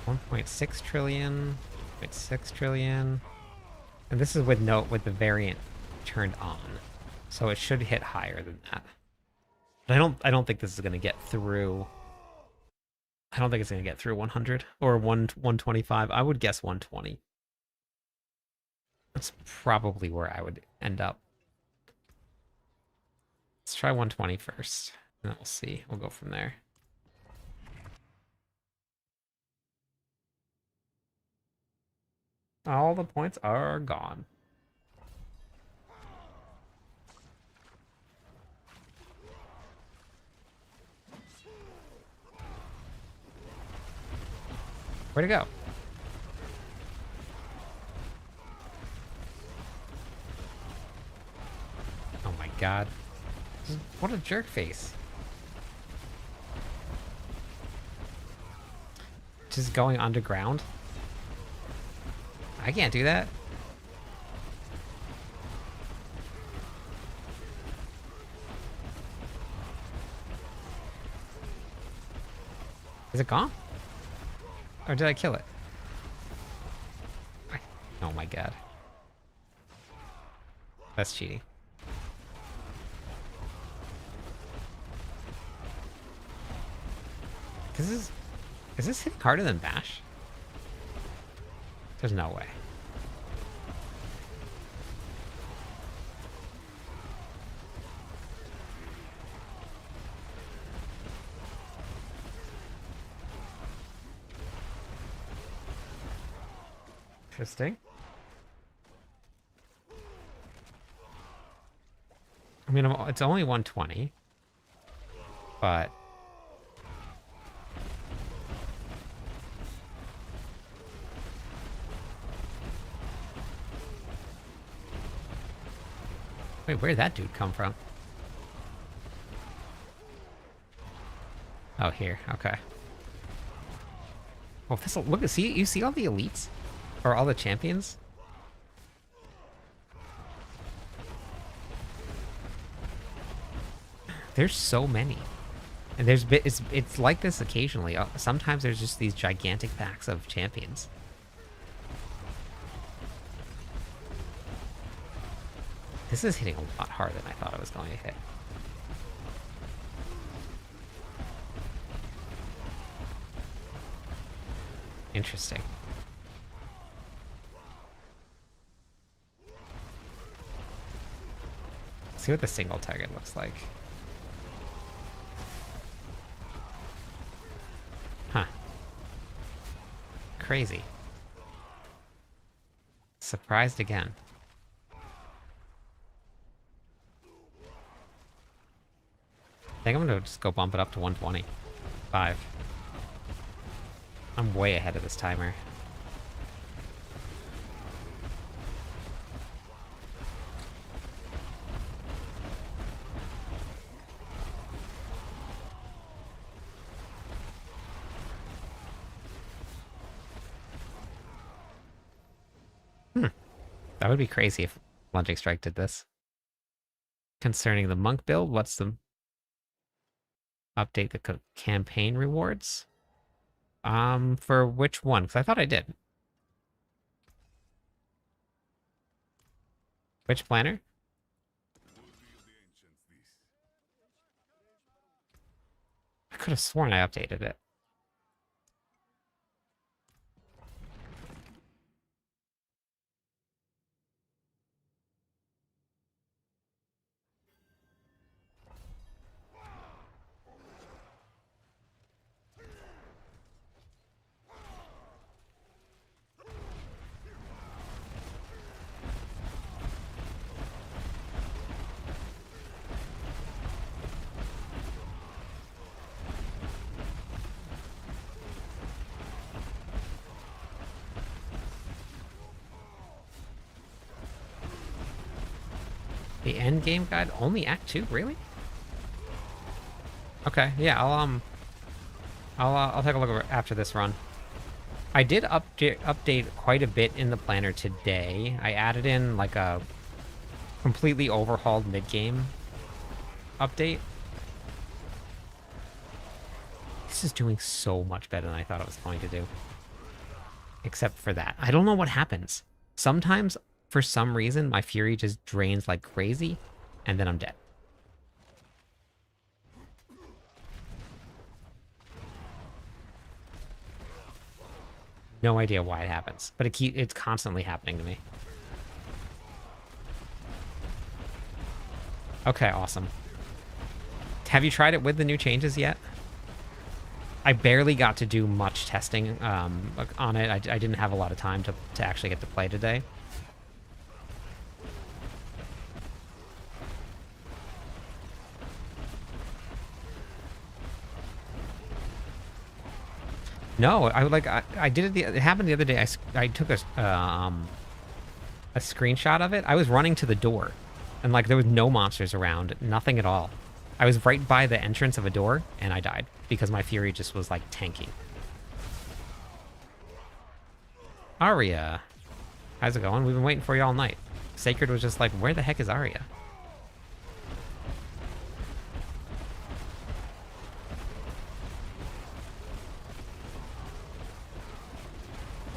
$1.6 trillion, 0.6 trillion. And this is with the variant turned on. So it should hit higher than that. But I don't think this is gonna get through. I don't think it's gonna get through 100 or 125. I would guess 120. That's probably where I would end up. Let's try 120 first, and then we'll see. We'll go from there. All the points are gone. Where'd it go? Oh my god. What a jerk face. Just going underground? I can't do that. Is it gone? Or did I kill it? Oh my god. That's cheating. Is this hitting harder than Bash? There's no way. Interesting. I mean, it's only 120, but wait, where'd that dude come from? Oh, here. Okay. Oh, this look. You see all the elites or all the champions? There's so many, and it's like this occasionally. Sometimes there's just these gigantic packs of champions. This is hitting a lot harder than I thought it was going to hit. Interesting. Let's see what the single target looks like. Huh. Crazy. Surprised again. I think I'm gonna just go bump it up to 120. 5. I'm way ahead of this timer. That would be crazy if Lunging Strike did this. Concerning the monk build, what's the update the campaign rewards? For which one? Because I thought I did. Which planner? I could have sworn I updated it. The end game guide only Act 2, really? Okay, yeah, I'll take a look after this run. I did update quite a bit in the planner today. I added in like a completely overhauled mid-game update. This is doing so much better than I thought it was going to do. Except for that. I don't know what happens. Sometimes, for some reason, my Fury just drains like crazy, and then I'm dead. No idea why it happens, but it's constantly happening to me. Okay, awesome. Have you tried it with the new changes yet? I barely got to do much testing on it. I didn't have a lot of time to actually get to play today. No, I did it. It happened the other day. I took a screenshot of it. I was running to the door, and like there was no monsters around, nothing at all. I was right by the entrance of a door, and I died because my Fury just was like tanking. Arya, how's it going? We've been waiting for you all night. Sacred was just like, where the heck is Arya?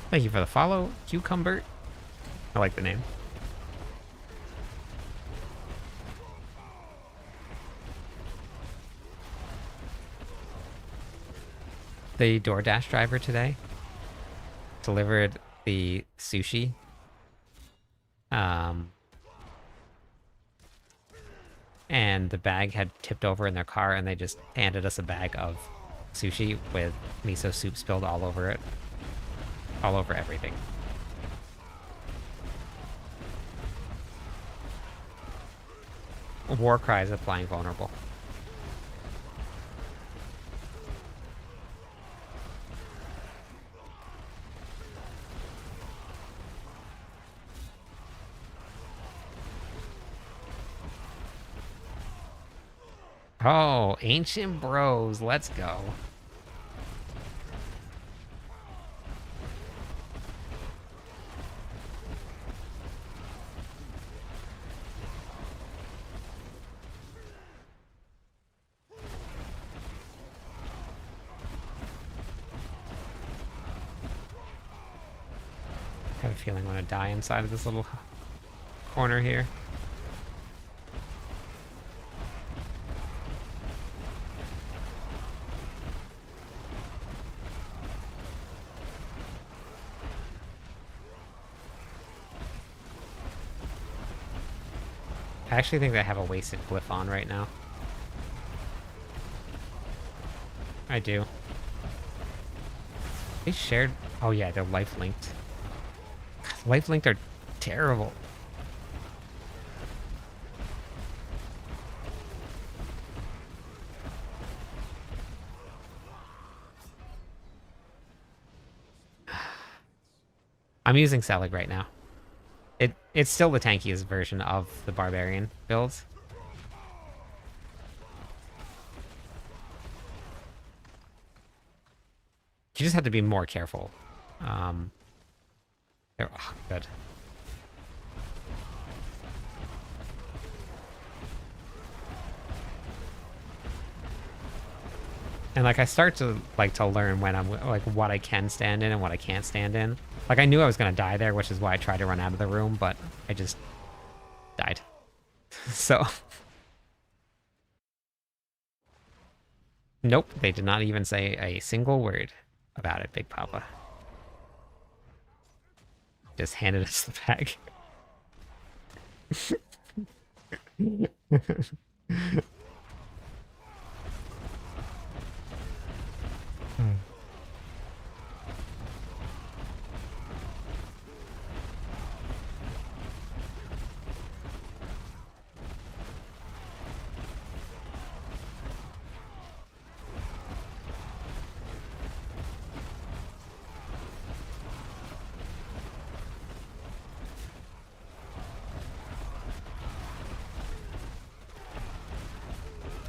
Thank you for the follow, Cucumber. I like the name. The DoorDash driver today delivered the sushi. And the bag had tipped over in their car, and they just handed us a bag of sushi with miso soup spilled all over it. All over everything. War cries of flying vulnerable. Oh, ancient bros, let's go. I have a feeling I'm gonna die inside of this little corner here. I actually think they have a wasted glyph on right now. I do. They shared... Oh yeah, they're life-linked. Life-linked are terrible. I'm using Selig right now. It's still the tankiest version of the Barbarian builds. You just have to be more careful. Oh, good. And like I start to like to learn when I'm like what I can stand in and what I can't stand in. Like I knew I was gonna die there, which is why I tried to run out of the room, but I just died. So nope, they did not even say a single word about it, Big Papa. Just handed us the bag.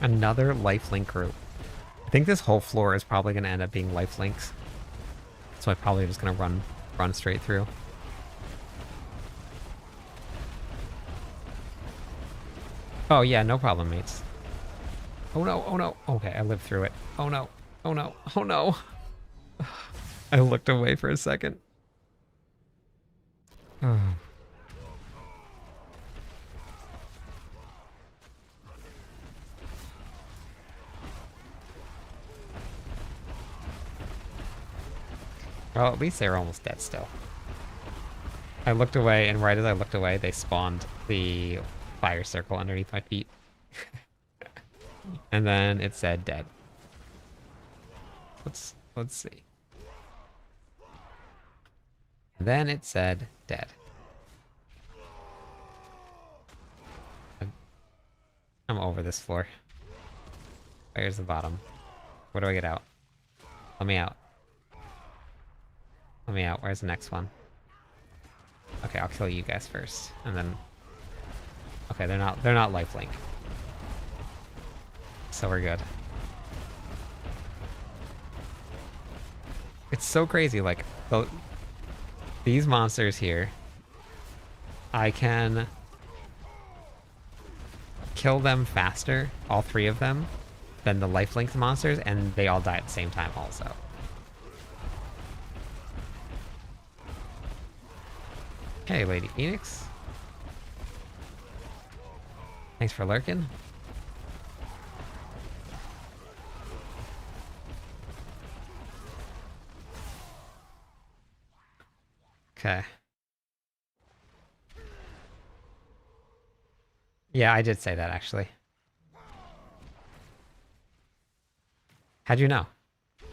Another lifelink group. I think this whole floor is probably going to end up being lifelinks. So I probably just going to run straight through. Oh yeah, no problem, mates. Oh no, oh no. Okay, I lived through it. Oh no, oh no, oh no. I looked away for a second. Well, at least they were almost dead still. I looked away, and right as I looked away, they spawned the fire circle underneath my feet. And then it said dead. Let's see. And then it said dead. I'm over this floor. Where's the bottom? Where do I get out? Let me out. Let me out. Where's the next one? Okay, I'll kill you guys first, and then. Okay, they're not lifelink. So we're good. It's so crazy, like these monsters here. I can kill them faster, all three of them, than the lifelink monsters, and they all die at the same time also. Hey, Lady Phoenix. Thanks for lurking. Okay. Yeah, I did say that, actually. How'd you know?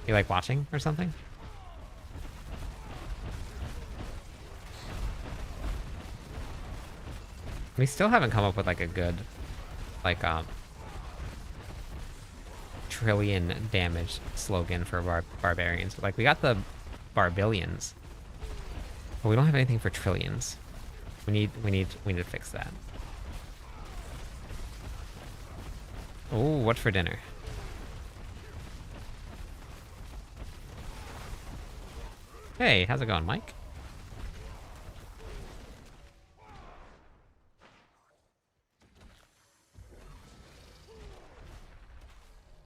You like watching or something? We still haven't come up with like a good, like, trillion damage slogan for barbarians. Like, we got the barbillions, but we don't have anything for trillions. We need to fix that. Oh, what for dinner? Hey, how's it going, Mike?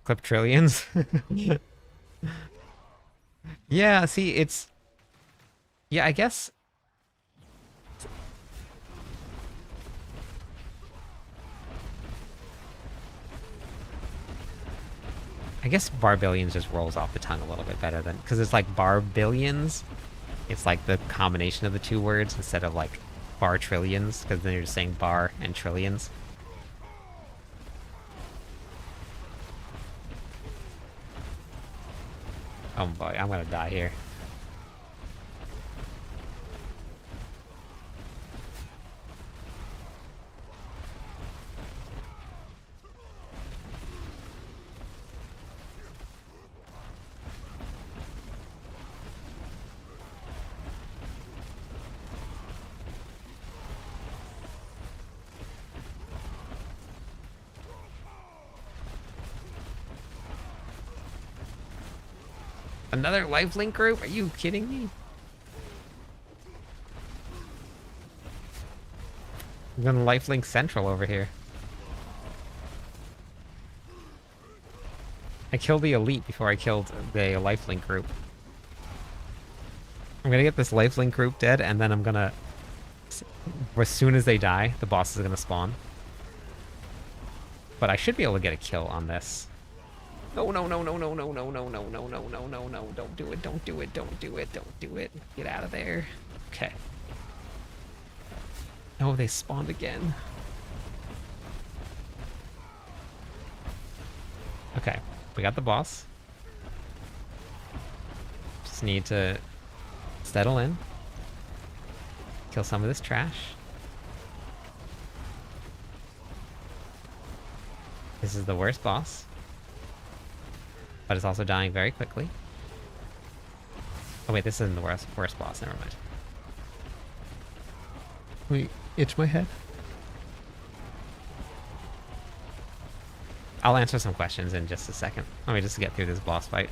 Clip trillions? Yeah, see, it's... Yeah, I guess... I guess barbillions just rolls off the tongue a little bit better than... Because it's like barbillions. It's like the combination of the two words instead of like bar trillions, because then you're just saying bar and trillions. Oh boy, I'm gonna die here. Another lifelink group? Are you kidding me? I'm going lifelink central over here. I killed the elite before I killed the lifelink group. I'm gonna get this lifelink group dead, and then I'm gonna... As soon as they die, the boss is gonna spawn. But I should be able to get a kill on this. No, no, no, no, no, no, no, no, no, no, no, no, no, no. Don't do it, don't do it, don't do it, don't do it. Get out of there. Okay. Oh, they spawned again. Okay, we got the boss. Just need to settle in. Kill some of this trash. This is the worst boss. But it's also dying very quickly. Oh wait, this isn't the worst boss, never mind. Let me itch my head. I'll answer some questions in just a second. Let me just get through this boss fight.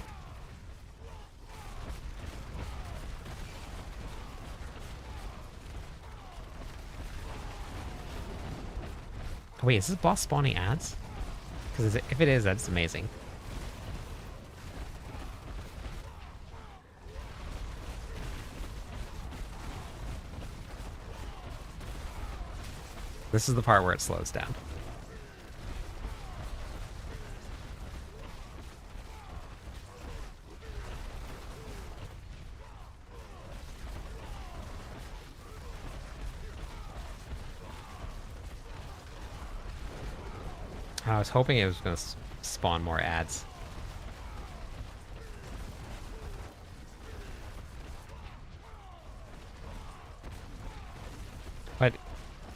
Oh, wait, is this boss spawning ads? Because if it is, that's amazing. This is the part where it slows down. I was hoping it was going to spawn more ads.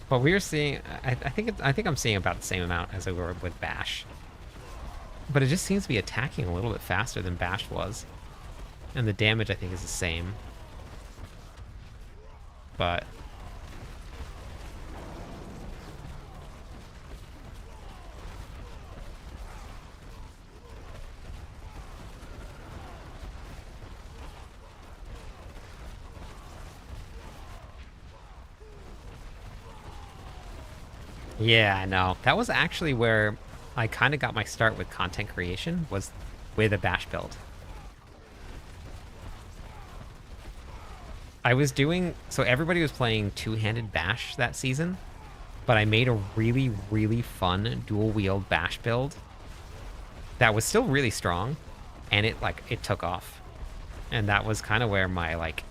But we were seeing, I think I'm seeing about the same amount as we were with Bash. But it just seems to be attacking a little bit faster than Bash was. And the damage, I think, is the same. But... yeah, I know. That was actually where I kind of got my start with content creation, was with a Bash build. I was doing... so everybody was playing two-handed Bash that season, but I made a really, really fun dual-wield Bash build that was still really strong, and it took off. And that was kind of where my, like,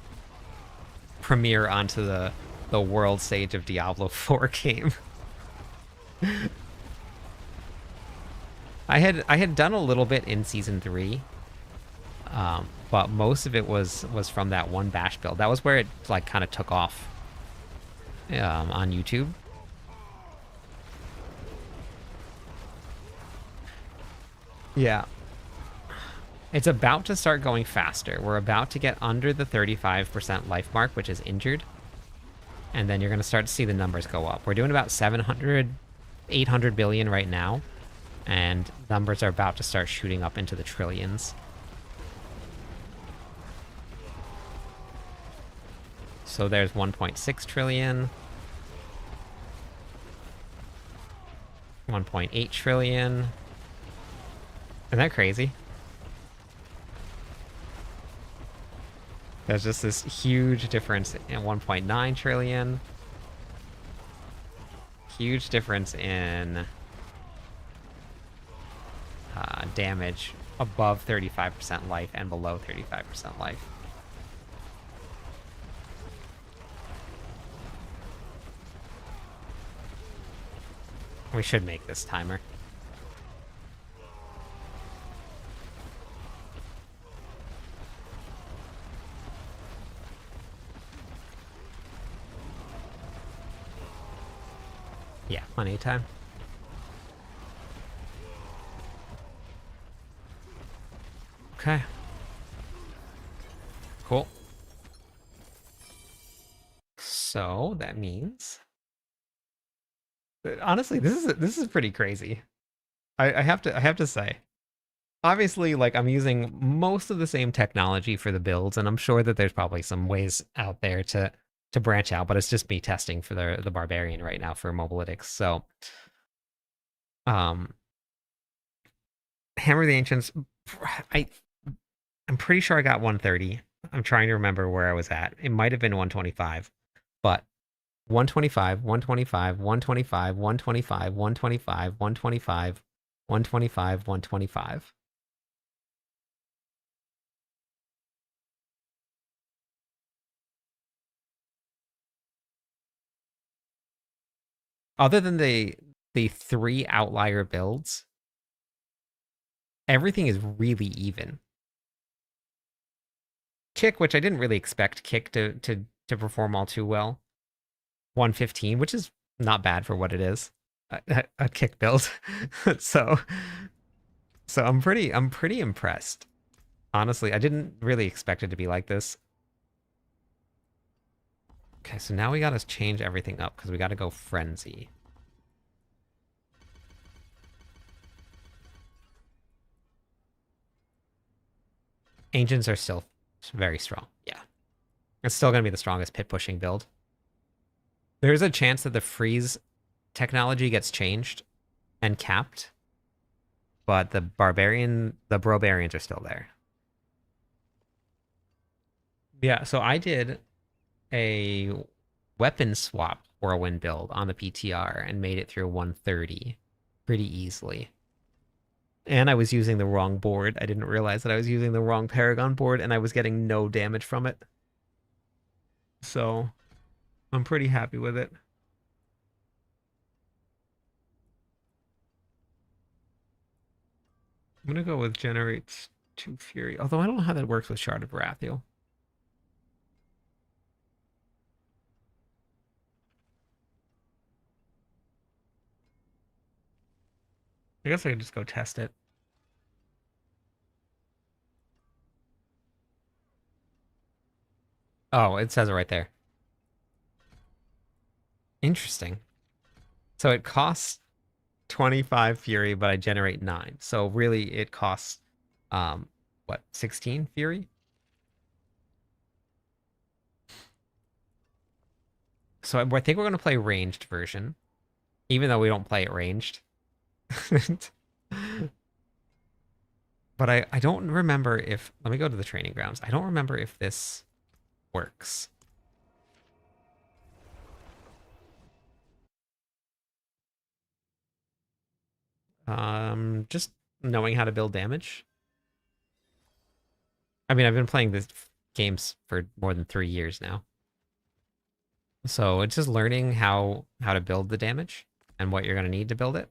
premiere onto the world stage of Diablo 4 came. I had done a little bit in season 3, but most of it was from that one Bash build. That was where it like kind of took off on YouTube. Yeah. It's about to start going faster. We're about to get under the 35% life mark, which is injured. And then you're going to start to see the numbers go up. We're doing about 700, 800 billion right now. And numbers are about to start shooting up into the trillions. So there's 1.6 trillion. 1.8 trillion. Isn't that crazy? There's just this huge difference in 1.9 trillion. Huge difference in damage above 35% life and below 35% life. We should make this timer. Yeah, plenty of time. Okay. Cool. So that means, honestly, this is pretty crazy. I have to say. Obviously, like, I'm using most of the same technology for the builds, and I'm sure that there's probably some ways out there to branch out, but it's just me testing for the barbarian right now for mobalytics. So Hammer of the Ancients. I I'm pretty sure I got 130. I'm trying to remember where I was at. It might have been 125, but 125, 125, 125, 125, 125, 125, 125, 125. Other than the three outlier builds, everything is really even. Kick, which I didn't really expect Kick to perform all too well. 115, which is not bad for what it is. A Kick build. so so I'm pretty impressed. Honestly, I didn't really expect it to be like this. Okay, so now we gotta change everything up because we gotta go Frenzy. Ancients are still very strong. Yeah. It's still gonna be the strongest pit pushing build. There's a chance that the freeze technology gets changed and capped, but the Brobarians are still there. Yeah, so I did a weapon swap whirlwind build on the PTR and made it through 130 pretty easily. And I was using the wrong board. I didn't realize that I was using the wrong Paragon board and I was getting no damage from it. So I'm pretty happy with it. I'm gonna go with generates 2 Fury. Although I don't know how that works with Shard of Wrathiel. I guess I could just go test it. Oh, it says it right there. Interesting. So it costs 25 Fury, but I generate 9. So really it costs what, 16 Fury? So I think we're gonna play ranged version, even though we don't play it ranged. But I don't remember if, let me go to the training grounds. I don't remember if this works. Just knowing how to build damage. I mean, I've been playing this games for more than 3 years now. So it's just learning how to build the damage and what you're gonna need to build it.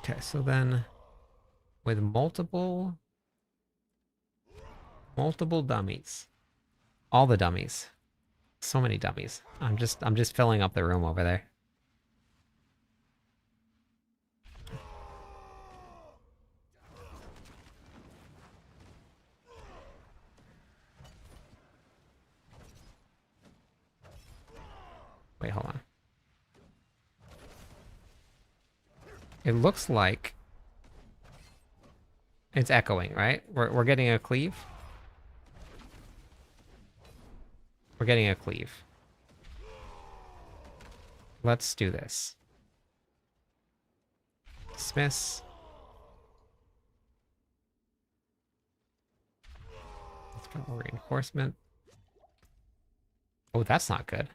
Okay, so then with multiple dummies. All the dummies. So many dummies. I'm just filling up the room over there. Wait, hold on. It looks like it's echoing, right? We're getting a cleave. We're getting a cleave. Let's do this. Dismiss. Let's go reinforcement. Oh, that's not good.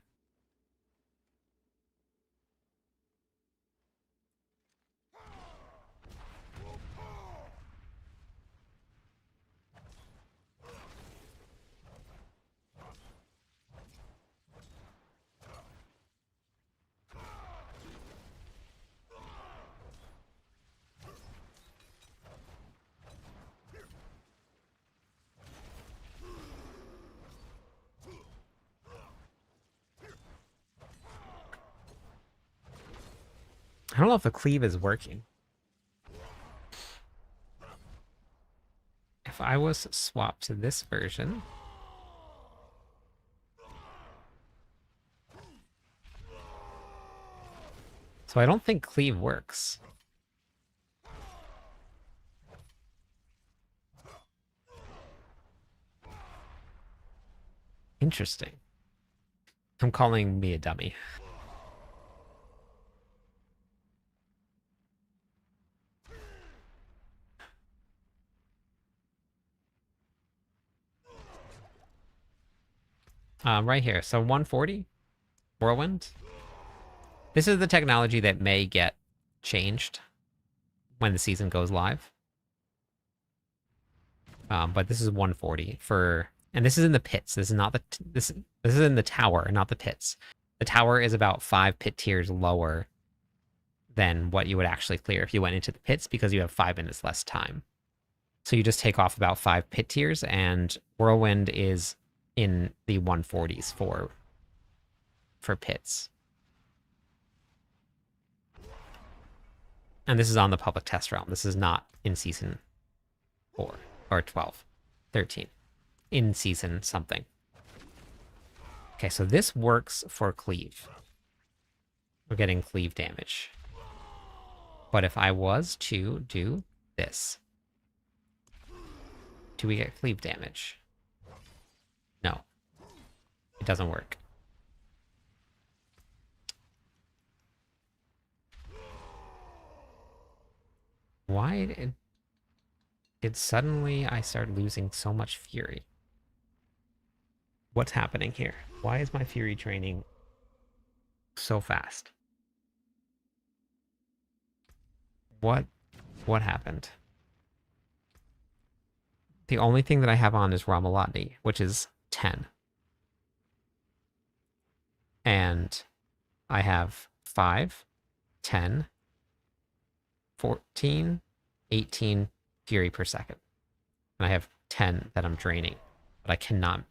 I don't know if the cleave is working. If I was swapped to this version, so I don't think cleave works. Interesting. I'm calling me a dummy. Right here. So 140 Whirlwind. This is the technology that may get changed when the season goes live. But this is 140 for, and this is in the pits. This is not the this is in the tower, not the pits. The tower is about 5 pit tiers lower than what you would actually clear if you went into the pits because you have 5 minutes less time. So you just take off about 5 pit tiers, and Whirlwind is in the 140s for pits. And this is on the public test realm. This is not in season 4 or 12, 13. In season something. Okay, so this works for cleave. We're getting cleave damage. But if I was to do this, do we get cleave damage? No. It doesn't work. Why did suddenly I start losing so much fury? What's happening here? Why is my fury training so fast? What happened? The only thing that I have on is Ramalati, which is 10. And I have 5, 10, 14, 18 fury per second. And I have 10 that I'm draining, but I cannot.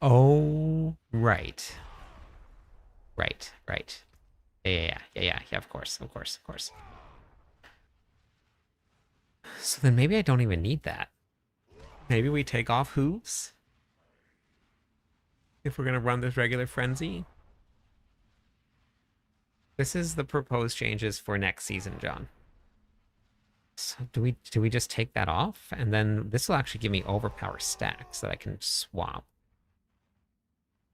Oh, right. Right. Yeah, of course. So then maybe I don't even need that. Maybe we take off hooves if we're going to run this regular frenzy. This is the proposed changes for next season, John. So do we just take that off? And then this will actually give me overpower stacks that I can swap.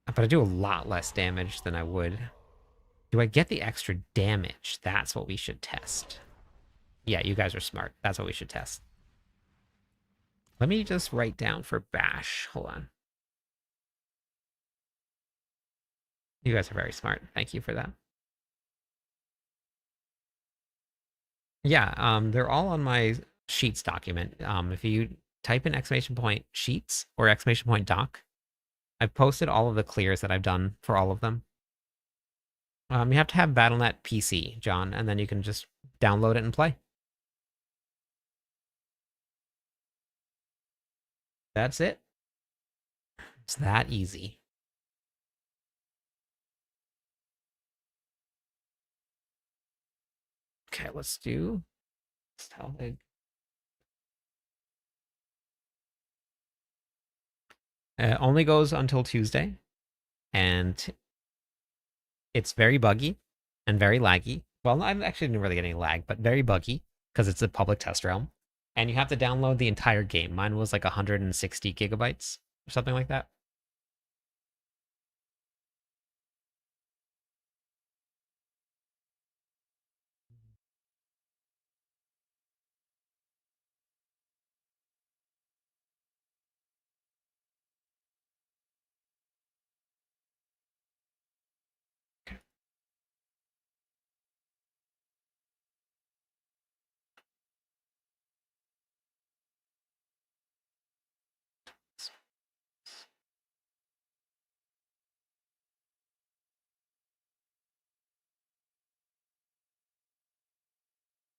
But I do a lot less damage than I would. Do I get the extra damage? That's what we should test. Yeah, you guys are smart. That's what we should test. Let me just write down for Bash. Hold on. You guys are very smart. Thank you for that. Yeah, they're all on my sheets document. If you type in exclamation point sheets or exclamation point doc, I've posted all of the clears that I've done for all of them. You have to have BattleNet PC, John, and then you can just download it and play. That's it. It's that easy. Okay, let's do Stalvig. It only goes until Tuesday, and it's very buggy and very laggy. Well, I actually didn't really get any lag, but very buggy because it's a public test realm. And you have to download the entire game. Mine was like 160 gigabytes or something like that.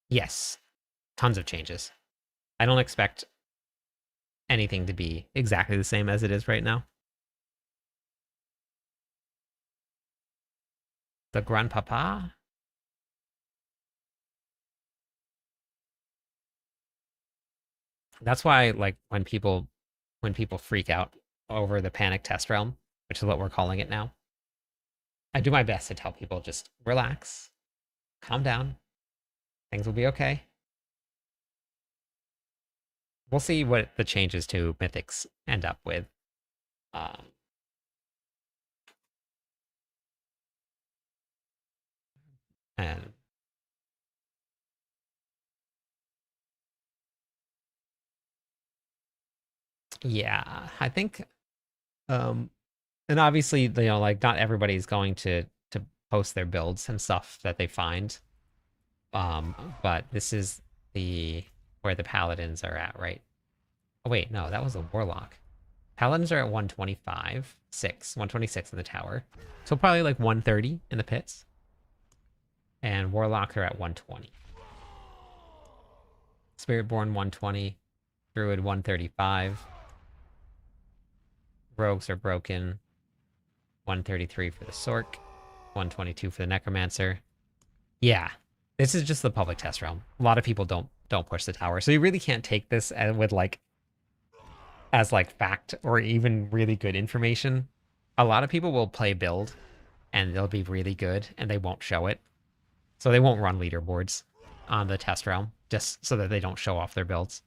Yes, tons of changes. I don't expect anything to be exactly the same as it is right now. The grandpapa? That's why, like, when people freak out over the panic test realm, which is what we're calling it now, I do my best to tell people just relax, calm down, things will be okay. We'll see what the changes to mythics end up with. Um, and yeah, I think Um, and obviously, you know, like not everybody's going to post their builds and stuff that they find. But this is the where the paladins are at, right? Oh wait, no, that was a warlock. Paladins are at 126 in the tower. So probably like 130 in the pits. And warlock are at 120. Spiritborn 120, Druid 135. Rogues are broken. 133 for the Sork, 122 for the Necromancer. Yeah, this is just the public test realm. A lot of people don't push the tower, so you really can't take this with like as like fact or even really good information. A lot of people will play build and they'll be really good and they won't show it. So they won't run leaderboards on the test realm just so that they don't show off their builds.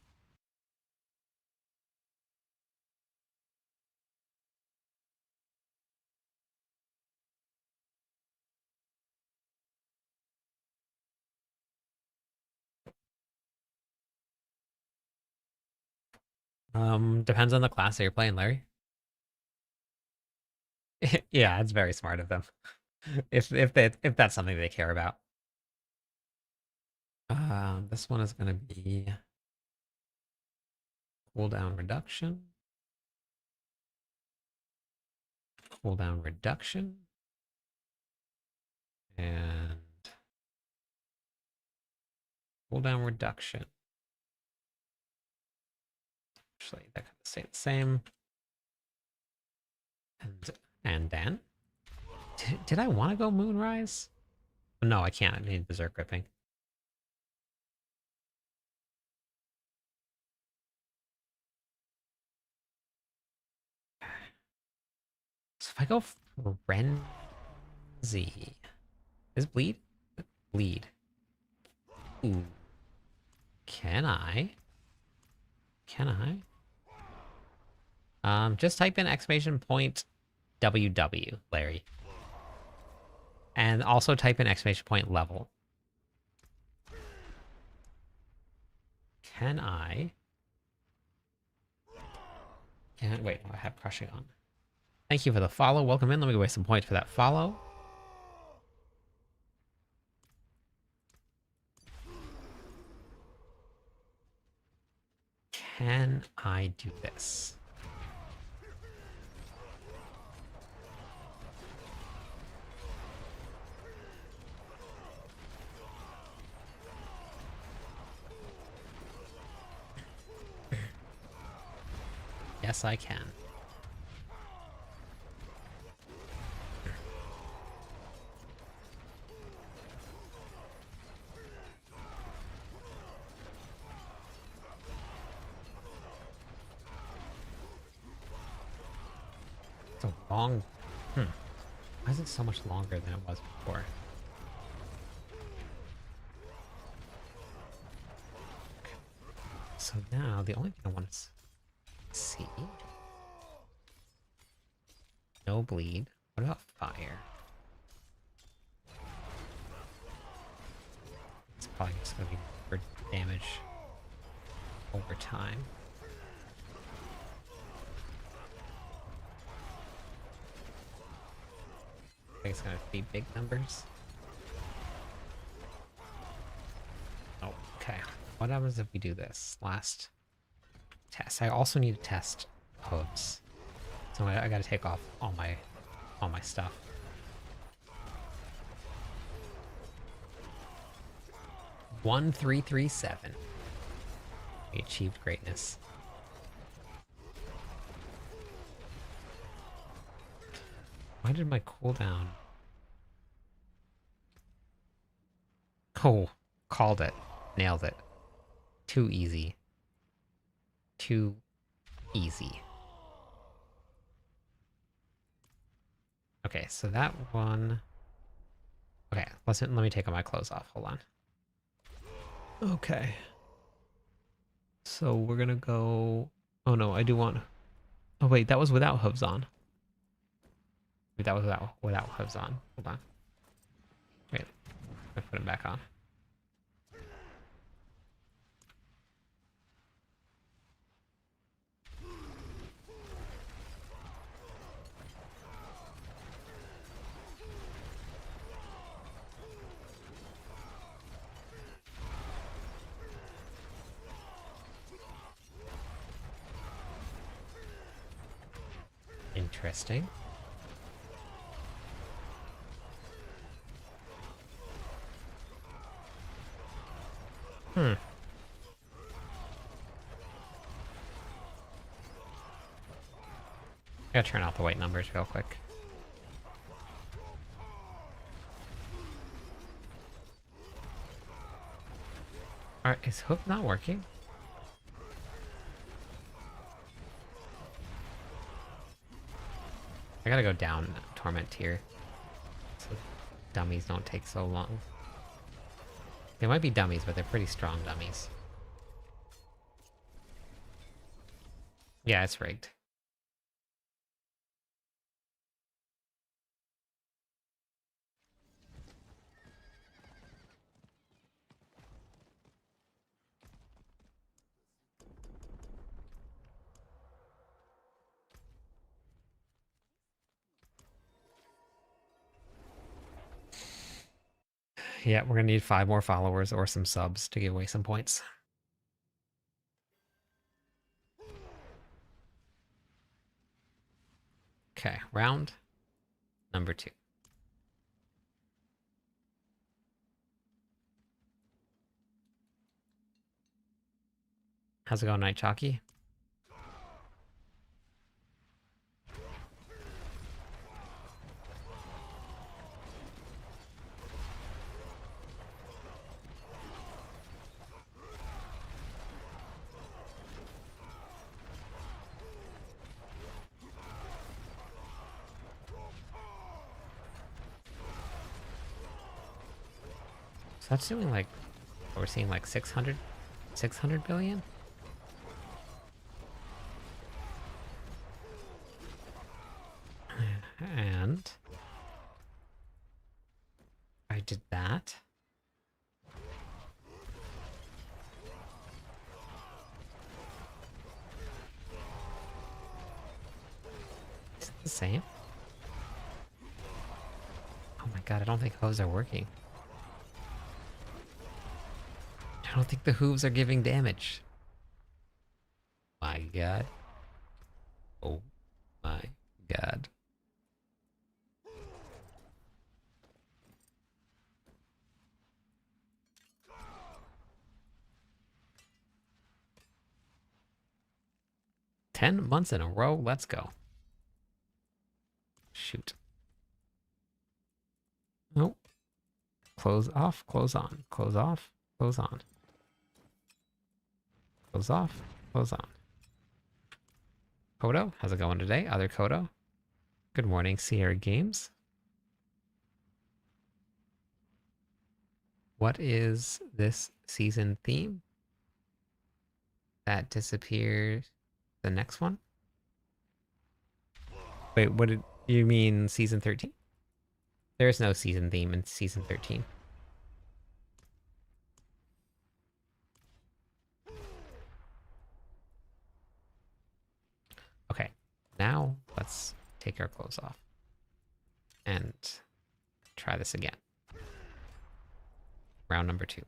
Depends on the class that you're playing, Larry. Yeah, it's very smart of them. If that's something they care about. This one is gonna be cooldown reduction. Cooldown reduction. And cooldown reduction. Actually, that could stay the same. And then did I want to go Moonrise? No, I can't. I need Berserk Gripping. So if I go Frenzy, is bleed? Bleed. Ooh. Can I? Can I? Just type in exclamation point WW, Larry. And also type in exclamation point level. Can I? Can't wait, I have crushing on. Thank you for the follow. Welcome in. Let me waste some points for that follow. Can I do this? Yes, I can. It's a long... Why is it so much longer than it was before? Okay. So now, the only thing I want to see... No bleed. What about fire? It's probably just going to be for damage over time. I think it's going to be big numbers. Okay. What happens if we do this? Last test. I also need to test hooves. So I gotta take off all my stuff. One 337. We achieved greatness. Why did my cooldown? Oh, called it. Nailed it. Too easy. Too easy. Okay, so that one... Okay, let me take all my clothes off. Hold on. Okay. So we're gonna go... Oh no, I do want... Oh wait, that was without hooves on. Wait, that was without hooves on. Hold on. Wait, I put them back on. Interesting. Hmm. Gotta turn off the white numbers real quick. Alright, is Hook not working? I gotta go down Torment tier, so dummies don't take so long. They might be dummies, but they're pretty strong dummies. Yeah, it's rigged. Yeah, we're gonna need 5 more followers or some subs to give away some points. Okay, round number 2. How's it going, Night Chalky? So that's doing like, we're seeing like 600 billion? And I did that. Is it the same? Oh my god, I don't think hooves are working. I don't think the hooves are giving damage. My god. Oh my god. Ten months in a row, let's go. Shoot. Nope. Close off, close on, close off, close on. Close off, close on. Kodo, how's it going today? Other Kodo. Good morning, Sierra Games. What is this season theme? That disappears the next one? Wait, what did you mean season 13? There's no season theme in season 13. Okay, now let's take our clothes off and try this again. Round number 2.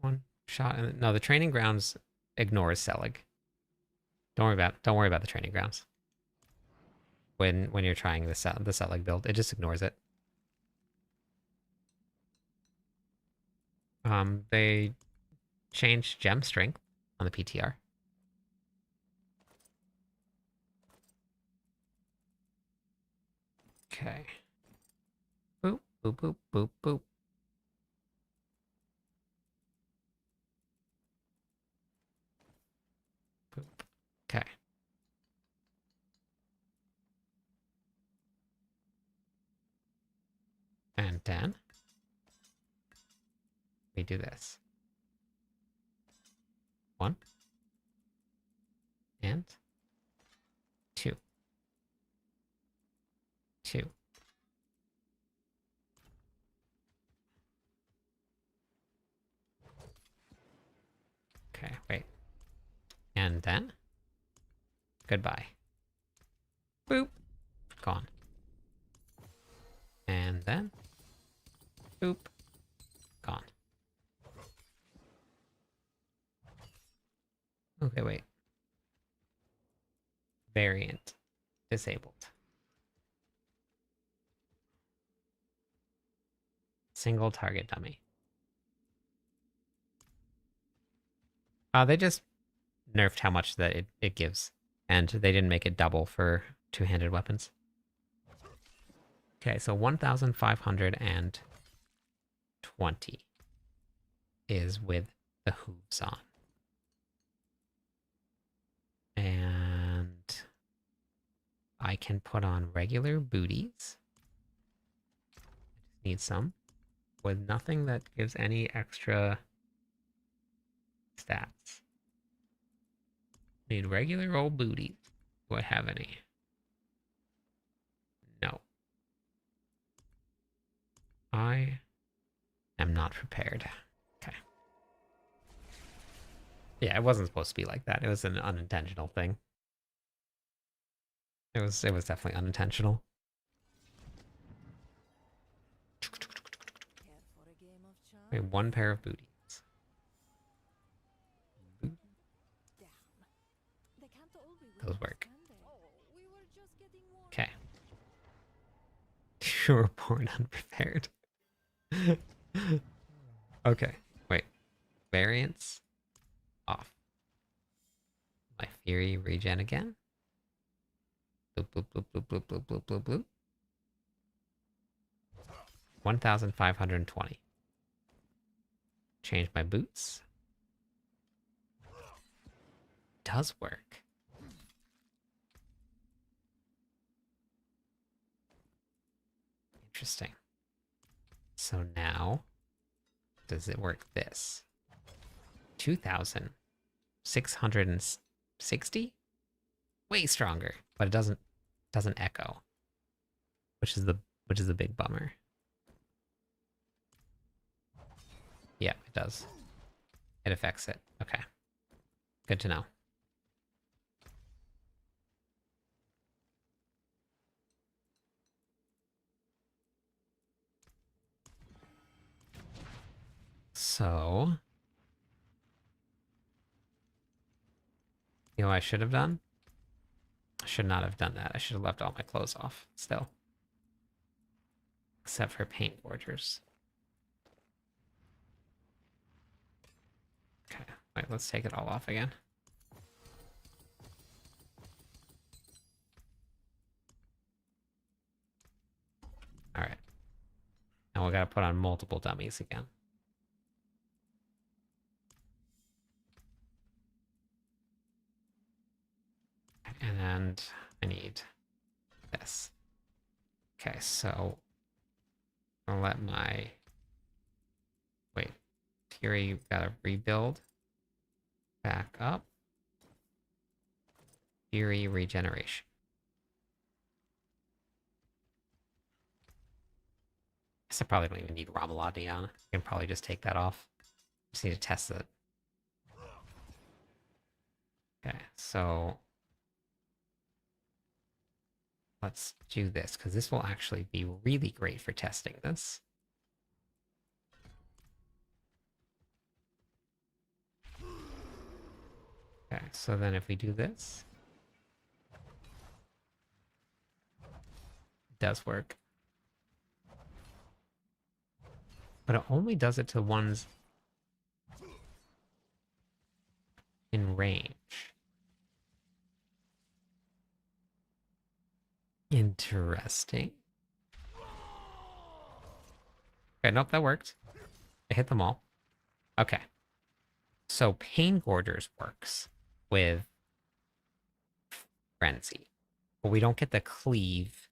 One shot and no, the training grounds ignores Selig. Don't worry about the training grounds. When you're trying the Selig build, it just ignores it. They changed gem strength on the PTR. Okay. Boop, boop, boop, boop, boop. Boop. Okay. And then we do this. 1 and 2. 2. Okay, wait. And then goodbye. Boop. Gone. And then boop. Gone. Okay, wait. Variant disabled. Single target dummy. They just nerfed how much that it gives. And they didn't make it double for two-handed weapons. Okay, so 1,520 is with the hooves on. And I can put on regular booties. I just need some. With nothing that gives any extra stats. Need regular old booties. Do I have any? No. I am not prepared. Okay. Yeah, it wasn't supposed to be like that. It was an unintentional thing. It was definitely unintentional. Wait, one pair of booties. Those work. Okay. You were born unprepared. Okay. Wait. Variance off. My Fury regen again. Bloop, bloop, bloop, bloop, bloop, bloop, bloop, bloop, bloop. 1,520. Change my boots. Does work. Interesting. So now, does it work this? 2,660? Way stronger, but it doesn't echo. Which is the big bummer. Yeah, it does. It affects it. Okay. Good to know. So, you know what I should have done? I should not have done that. I should have left all my clothes off still. Except for paint forgers. Okay, wait, let's take it all off again. Alright. Now we gotta put on multiple dummies again. And I need this. Okay, so I'll let my... Wait, Fury gotta rebuild. Back up. Fury regeneration. I guess I probably don't even need Ramaladi on. I can probably just take that off. Just need to test it. Okay, so let's do this, because this will actually be really great for testing this. Okay, so then if we do this, it does work. But it only does it to ones in range. Interesting. Okay, nope, that worked. I hit them all. Okay. So Pain Gorgers works with Frenzy. But we don't get the Cleave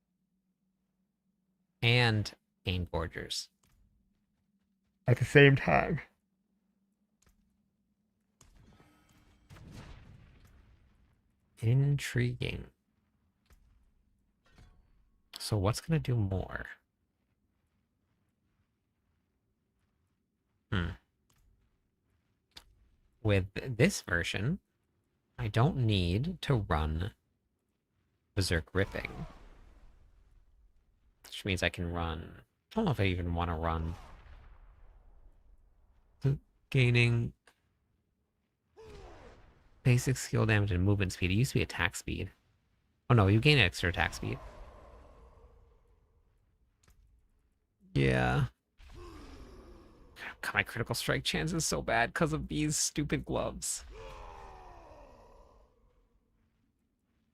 and Pain Gorgers at the same time. Intriguing. So what's going to do more? With this version, I don't need to run Berserk Ripping. Which means I can run... I don't know if I even want to run... Gaining Basic skill damage and movement speed. It used to be attack speed. Oh no, you gain extra attack speed. Yeah. God, my critical strike chance is so bad because of these stupid gloves.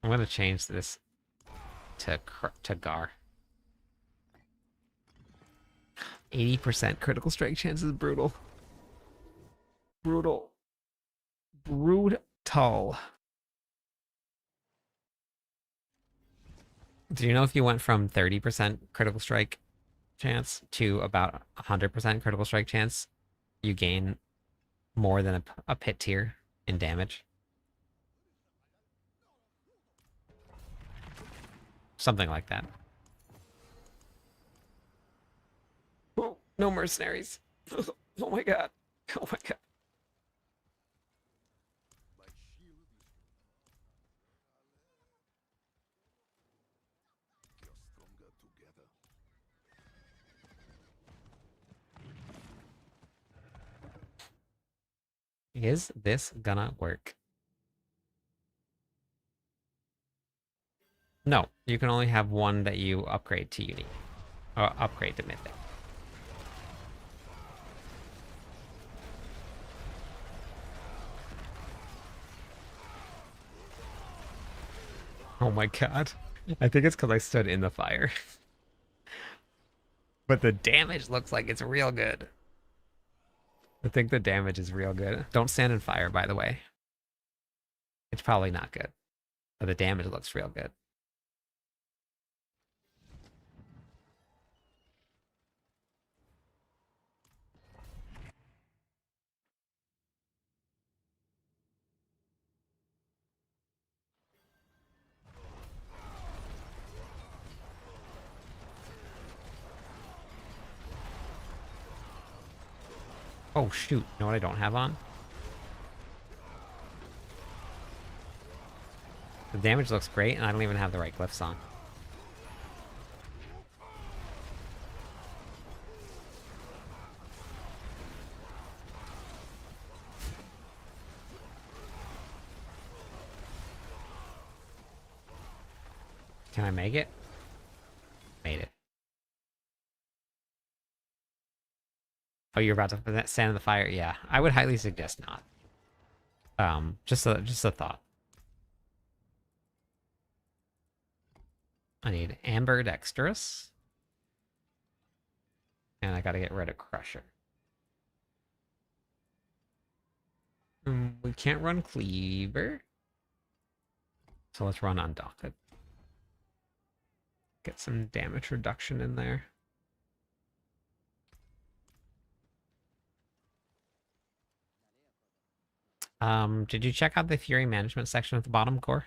I'm gonna change this to Gar. 80% critical strike chance is brutal. Brutal. Brutal. Do you know if you went from 30% critical strike chance to about 100% critical strike chance, you gain more than a pit tier in damage? Something like that. Oh, no mercenaries. Oh my god. Oh my god. Is this gonna work? No, you can only have one that you upgrade to unique. Or upgrade to mythic. Oh my god. I think it's because I stood in the fire. But the damage looks like it's real good. I think the damage is real good. Don't stand in fire, by the way. It's probably not good. But the damage looks real good. Oh shoot, you know what I don't have on? The damage looks great, and I don't even have the right glyphs on. Can I make it? Made it. Oh, you're about to stand in the fire? Yeah, I would highly suggest not. Just a thought. I need Amber Dexterous. And I gotta get rid of Crusher. We can't run Cleaver. So let's run Undaunted. Get some damage reduction in there. Did you check out the Fury management section at the bottom, Core?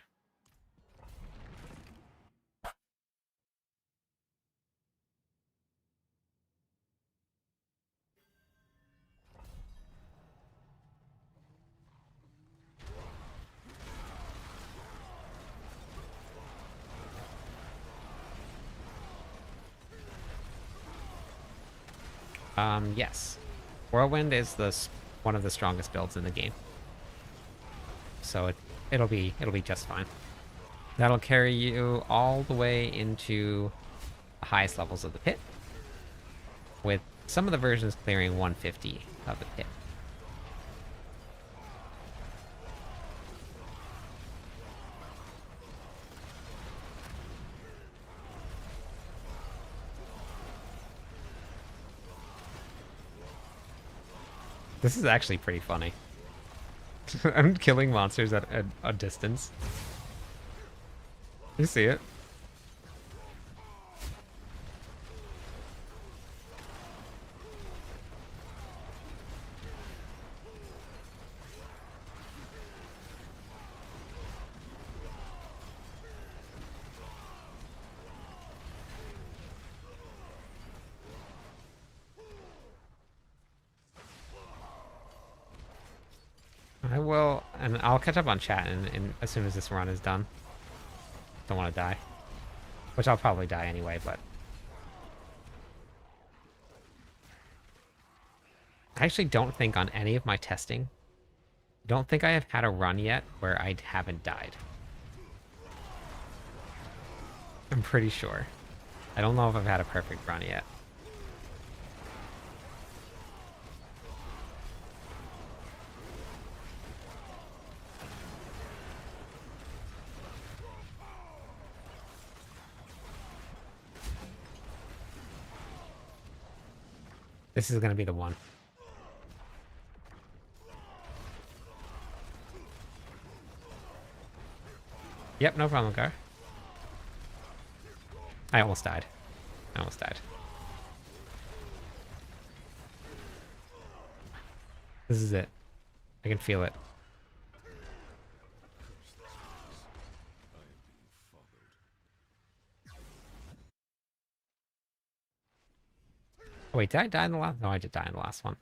Yes. Whirlwind is one of the strongest builds in the game. So it'll be just fine. That'll carry you all the way into the highest levels of the pit, with some of the versions clearing 150 of the pit. This is actually pretty funny. I'm killing monsters at a distance. You see it? I will, and I'll catch up on chat as soon as this run is done. Don't want to die. Which I'll probably die anyway, but... I actually don't think on any of my testing Don't think I have had a run yet where I haven't died. I'm pretty sure. I don't know if I've had a perfect run yet. This is going to be the one. Yep, no problem, Gar. I almost died. I almost died. This is it. I can feel it. Oh, wait, did I die in the last? No, I did die in the last one.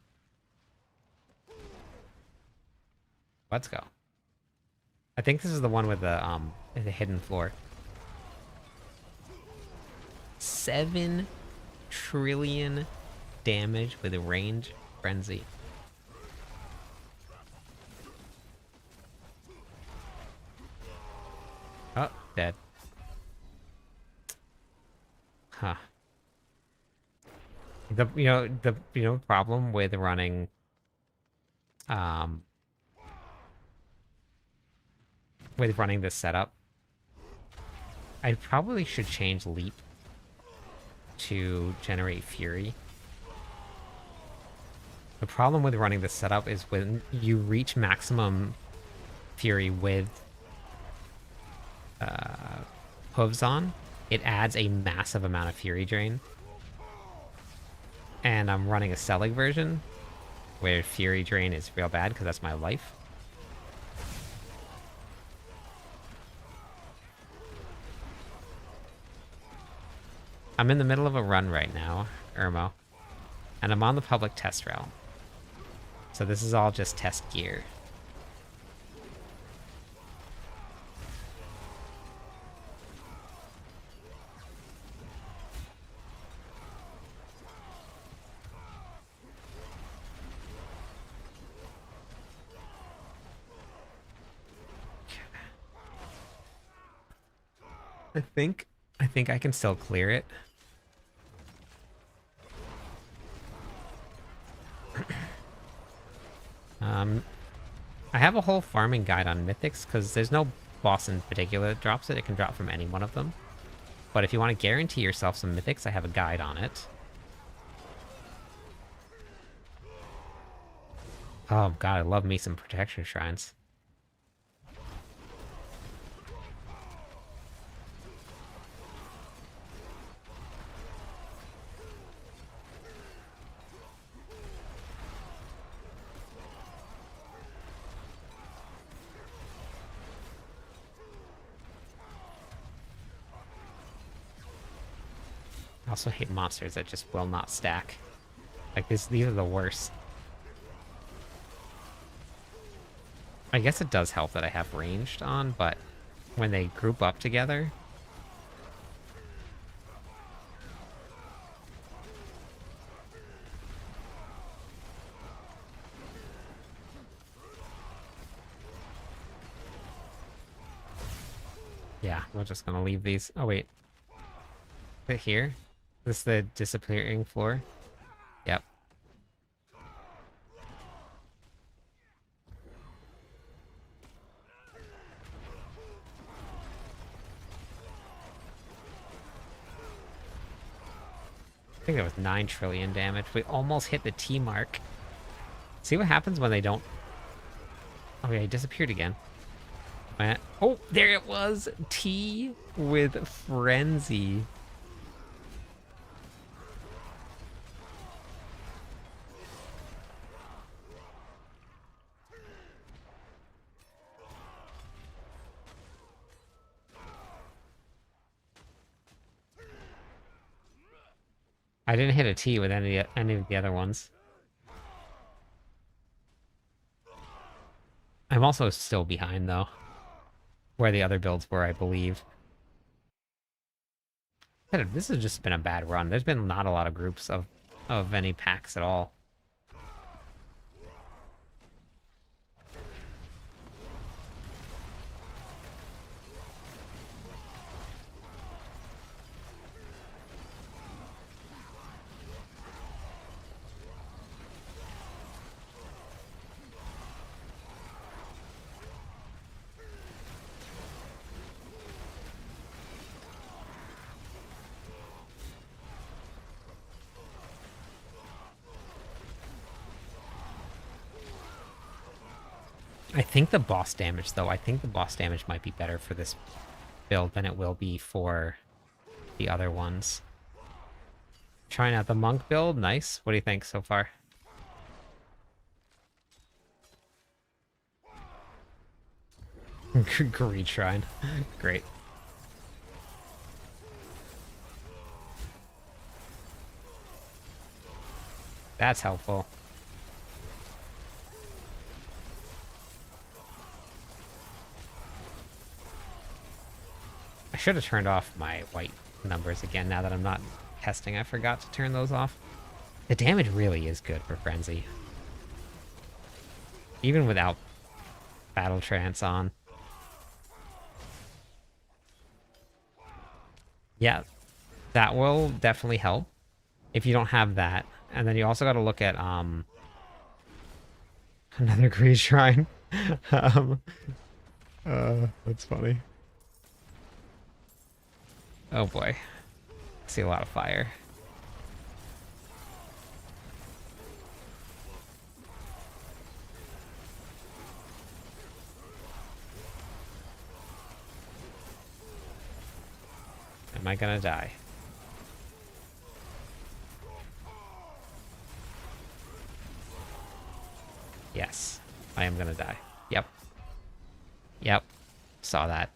Let's go. I think this is the one with the hidden floor. 7 trillion damage with a range frenzy. Oh, dead. Huh. The problem with running this setup, I probably should change leap to generate fury. The problem with running this setup is when you reach maximum fury with hooves on, it adds a massive amount of fury drain. And I'm running a Selig version where fury drain is real bad because that's my life. I'm in the middle of a run right now, Irmo, and I'm on the public test realm. So this is all just test gear. I think I can still clear it. I have a whole farming guide on mythics because there's no boss in particular that drops it. It can drop from any one of them. But if you want to guarantee yourself some mythics, I have a guide on it. Oh god, I love me some protection shrines. I also hate monsters that just will not stack. Like these are the worst. I guess it does help that I have ranged on, but when they group up together... Yeah, we're just gonna leave these. Oh, wait. Right here? This is the disappearing floor? Yep. I think that was 9 trillion damage. We almost hit the T mark. See what happens when they don't... Oh yeah, he disappeared again. Oh, there it was! T with Frenzy. I didn't hit a T with any of the other ones. I'm also still behind, though. Where the other builds were, I believe. This has just been a bad run. There's been not a lot of groups of any packs at all. I think the boss damage, though, I think the boss damage might be better for this build than it will be for the other ones. Trying out the monk build, nice. What do you think so far? Greed Shrine. Great. That's helpful. I should have turned off my white numbers again now that I'm not testing. I forgot to turn those off. The damage really is good for Frenzy. Even without Battle Trance on. Yeah, that will definitely help if you don't have that. And then you also got to look at another Greed Shrine. um, that's funny. Oh boy. I see a lot of fire. Am I gonna die? Yes, I am gonna die. Yep. Yep. Saw that.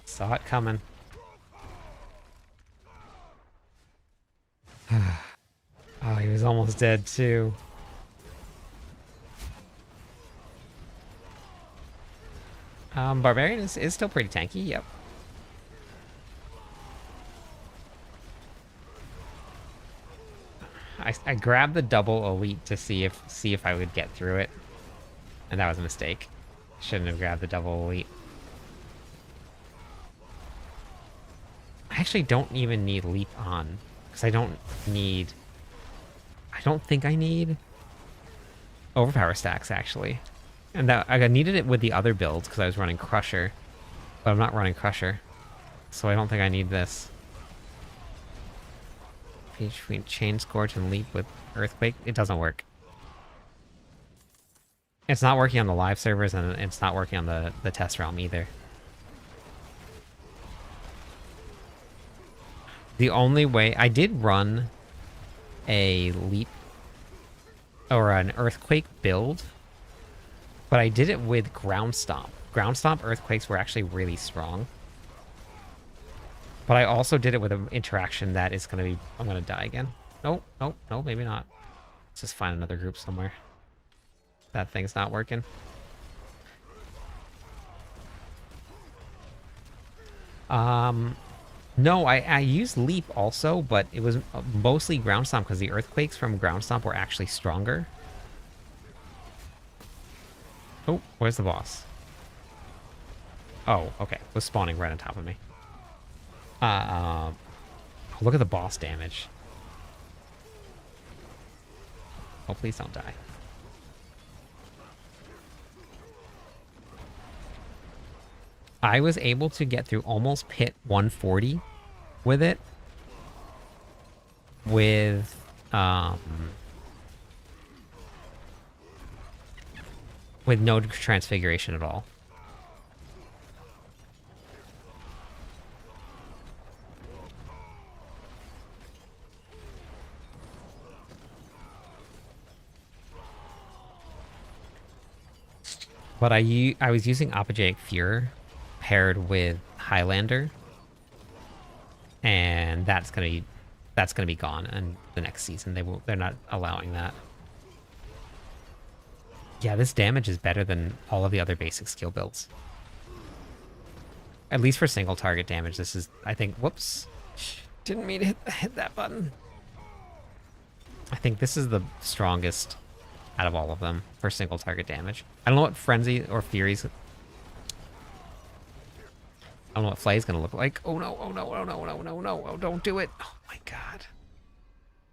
Saw it coming. Oh, he was almost dead too. Barbarian is still pretty tanky, yep. I grabbed the double elite to see if I would get through it. And that was a mistake. Shouldn't have grabbed the double elite. I actually don't even need leap on. Because I don't think I need overpower stacks, actually. And that I needed it with the other builds because I was running Crusher. But I'm not running Crusher. So I don't think I need this. Between Chain Scorch and Leap with Earthquake, it doesn't work. It's not working on the live servers, and it's not working on the test realm either. The only way... I did run a Leap or an Earthquake build, but I did it with Ground Stomp. Ground Stomp Earthquakes were actually really strong. But I also did it with an interaction that is going to be... I'm going to die again. Nope, nope, no, maybe not. Let's just find another group somewhere. That thing's not working. No, I used Leap also, but it was mostly Ground Stomp because the Earthquakes from Ground Stomp were actually stronger. Oh, where's the boss? Oh, okay. It was spawning right on top of me. Look at the boss damage. Oh, please don't die. I was able to get through almost pit 140 with it. With no transfiguration at all. But I was using Apogeic Fury paired with Highlander, and that's gonna be gone in the next season. They're not allowing that. Yeah, this damage is better than all of the other basic skill builds. At least for single target damage, this is, I think, whoops. Didn't mean to hit that button. I think this is the strongest out of all of them for single target damage. I don't know what Frenzy or Fury's... I don't know what Flay's gonna look like. Oh no, oh no, oh no, no, no, no, oh, don't do it. Oh my god.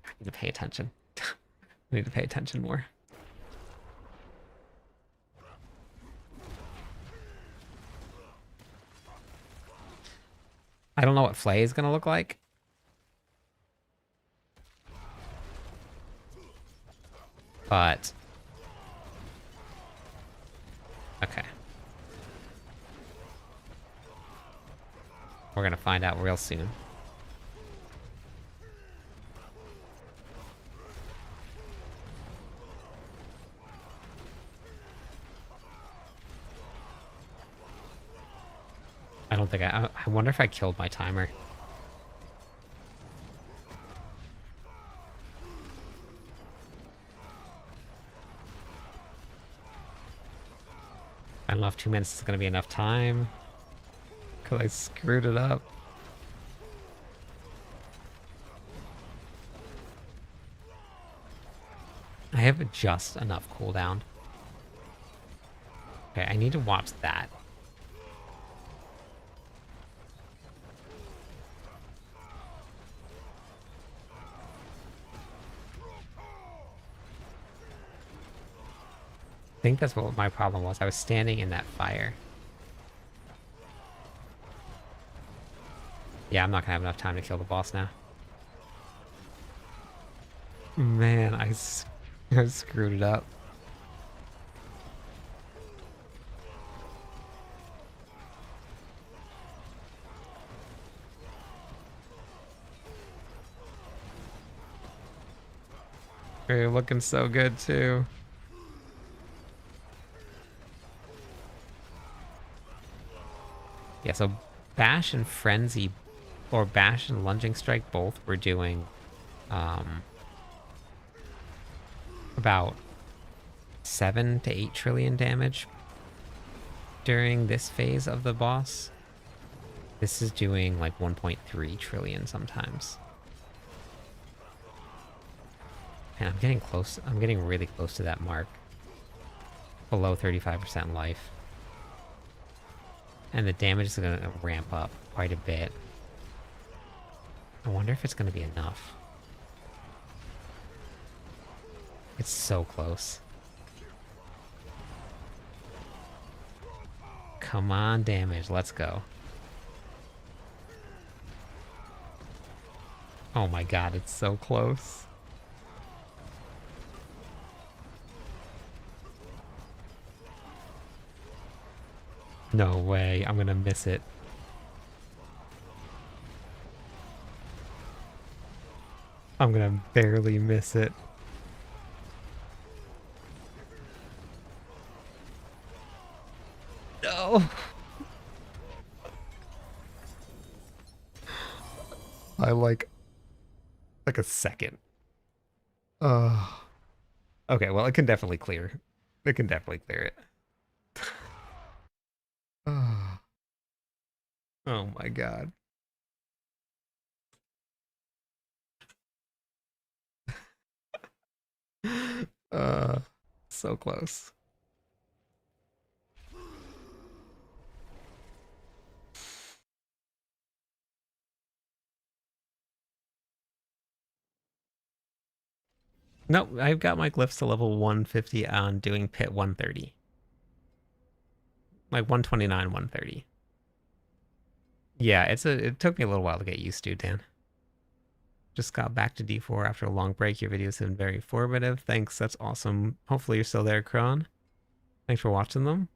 I need to pay attention. I need to pay attention more. I don't know what Flay is gonna look like. But okay. We're gonna find out real soon. I don't think I wonder if I killed my timer. I don't know if 2 minutes is gonna be enough time. Cause I screwed it up. I have just enough cooldown. Okay, I need to watch that. I think that's what my problem was. I was standing in that fire. Yeah, I'm not gonna have enough time to kill the boss now. Man, I screwed it up. You're looking so good too. Yeah, so Bash and Frenzy, or Bash and Lunging Strike both were doing about 7 to 8 trillion damage during this phase of the boss. This is doing like 1.3 trillion sometimes. And I'm getting close. I'm getting really close to that mark. Below 35% life. And the damage is going to ramp up quite a bit. I wonder if it's going to be enough. It's so close. Come on, damage. Let's go. Oh my god, it's so close. No way, I'm gonna miss it. I'm gonna barely miss it. No! I like a second. Okay, well, it can definitely clear. It can definitely clear it. Oh my god. Uh, so close. Nope, I've got my glyphs to level 150 on doing pit 130. Like 129, 130. Yeah, it took me a little while to get used to, Dan. Just got back to D4 after a long break. Your videos have been very informative. Thanks, that's awesome. Hopefully you're still there, Kron. Thanks for watching them.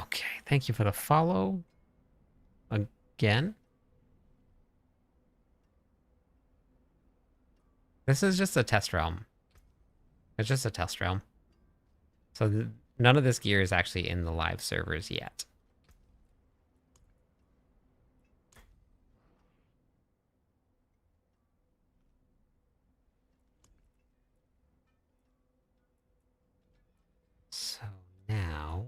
Okay, thank you for the follow. Again. This is just a test realm. It's just a test realm. So none of this gear is actually in the live servers yet. now,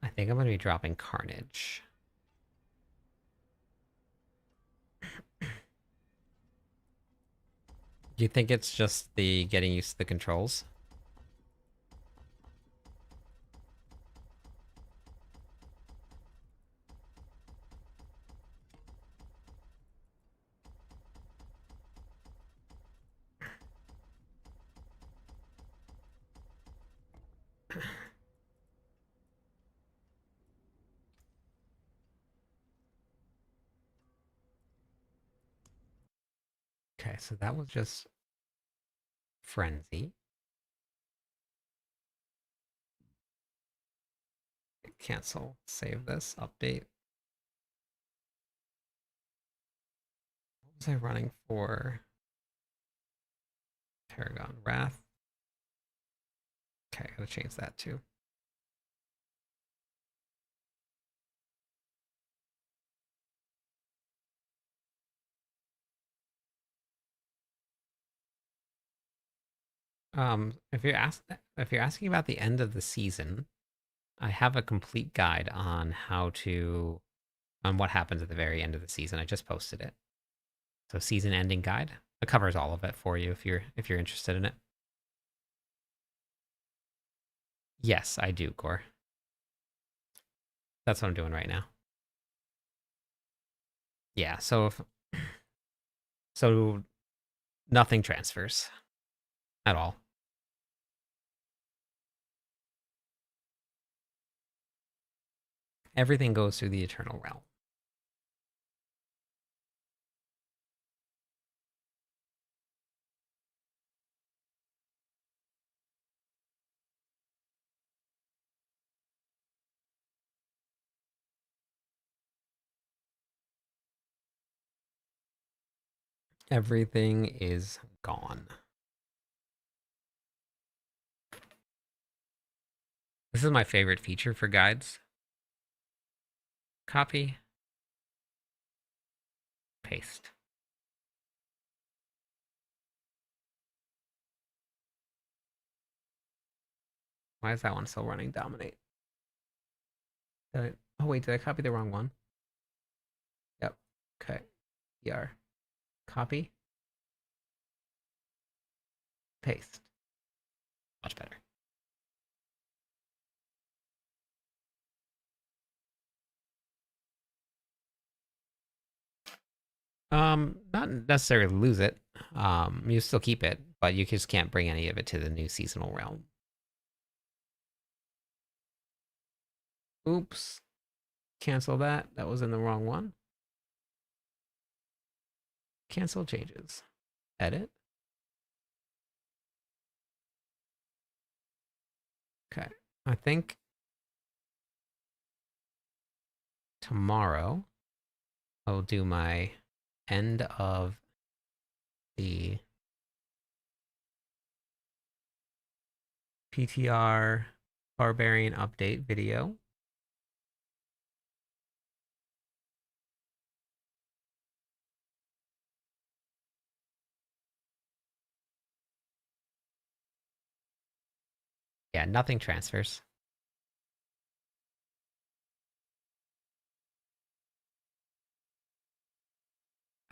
I think I'm going to be dropping Carnage. Do you think it's just the getting used to the controls? Okay, so that was just Frenzy. Cancel. Save this. Update. What was I running for? Paragon Wrath. Okay, I gotta change that too. If you're asking about the end of the season, I have a complete guide on on what happens at the very end of the season. I just posted it. So season ending guide. It covers all of it for you if you're interested in it. Yes, I do, Gore. That's what I'm doing right now. Yeah, so nothing transfers at all. Everything goes through the Eternal Realm. Everything is gone. This is my favorite feature for guides. Copy, paste. Why is that one still running? Dominate. Oh wait, did I copy the wrong one? Yep. Okay. PR. Copy. Paste. Much better. Not necessarily lose it. You still keep it, but you just can't bring any of it to the new seasonal realm. Oops. Cancel that. That was in the wrong one. Cancel changes. Edit. Okay. I think tomorrow I'll do my end of the PTR Barbarian update video. Yeah, nothing transfers.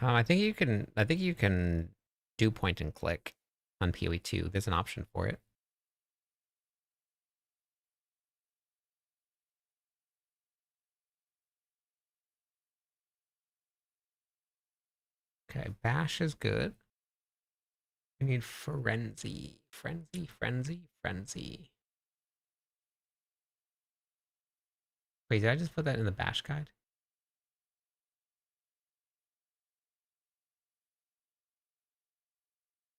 I think you can. I think you can do point and click on PoE2. There's an option for it. Okay, bash is good. We need frenzy, frenzy, frenzy, frenzy. Wait, did I just put that in the bash guide?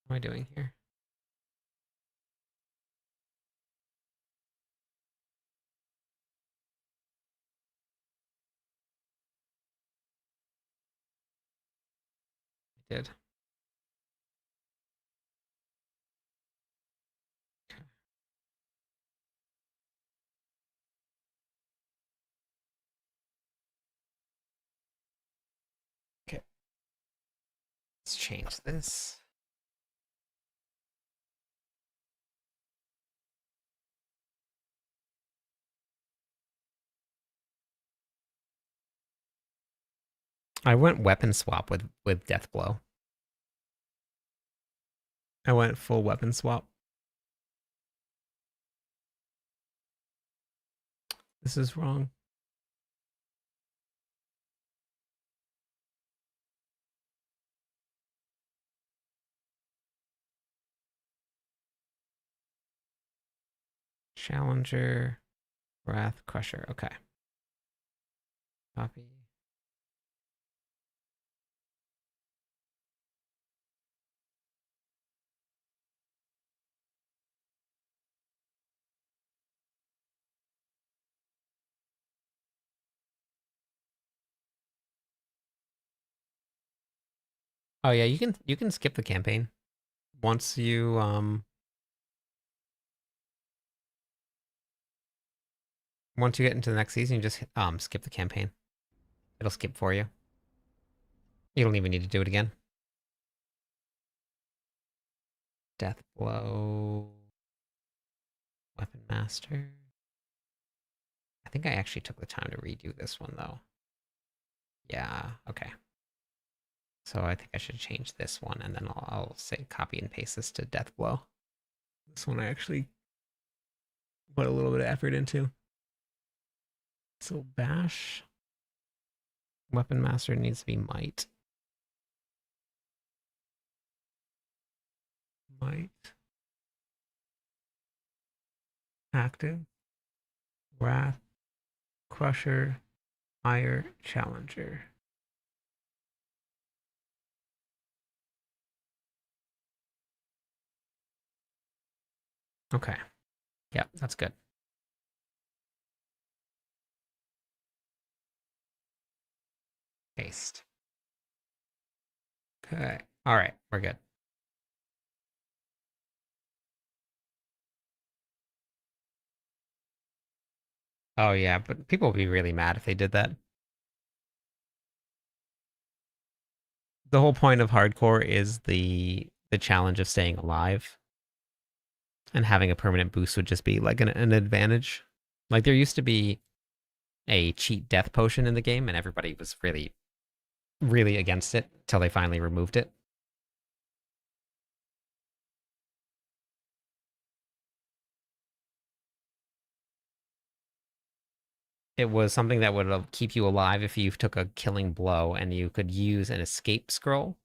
What am I doing here? I did. Okay, let's change this. I went weapon swap with Death Blow. I went full weapon swap. This is wrong. Challenger, Wrath, Crusher. Okay. Copy. Oh yeah, you can skip the campaign once you get into the next season. You just skip the campaign. It'll skip for you. You don't even need to do it again. Death Blow, Weapon Master. I think I actually took the time to redo this one though. Yeah. Okay. So I think I should change this one, and then I'll say copy and paste this to Death Blow. This one I actually put a little bit of effort into. So Bash, Weapon Master needs to be Might. Might. Active. Wrath. Crusher. Ire. Challenger. Okay. Yeah, that's good. Paste. Okay. All right, we're good. Oh yeah, but people would be really mad if they did that. The whole point of hardcore is the challenge of staying alive, and having a permanent boost would just be like an advantage. Like there used to be a cheat death potion in the game, and everybody was really, really against it till they finally removed it. It was something that would keep you alive if you took a killing blow, and you could use an escape scroll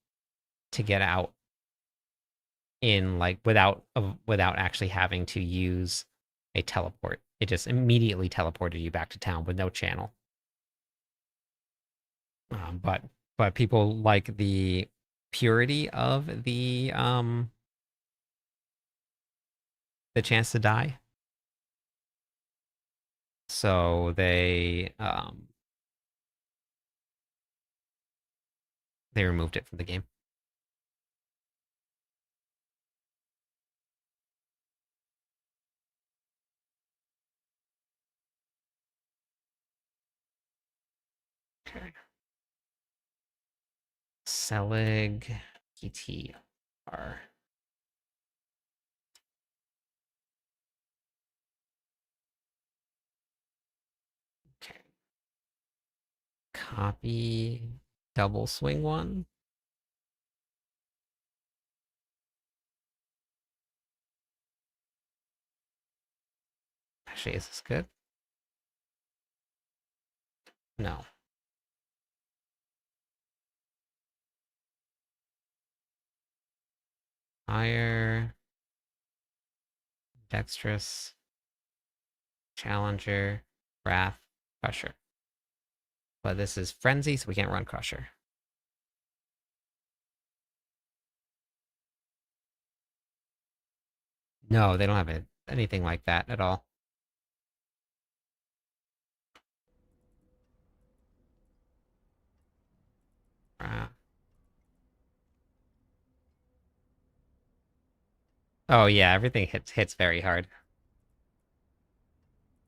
to get out in like without actually having to use a teleport. It just immediately teleported you back to town with no channel. But people like the purity of the chance to die, so they removed it from the game. Okay. Selig PTR. Okay. Copy double swing one. Actually, is this good? No. Higher, dexterous, challenger, wrath, crusher. But this is frenzy, so we can't run crusher. No, they don't have anything like that at all. Wrath. Oh yeah, everything hits very hard.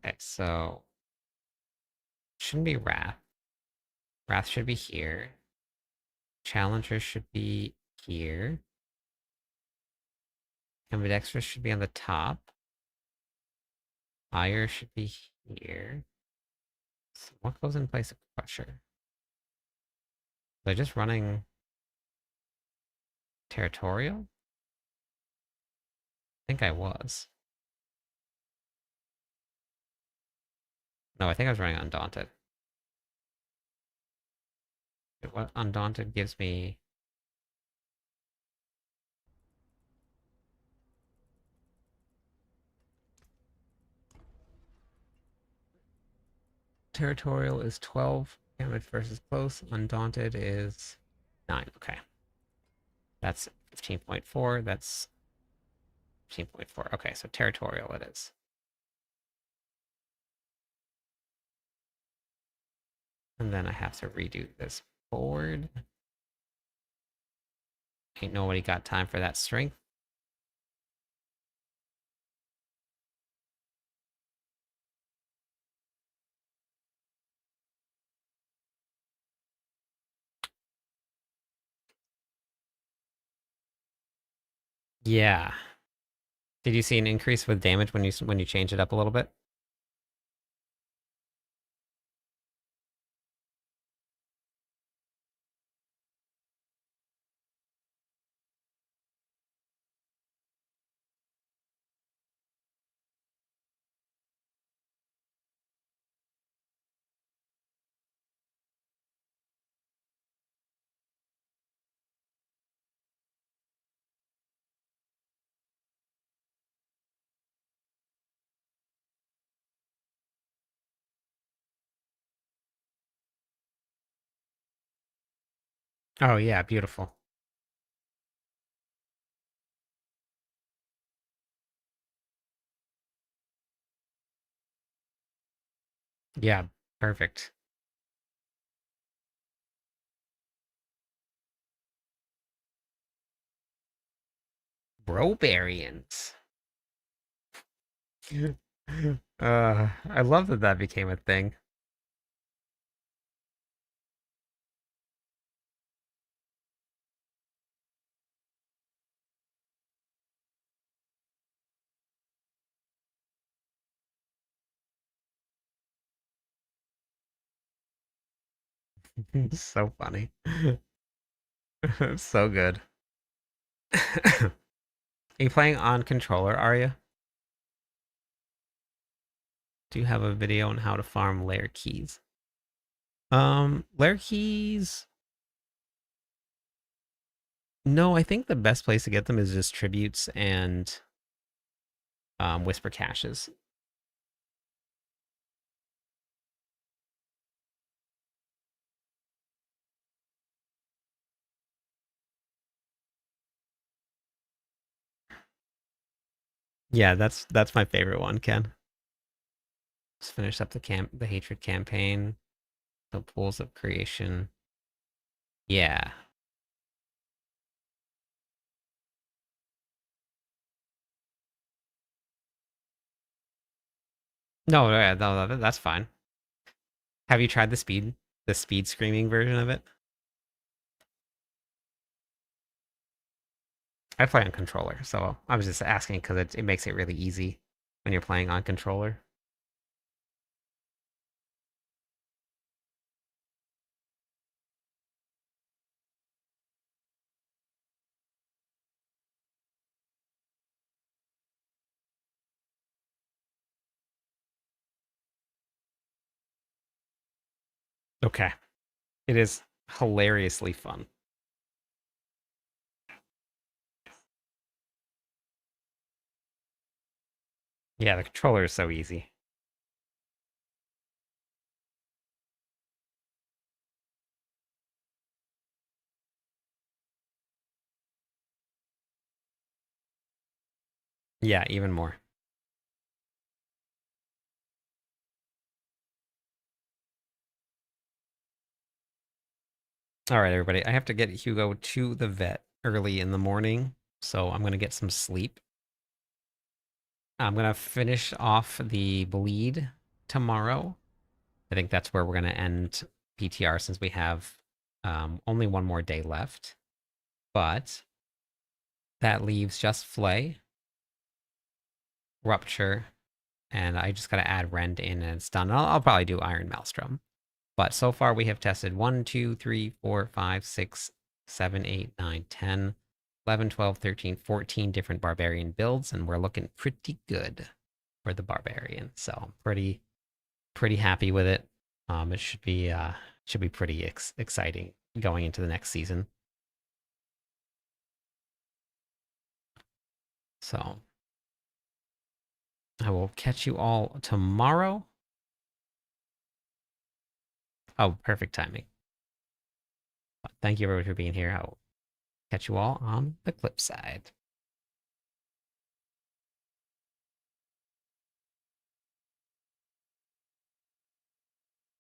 Okay, so shouldn't be wrath. Wrath should be here. Challenger should be here. Ambidextrous should be on the top. Ire should be here. So what goes in place of crusher? Was I just running territorial? I think I was. No, I think I was running undaunted. What undaunted gives me? Territorial is 12 damage versus close. Undaunted is 9. Okay. That's 15.4. That's 15.4. Okay, so territorial it is. And then I have to redo this board. Ain't nobody got time for that strength. Yeah. Did you see an increase with damage when you change it up a little bit? Oh yeah, beautiful. Yeah, perfect. Brobarians. I love that that became a thing. It's so funny. It's so good. Are you playing on controller, are you? Do you have a video on how to farm layer keys? Layer keys. No, I think the best place to get them is just tributes and whisper caches. Yeah, that's my favorite one, Ken. Just finish up the hatred campaign, the pools of creation. Yeah. No, yeah, no, that's fine. Have you tried the speed screaming version of it? I play on controller, so I was just asking because it makes it really easy when you're playing on controller. Okay. It is hilariously fun. Yeah, the controller is so easy. Yeah, even more. All right, everybody. I have to get Hugo to the vet early in the morning, so I'm going to get some sleep. I'm going to finish off the bleed tomorrow. I think that's where we're going to end PTR since we have only one more day left. But that leaves just Flay, Rupture, and I just got to add Rend in and it's done. I'll probably do Iron Maelstrom. But so far we have tested 1, 2, 3, 4, 5, 6, 7, 8, 9, 10, 11, 12, 13, 14 different barbarian builds, and we're looking pretty good for the barbarian. So I'm pretty happy with it. It should be pretty exciting going into the next season. So I will catch you all tomorrow. Oh, perfect timing. Thank you everyone for being here. I'll catch you all on the clip side.